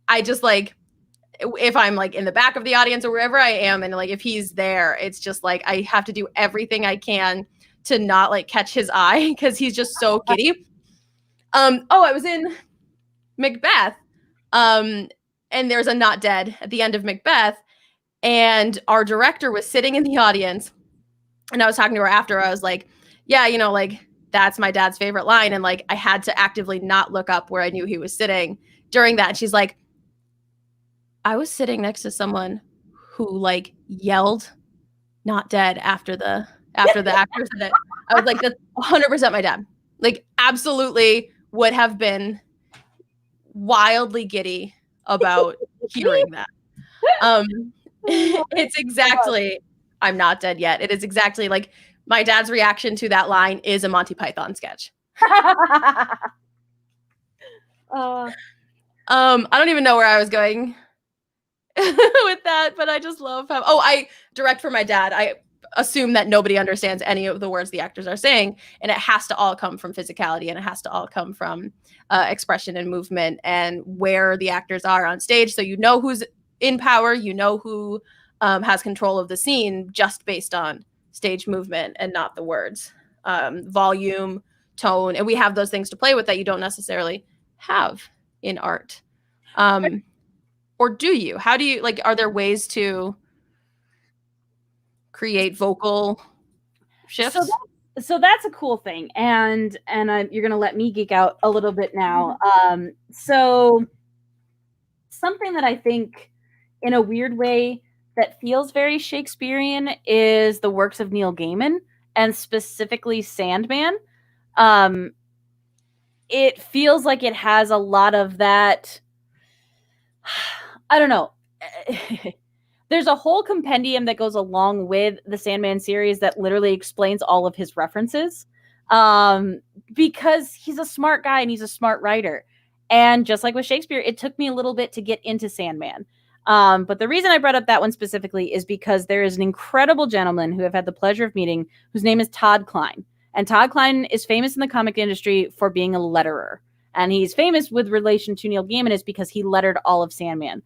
I just like, if I'm like in the back of the audience or wherever I am, and like if he's there, it's just like I have to do everything I can to not like catch his eye because he's just so giddy. I was in Macbeth, and there's a "not dead" at the end of Macbeth, and our director was sitting in the audience, and I was talking to her after. I was like, yeah, like that's my dad's favorite line, and like I had to actively not look up where I knew he was sitting during that. And she's like, I was sitting next to someone who like yelled "not dead" after the actors said it. I was like, that's 100% my dad. Like absolutely would have been wildly giddy about hearing that. It's exactly, I'm not dead yet. It is exactly like my dad's reaction to that line is a Monty Python sketch. I don't even know where I was going with that, but I just love how, I direct for my dad. I assume that nobody understands any of the words the actors are saying, and it has to all come from physicality, and it has to all come from expression and movement and where the actors are on stage. So you know who's in power, you know who has control of the scene just based on stage movement and not the words, volume, tone. And we have those things to play with that you don't necessarily have in art. Or do you? How do you, like, are there ways to create vocal shifts? So that's a cool thing. And you're going to let me geek out a little bit now. So something that I think in a weird way that feels very Shakespearean is the works of Neil Gaiman, and specifically Sandman. It feels like it has a lot of that. I don't know. There's a whole compendium that goes along with the Sandman series that literally explains all of his references, because he's a smart guy and he's a smart writer. And just like with Shakespeare, it took me a little bit to get into Sandman. But the reason I brought up that one specifically is because there is an incredible gentleman who I've had the pleasure of meeting, whose name is Todd Klein. And Todd Klein is famous in the comic industry for being a letterer. And he's famous with relation to Neil Gaiman is because he lettered all of Sandman.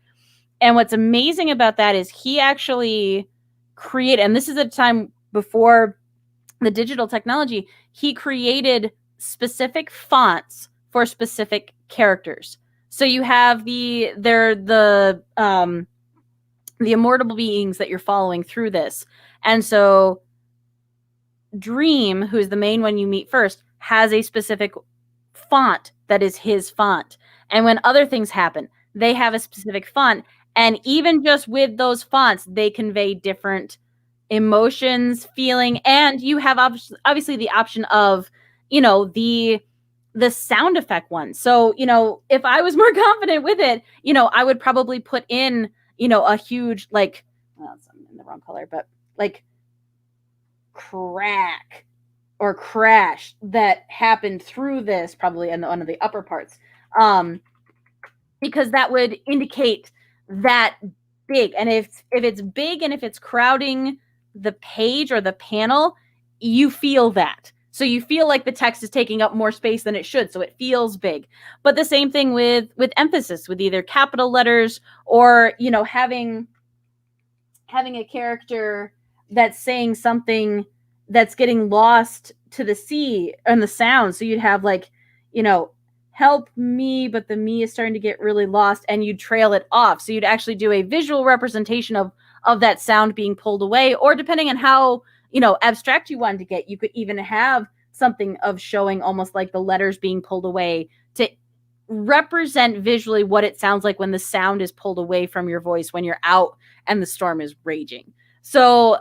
And what's amazing about that is he actually created, and this is at a time before the digital technology, he created specific fonts for specific characters. So you have the immortal beings that you're following through this. And so Dream, who's the main one you meet first, has a specific font that is his font. And when other things happen, they have a specific font. And even just with those fonts, they convey different emotions, feeling, and you have obviously the option of, the sound effect one. So, if I was more confident with it, I would probably put in, a huge, like, well, it's in the wrong color, but like crack or crash that happened through this, probably in one of the upper parts, because that would indicate that big. And if it's big and if it's crowding the page or the panel, you feel that. So you feel like the text is taking up more space than it should. So it feels big. But the same thing with emphasis, with either capital letters or, having a character that's saying something that's getting lost to the sea and the sound. So you'd have like, help me, but the me is starting to get really lost, and you'd trail it off. So you'd actually do a visual representation of that sound being pulled away, or depending on how, abstract you wanted to get, you could even have something of showing almost like the letters being pulled away to represent visually what it sounds like when the sound is pulled away from your voice when you're out and the storm is raging. So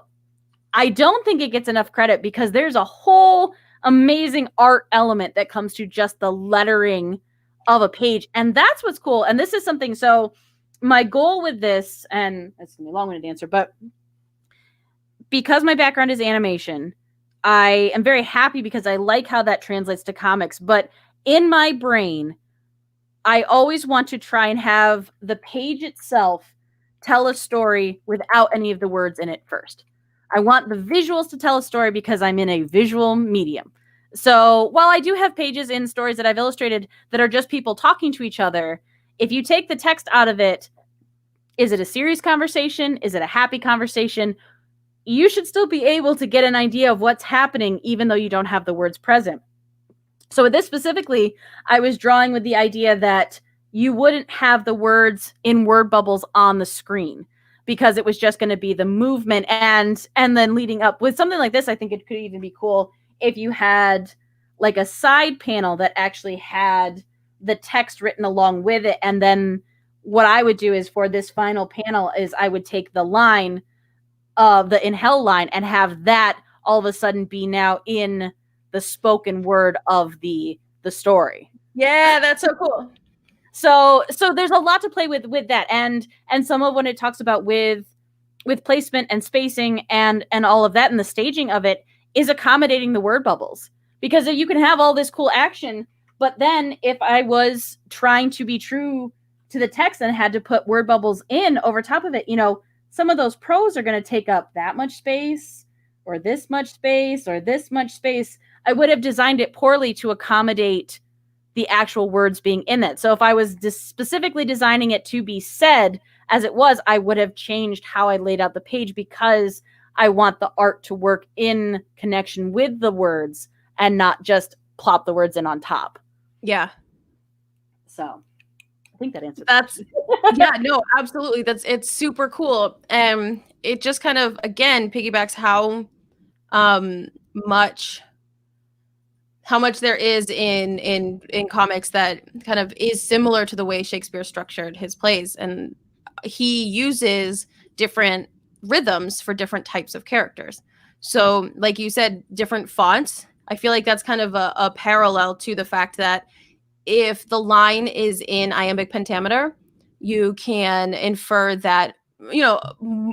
I don't think it gets enough credit because there's a whole amazing art element that comes to just the lettering of a page. And that's what's cool. And this is something, so my goal with this, and it's going to be a long-winded answer, but because my background is animation, I am very happy because I like how that translates to comics. But in my brain, I always want to try and have the page itself tell a story without any of the words in it first. I want the visuals to tell a story because I'm in a visual medium. So while I do have pages in stories that I've illustrated that are just people talking to each other, if you take the text out of it, is it a serious conversation? Is it a happy conversation? You should still be able to get an idea of what's happening even though you don't have the words present. So with this specifically, I was drawing with the idea that you wouldn't have the words in word bubbles on the screen because it was just going to be the movement and then leading up. With something like this, I think it could even be cool if you had like a side panel that actually had the text written along with it. And then what I would do is for this final panel is I would take the line of the in hell line and have that all of a sudden be now in the spoken word of the story. Yeah, that's so cool. So there's a lot to play with that, and some of when it talks about with placement and spacing and all of that, and the staging of it is accommodating the word bubbles, because you can have all this cool action, but then if I was trying to be true to the text and had to put word bubbles in over top of it, some of those prose are going to take up that much space or this much space or this much space. I would have designed it poorly to accommodate the actual words being in it. So if I was specifically designing it to be said as it was, I would have changed how I laid out the page because I want the art to work in connection with the words and not just plop the words in on top. Yeah. So I think that answers that's yeah, no, absolutely. It's super cool. It just kind of again piggybacks how much there is in comics that kind of is similar to the way Shakespeare structured his plays, and he uses different rhythms for different types of characters. So like you said, different fonts. I feel like that's kind of a parallel to the fact that if the line is in iambic pentameter, you can infer that,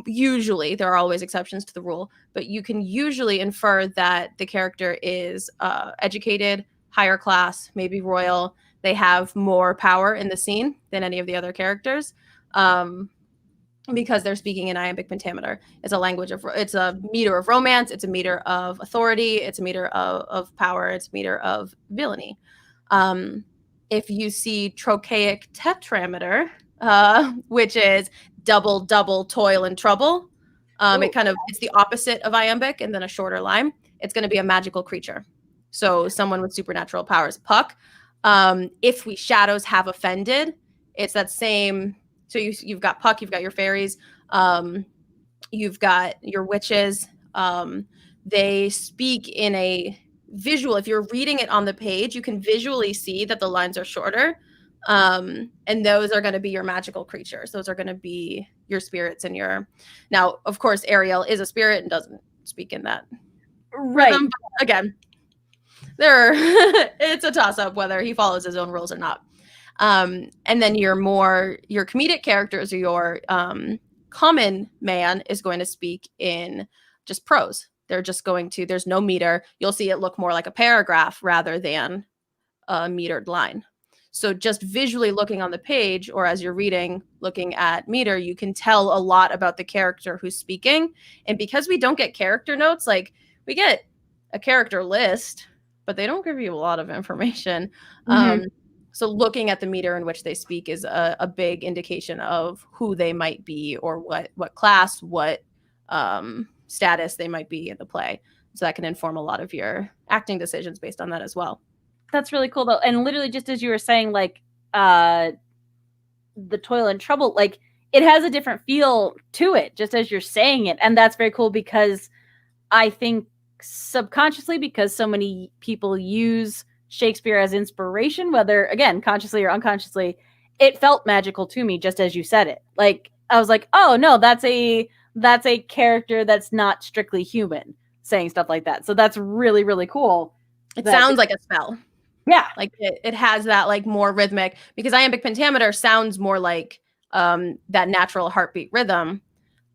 usually there are always exceptions to the rule, but you can usually infer that the character is educated, higher class, maybe royal. They have more power in the scene than any of the other characters because they're speaking in iambic pentameter. It's a meter of romance. It's a meter of authority. It's a meter of power. It's a meter of villainy. If you see trochaic tetrameter, which is double, toil and trouble. It's the opposite of iambic and then a shorter line. It's going to be a magical creature. So someone with supernatural powers. Puck. If we shadows have offended, it's that same. So you've got Puck, you've got your fairies, you've got your witches. They speak in a visual. If you're reading it on the page, you can visually see that the lines are shorter. And those are going to be your magical creatures. Those are going to be your spirits and now, of course, Ariel is a spirit and doesn't speak in that. Right. Rhythm, but again, it's a toss up whether he follows his own rules or not. And then your comedic characters or your common man is going to speak in just prose. They're just there's no meter. You'll see it look more like a paragraph rather than a metered line. So just visually looking on the page or as you're reading, looking at meter, you can tell a lot about the character who's speaking. And because we don't get character notes, like we get a character list, but they don't give you a lot of information. Mm-hmm. So looking at the meter in which they speak is a big indication of who they might be or what class, what status they might be in the play. So that can inform a lot of your acting decisions based on that as well. That's really cool though. And literally just as you were saying, like the toil and trouble, like it has a different feel to it just as you're saying it. And that's very cool because I think subconsciously, because so many people use Shakespeare as inspiration, whether again consciously or unconsciously, it felt magical to me just as you said it. Like I was like, oh no, that's a character that's not strictly human saying stuff like that. So that's really, really cool. It sounds like a spell. Yeah. Like it has that like more rhythmic, because iambic pentameter sounds more like that natural heartbeat rhythm.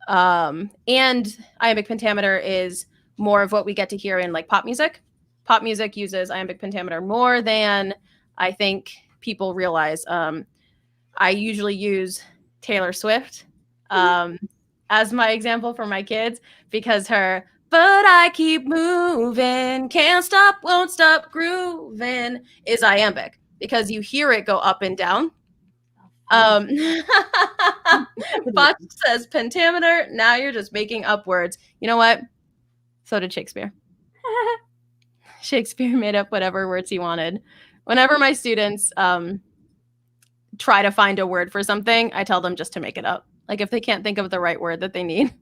And iambic pentameter is more of what we get to hear in like pop music. Pop music uses iambic pentameter more than I think people realize. I usually use Taylor Swift as my example for my kids, because her "But I keep moving, can't stop, won't stop grooving" is iambic, because you hear it go up and down. Botch says pentameter, now you're just making up words. You know what? So did Shakespeare. Shakespeare made up whatever words he wanted. Whenever my students try to find a word for something, I tell them just to make it up. Like if they can't think of the right word that they need,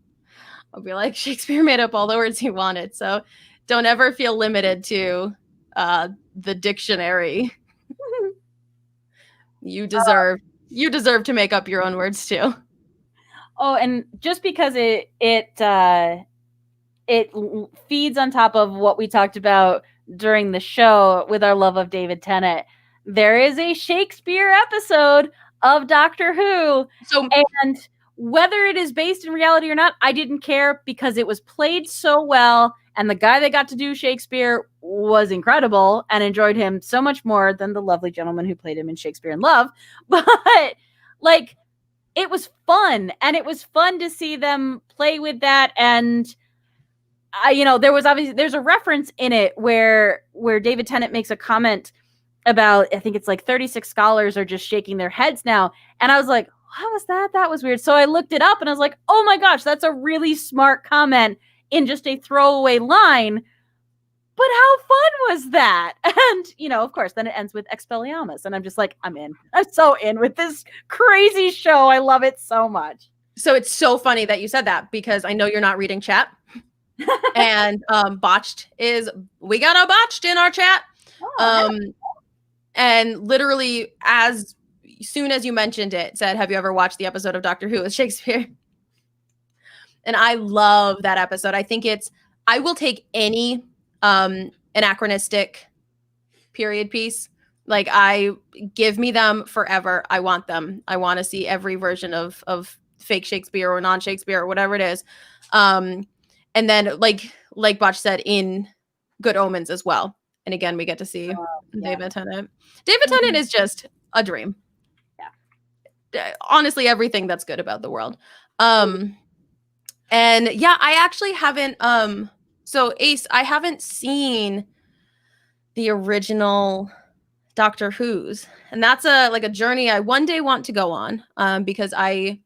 I'll be like, Shakespeare made up all the words he wanted. So don't ever feel limited to the dictionary. You deserve to make up your own words too. Oh, and just because it feeds on top of what we talked about during the show with our love of David Tennant, there is a Shakespeare episode of Doctor Who. And whether it is based in reality or not, I didn't care, because it was played so well, and the guy that got to do Shakespeare was incredible, and enjoyed him so much more than the lovely gentleman who played him in Shakespeare in Love. But like, it was fun, and it was fun to see them play with that. And there's a reference in it where David Tennant makes a comment about, I think it's like 36 scholars are just shaking their heads now. And I was like, what was that? That was weird. So I looked it up and I was like, oh my gosh, that's a really smart comment in just a throwaway line. But how fun was that? And, of course, then it ends with Expelliarmus. And I'm just like, I'm in. I'm so in with this crazy show. I love it so much. So it's so funny that you said that, because I know you're not reading chat. And we got a botched in our chat. And literally as soon as you mentioned it, said, have you ever watched the episode of Doctor Who with Shakespeare? And I love that episode. I think I will take any anachronistic period piece. Like, give me them forever. I want them. I want to see every version of fake Shakespeare or non-Shakespeare or whatever it is. And then like Botch said, in Good Omens as well. And again, we get to see David Tennant. David Tennant is just a dream. Yeah. Honestly, everything that's good about the world. And yeah, I actually haven't, so Ace, I haven't seen the original Doctor Who's, and that's a journey I one day want to go on, because I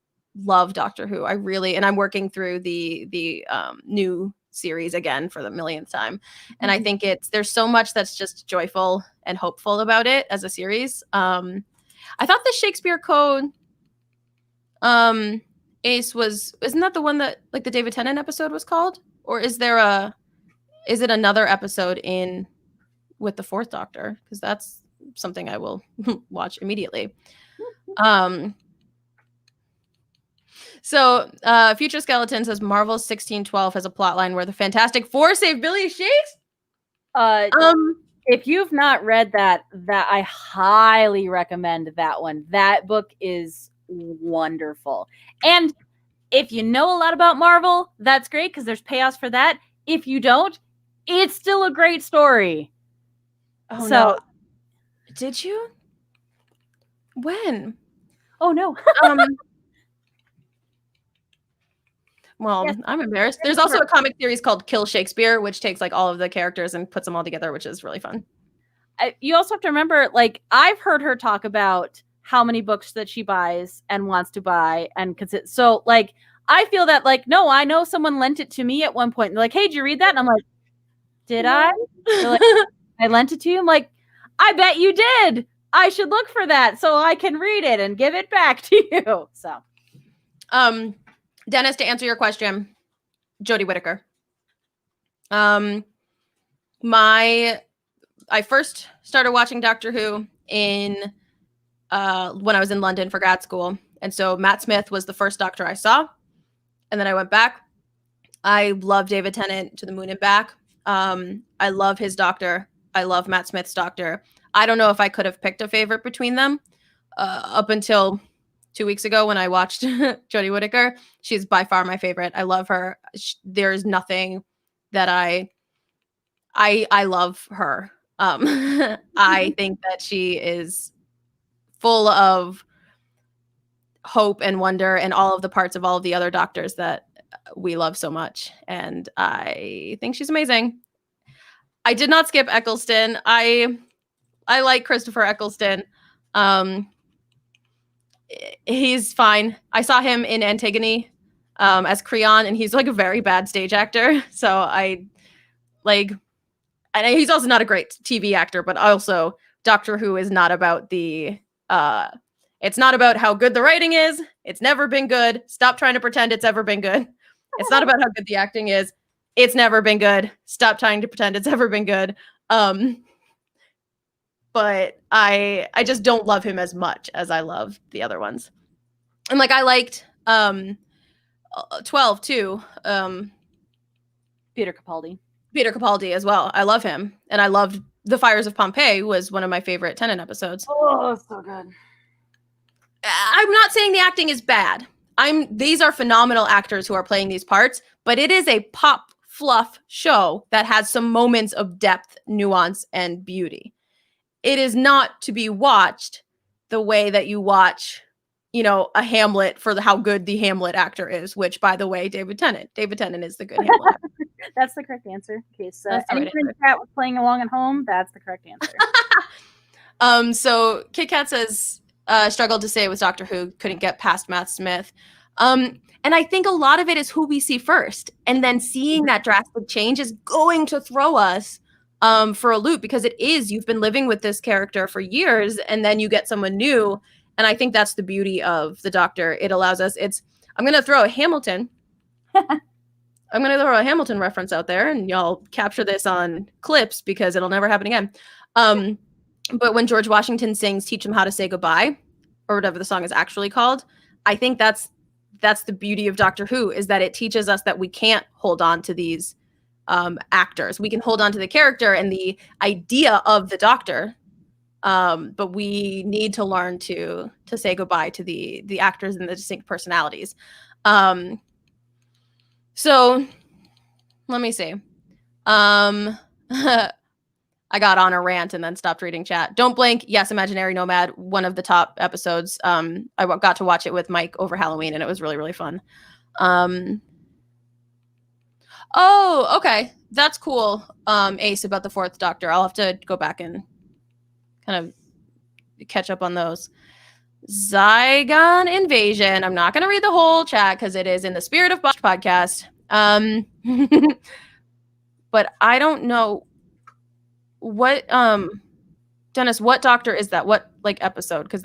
love Doctor Who. And I'm working through the new series again for the millionth time. And I think there's so much that's just joyful and hopeful about it as a series. I thought the Shakespeare Code, Ace, isn't that the one that like the David Tennant episode was called? Or is it another episode with the Fourth Doctor? Because that's something I will watch immediately. So Future Skeleton says Marvel's 1612 has a plot line where the Fantastic Four save Billy Shakes. If you've not read that I highly recommend that one. That book is wonderful. And if you know a lot about Marvel, that's great, because there's payoffs for that. If you don't, it's still a great story. Oh, so, no. Did you? When? Oh, no. Well, yes. I'm embarrassed. There's also a comic series called Kill Shakespeare, which takes like all of the characters and puts them all together, which is really fun. You also have to remember, like, I've heard her talk about how many books that she buys and wants to buy, and so like, I feel that like, no, I know someone lent it to me at one point. And they're like, hey, did you read that? And I'm like, did I? Like, I lent it to you. I'm like, I bet you did. I should look for that so I can read it and give it back to you. So, Dennis, to answer your question, Jodie Whittaker. I first started watching Doctor Who when I was in London for grad school. And so Matt Smith was the first Doctor I saw. And then I went back. I love David Tennant to the moon and back. I love his Doctor. I love Matt Smith's Doctor. I don't know if I could have picked a favorite between them up until 2 weeks ago when I watched Jodie Whittaker. She's by far my favorite. I love her. There's nothing that I love her. I think that she is full of hope and wonder and all of the parts of all of the other Doctors that we love so much. And I think she's amazing. I did not skip Eccleston. I like Christopher Eccleston. He's fine. I saw him in Antigone as Creon, and he's like a very bad stage actor. So I like, and he's also not a great TV actor, but also Doctor Who is not about it's not about how good the writing is. It's never been good. Stop trying to pretend it's ever been good. It's not about how good the acting is. It's never been good. Stop trying to pretend it's ever been good. But I just don't love him as much as I love the other ones. And like, I liked 12 too. Peter Capaldi. Peter Capaldi as well. I love him. And I loved The Fires of Pompeii was one of my favorite Tennant episodes. Oh, so good. I'm not saying the acting is bad. These are phenomenal actors who are playing these parts, but it is a pop fluff show that has some moments of depth, nuance, and beauty. It is not to be watched the way that you watch, a Hamlet for how good the Hamlet actor is, which, by the way, David Tennant is the good Hamlet actor. That's the correct answer. In case anyone in the chat was playing along at home, that's the correct answer. So Kit Kat says, struggled to say it was Doctor Who, couldn't get past Matt Smith. And I think a lot of it is who we see first. And then seeing that drastic change is going to throw us for a loop, because you've been living with this character for years, and then you get someone new. And I think that's the beauty of the Doctor. It allows us, I'm going to throw a Hamilton. I'm going to throw a Hamilton reference out there, and y'all capture this on clips because it'll never happen again. But when George Washington sings "Teach Them How to Say Goodbye," or whatever the song is actually called, I think that's the beauty of Doctor Who, is that it teaches us that we can't hold on to these actors. We can hold on to the character and the idea of the Doctor, but we need to learn to say goodbye to the actors and the distinct personalities. So let me see. I got on a rant and then stopped reading chat. Don't Blink. Yes, Imaginary Nomad, one of the top episodes. I got to watch it with Mike over Halloween, and it was really, really fun. Oh, okay. That's cool, Ace, about the Fourth Doctor. I'll have to go back and kind of catch up on those. Zygon Invasion. I'm not going to read the whole chat because it is in the spirit of podcast. But I don't know what, Dennis, what Doctor is that? What episode? Because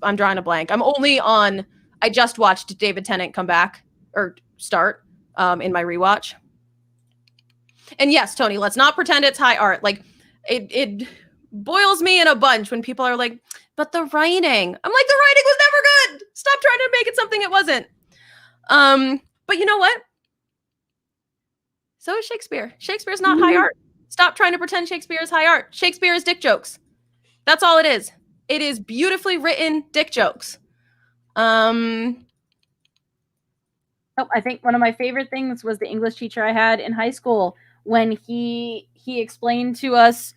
I'm drawing a blank. I just watched David Tennant come back or start in my rewatch. And yes, Tony, let's not pretend it's high art. It boils me in a bunch when people are like, but the writing. I'm like, the writing was never good. Stop trying to make it something it wasn't. But you know what? So is Shakespeare. Shakespeare's not high art. Stop trying to pretend Shakespeare is high art. Shakespeare is dick jokes. That's all it is. It is beautifully written dick jokes. I think one of my favorite things was the English teacher I had in high school when he explained to us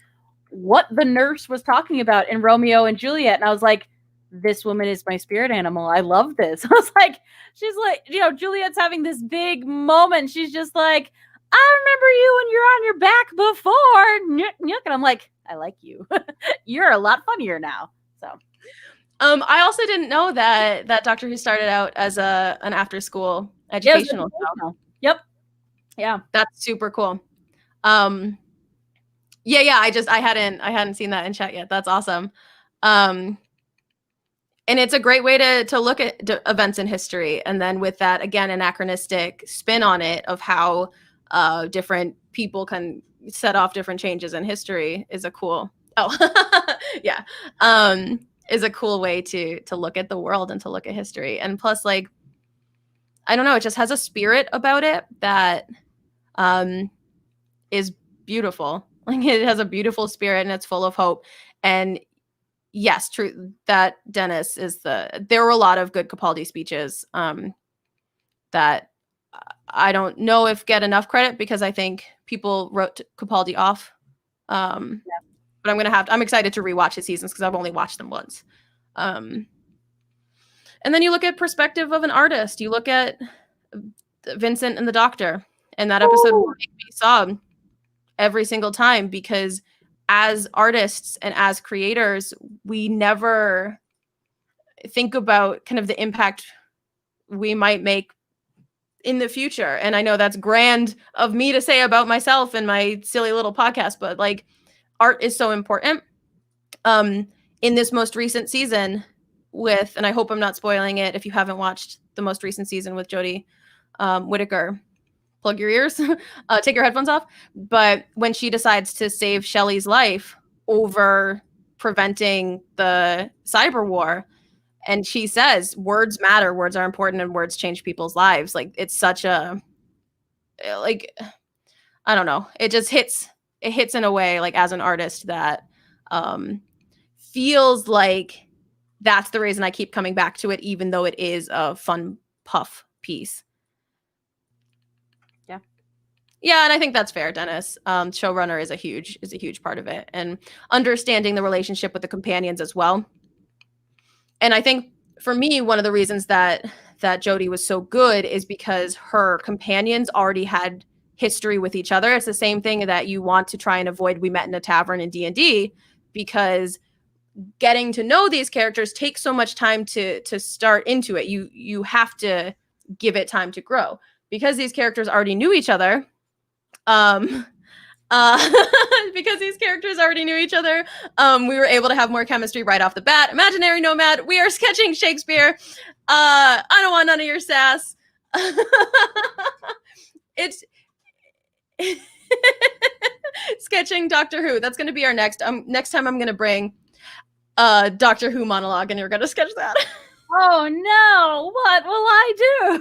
what the nurse was talking about in Romeo and Juliet. And I was like, this woman is my spirit animal. I love this. I was like, she's like, Juliet's having this big moment. She's just like, I remember you when you're on your back before. And I'm like, I like you. You're a lot funnier now. So, I also didn't know that Doctor Who started out as an after school educational show. Yep. Yeah. That's super cool. Yeah. I hadn't seen that in chat yet. That's awesome. And it's a great way to look at events in history. And then with that, again, anachronistic spin on it of how different people can set off different changes in history is a cool, yeah, is a cool way to look at the world and to look at history. And plus, like, I don't know, it just has a spirit about it that is beautiful. Like, it has a beautiful spirit and it's full of hope. And yes, true that Dennis there were a lot of good Capaldi speeches that I don't know if get enough credit, because I think people wrote Capaldi off. But I'm excited to rewatch his seasons because I've only watched them once. And then you look at perspective of an artist. You look at Vincent and the Doctor, and that episode will make me sob every single time, because as artists and as creators, we never think about kind of the impact we might make in the future. And I know that's grand of me to say about myself and my silly little podcast, but like, art is so important. In this most recent season and I hope I'm not spoiling it if you haven't watched the most recent season with Jodie Whittaker, plug your ears, take your headphones off. But when she decides to save Shelley's life over preventing the cyber war, and she says, words matter, words are important, and words change people's lives. Like, it's such a, like, I don't know. It hits in a way, like, as an artist, that feels like that's the reason I keep coming back to it, even though it is a fun puff piece. Yeah, and I think that's fair, Dennis. Showrunner is a huge part of it, and understanding the relationship with the companions as well. And I think for me, one of the reasons that Jodie was so good is because her companions already had history with each other. It's the same thing that you want to try and avoid. We met in a tavern in D&D, because getting to know these characters takes so much time to start into it. You have to give it time to grow, because these characters already knew each other. Because these characters already knew each other, we were able to have more chemistry right off the bat. Imaginary Nomad, we are sketching Shakespeare. I don't want none of your sass. It's sketching Doctor Who. That's going to be our next time. I'm going to bring Doctor Who monologue, and you're going to sketch that. Oh no, what will I do?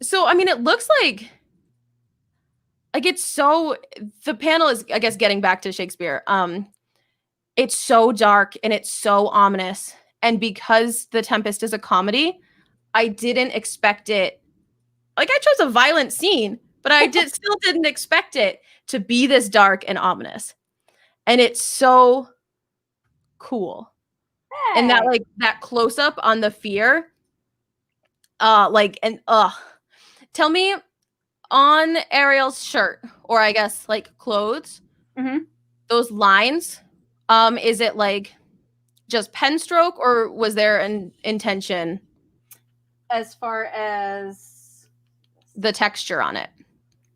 So I mean, it looks like it's so, the panel is, I guess, getting back to Shakespeare. It's so dark and it's so ominous, and because The Tempest is a comedy, I didn't expect it. Like, I chose a violent scene, but I still didn't expect it to be this dark and ominous, and it's so cool. Hey. And that close up on the fear. Tell me, on Ariel's shirt, or I guess like clothes, those lines, is it like just pen stroke, or was there an intention as far as the texture on it?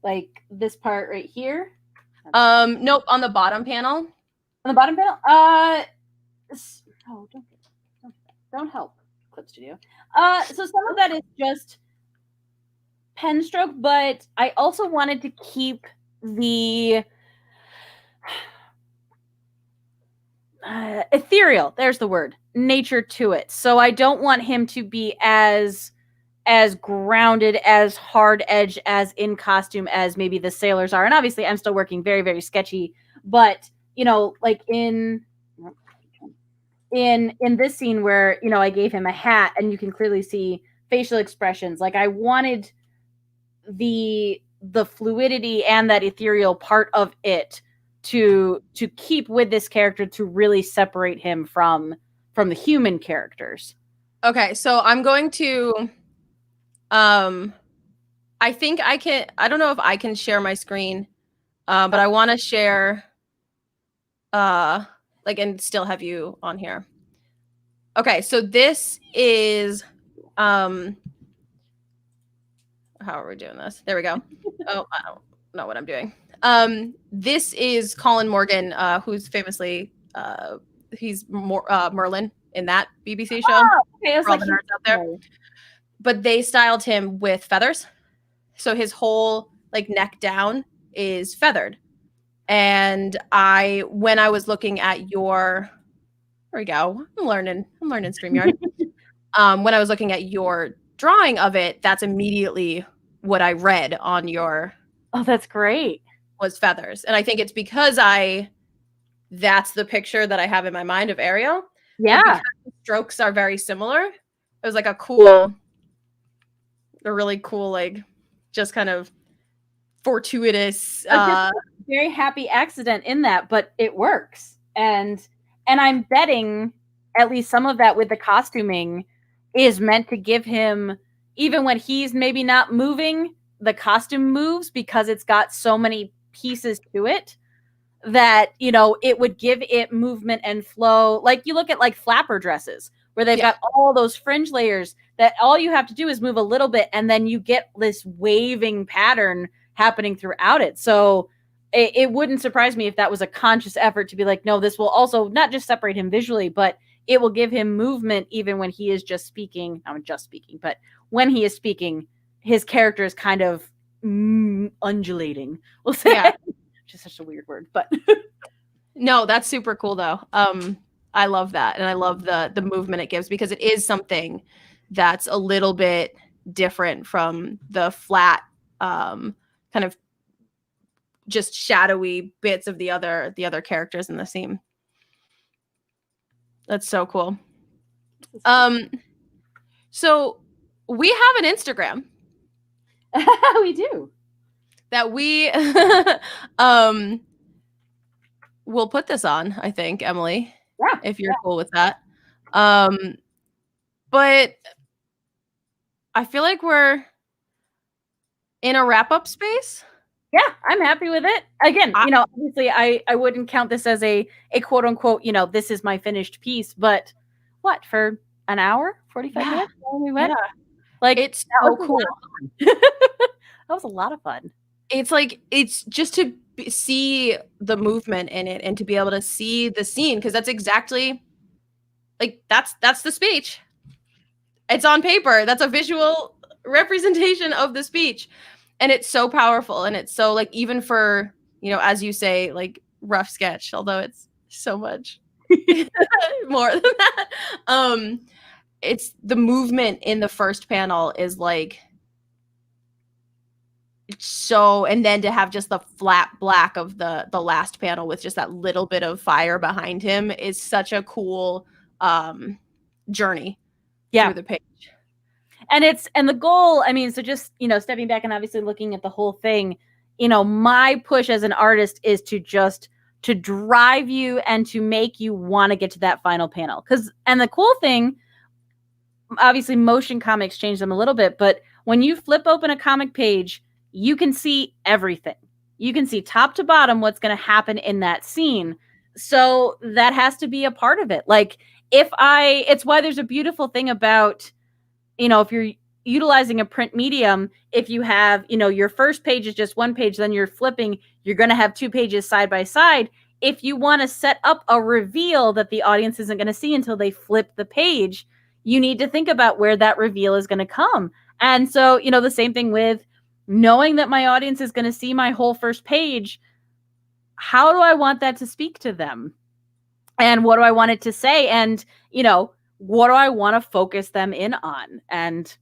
Like this part right here? Nope, on the bottom panel. On the bottom panel? Don't help, Clip Studio. So some of that is just pen stroke, but I also wanted to keep the ethereal, there's the word, nature to it. So I don't want him to be as grounded, as hard edge, as in costume as maybe the sailors are. And obviously I'm still working very, very sketchy, but you know, like in this scene where, you know, I gave him a hat and you can clearly see facial expressions. Like, I wanted the fluidity and that ethereal part of it to keep with this character, to really separate him from the human characters. Okay, so I'm going to I think I don't know if I can share my screen, but I want to share and still have you on here. Okay, so this is how are we doing this? There we go. Oh, know what I'm doing. This is Colin Morgan, who's famously he's Merlin in that BBC show. Oh, okay. I was like, out there. But they styled him with feathers, so his whole like neck down is feathered. And when I was looking at your, there we go. I'm learning StreamYard. When I was looking at your drawing of it, that's immediately what I read on your. Oh, that's great. Was feathers. And I think it's because that's the picture that I have in my mind of Ariel. Yeah. The strokes are very similar. It was like a really cool, like just kind of fortuitous, very happy accident in that, but it works. And I'm betting at least some of that with the costuming is meant to give him, even when he's maybe not moving, the costume moves because it's got so many pieces to it that, it would give it movement and flow. Like you look at like flapper dresses where they've got all those fringe layers that all you have to do is move a little bit and then you get this waving pattern happening throughout it. So it wouldn't surprise me if that was a conscious effort to be like, no, this will also not just separate him visually, but it will give him movement even when he is just speaking. Not just speaking, but when he is speaking, his character is kind of undulating. We'll say, which is such a weird word, but no, that's super cool though. I love that, and I love the movement it gives because it is something that's a little bit different from the flat, kind of just shadowy bits of the other characters in the scene. That's so cool. So we have an Instagram. We do. That we we'll put this on, I think, Emily. Yeah. If you're cool with that. But I feel like we're in a wrap-up space. Yeah, I'm happy with it. Again, obviously I wouldn't count this as a quote unquote, this is my finished piece, but what, for an hour, 45 minutes when we went? Yeah. Like, it's so cool. That was a lot of fun. It's just to see the movement in it and to be able to see the scene, because that's exactly like that's the speech. It's on paper. That's a visual representation of the speech, and it's so powerful. And it's so like, even for, as you say, like rough sketch, although it's so much more than that. It's the movement in the first panel is like, so, and then to have just the flat black of the last panel with just that little bit of fire behind him is such a cool journey through the page. And the goal, so just, stepping back and obviously looking at the whole thing, my push as an artist is to drive you and to make you want to get to that final panel. And the cool thing, obviously motion comics change them a little bit, but when you flip open a comic page, you can see everything. You can see top to bottom what's going to happen in that scene. So that has to be a part of it. Like it's why there's a beautiful thing about, if you're utilizing a print medium, if you have, your first page is just one page, then you're flipping, you're going to have two pages side by side. If you want to set up a reveal that the audience isn't going to see until they flip the page, you need to think about where that reveal is going to come. And so, the same thing with knowing that my audience is going to see my whole first page. How do I want that to speak to them? And what do I want it to say? And, what do I want to focus them in on? And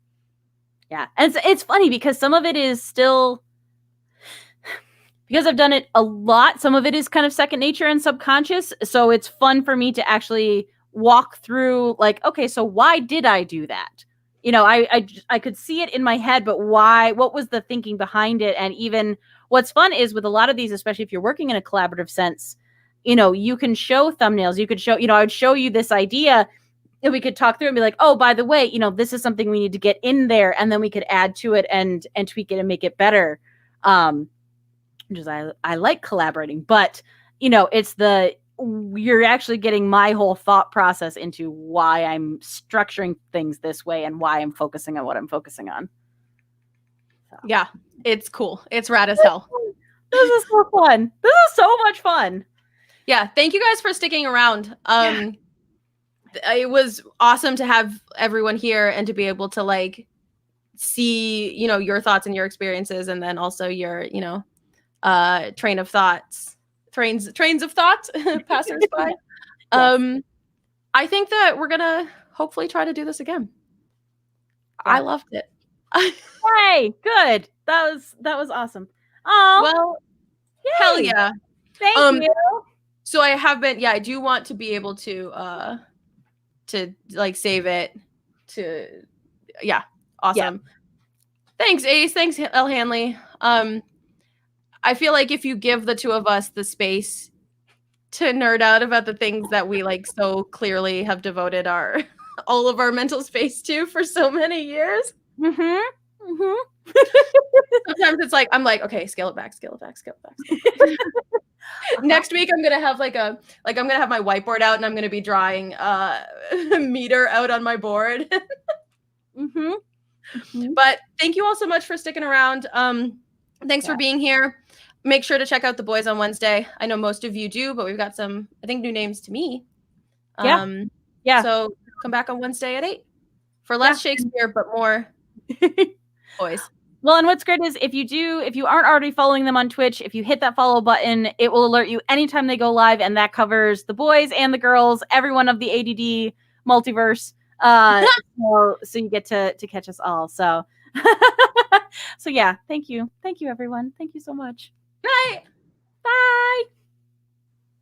yeah, and it's funny because some of it is still, because I've done it a lot, some of it is kind of second nature and subconscious. So it's fun for me to actually walk through like, okay, so why did I do that? I could see it in my head, but why? What was the thinking behind it? And even what's fun is with a lot of these, especially if you're working in a collaborative sense, you can show thumbnails. You could show, I would show you this idea and we could talk through and be like, oh, by the way, this is something we need to get in there. And then we could add to it and tweak it and make it better. Just I like collaborating, but it's you're actually getting my whole thought process into why I'm structuring things this way and why I'm focusing on what I'm focusing on. So. Yeah, it's cool. It's rad as hell. This is so fun. This is so much fun. Yeah, thank you guys for sticking around. It was awesome to have everyone here and to be able to like see, you know, your thoughts and your experiences, and then also your, you know, trains of thought passersby. Yes. I think that we're gonna hopefully try to do this again. Yeah. I loved it. Hey, good. That was awesome. Oh, well, yay. Hell yeah. Thank you. So I do want to be able to like save it to, awesome. Yeah. Thanks, Ace. Thanks, L. Hanley. I feel like if you give the two of us the space to nerd out about the things that we like so clearly have devoted all of our mental space to for so many years. Sometimes it's like, I'm like, okay, scale it back. Next week I'm gonna have I'm gonna have my whiteboard out and I'm gonna be drawing a meter out on my board. But thank you all so much for sticking around. Thanks for being here. Make sure to check out The Boys on Wednesday. I know most of you do, but we've got some, I think, new names to me. Yeah. So come back on Wednesday at 8 for less Shakespeare, but more boys. Well, and what's great is if you aren't already following them on Twitch, if you hit that follow button, it will alert you anytime they go live, and that covers the boys and the girls, everyone of the ADD multiverse. So you get to catch us all. So, so yeah, thank you, everyone. Thank you so much. Night.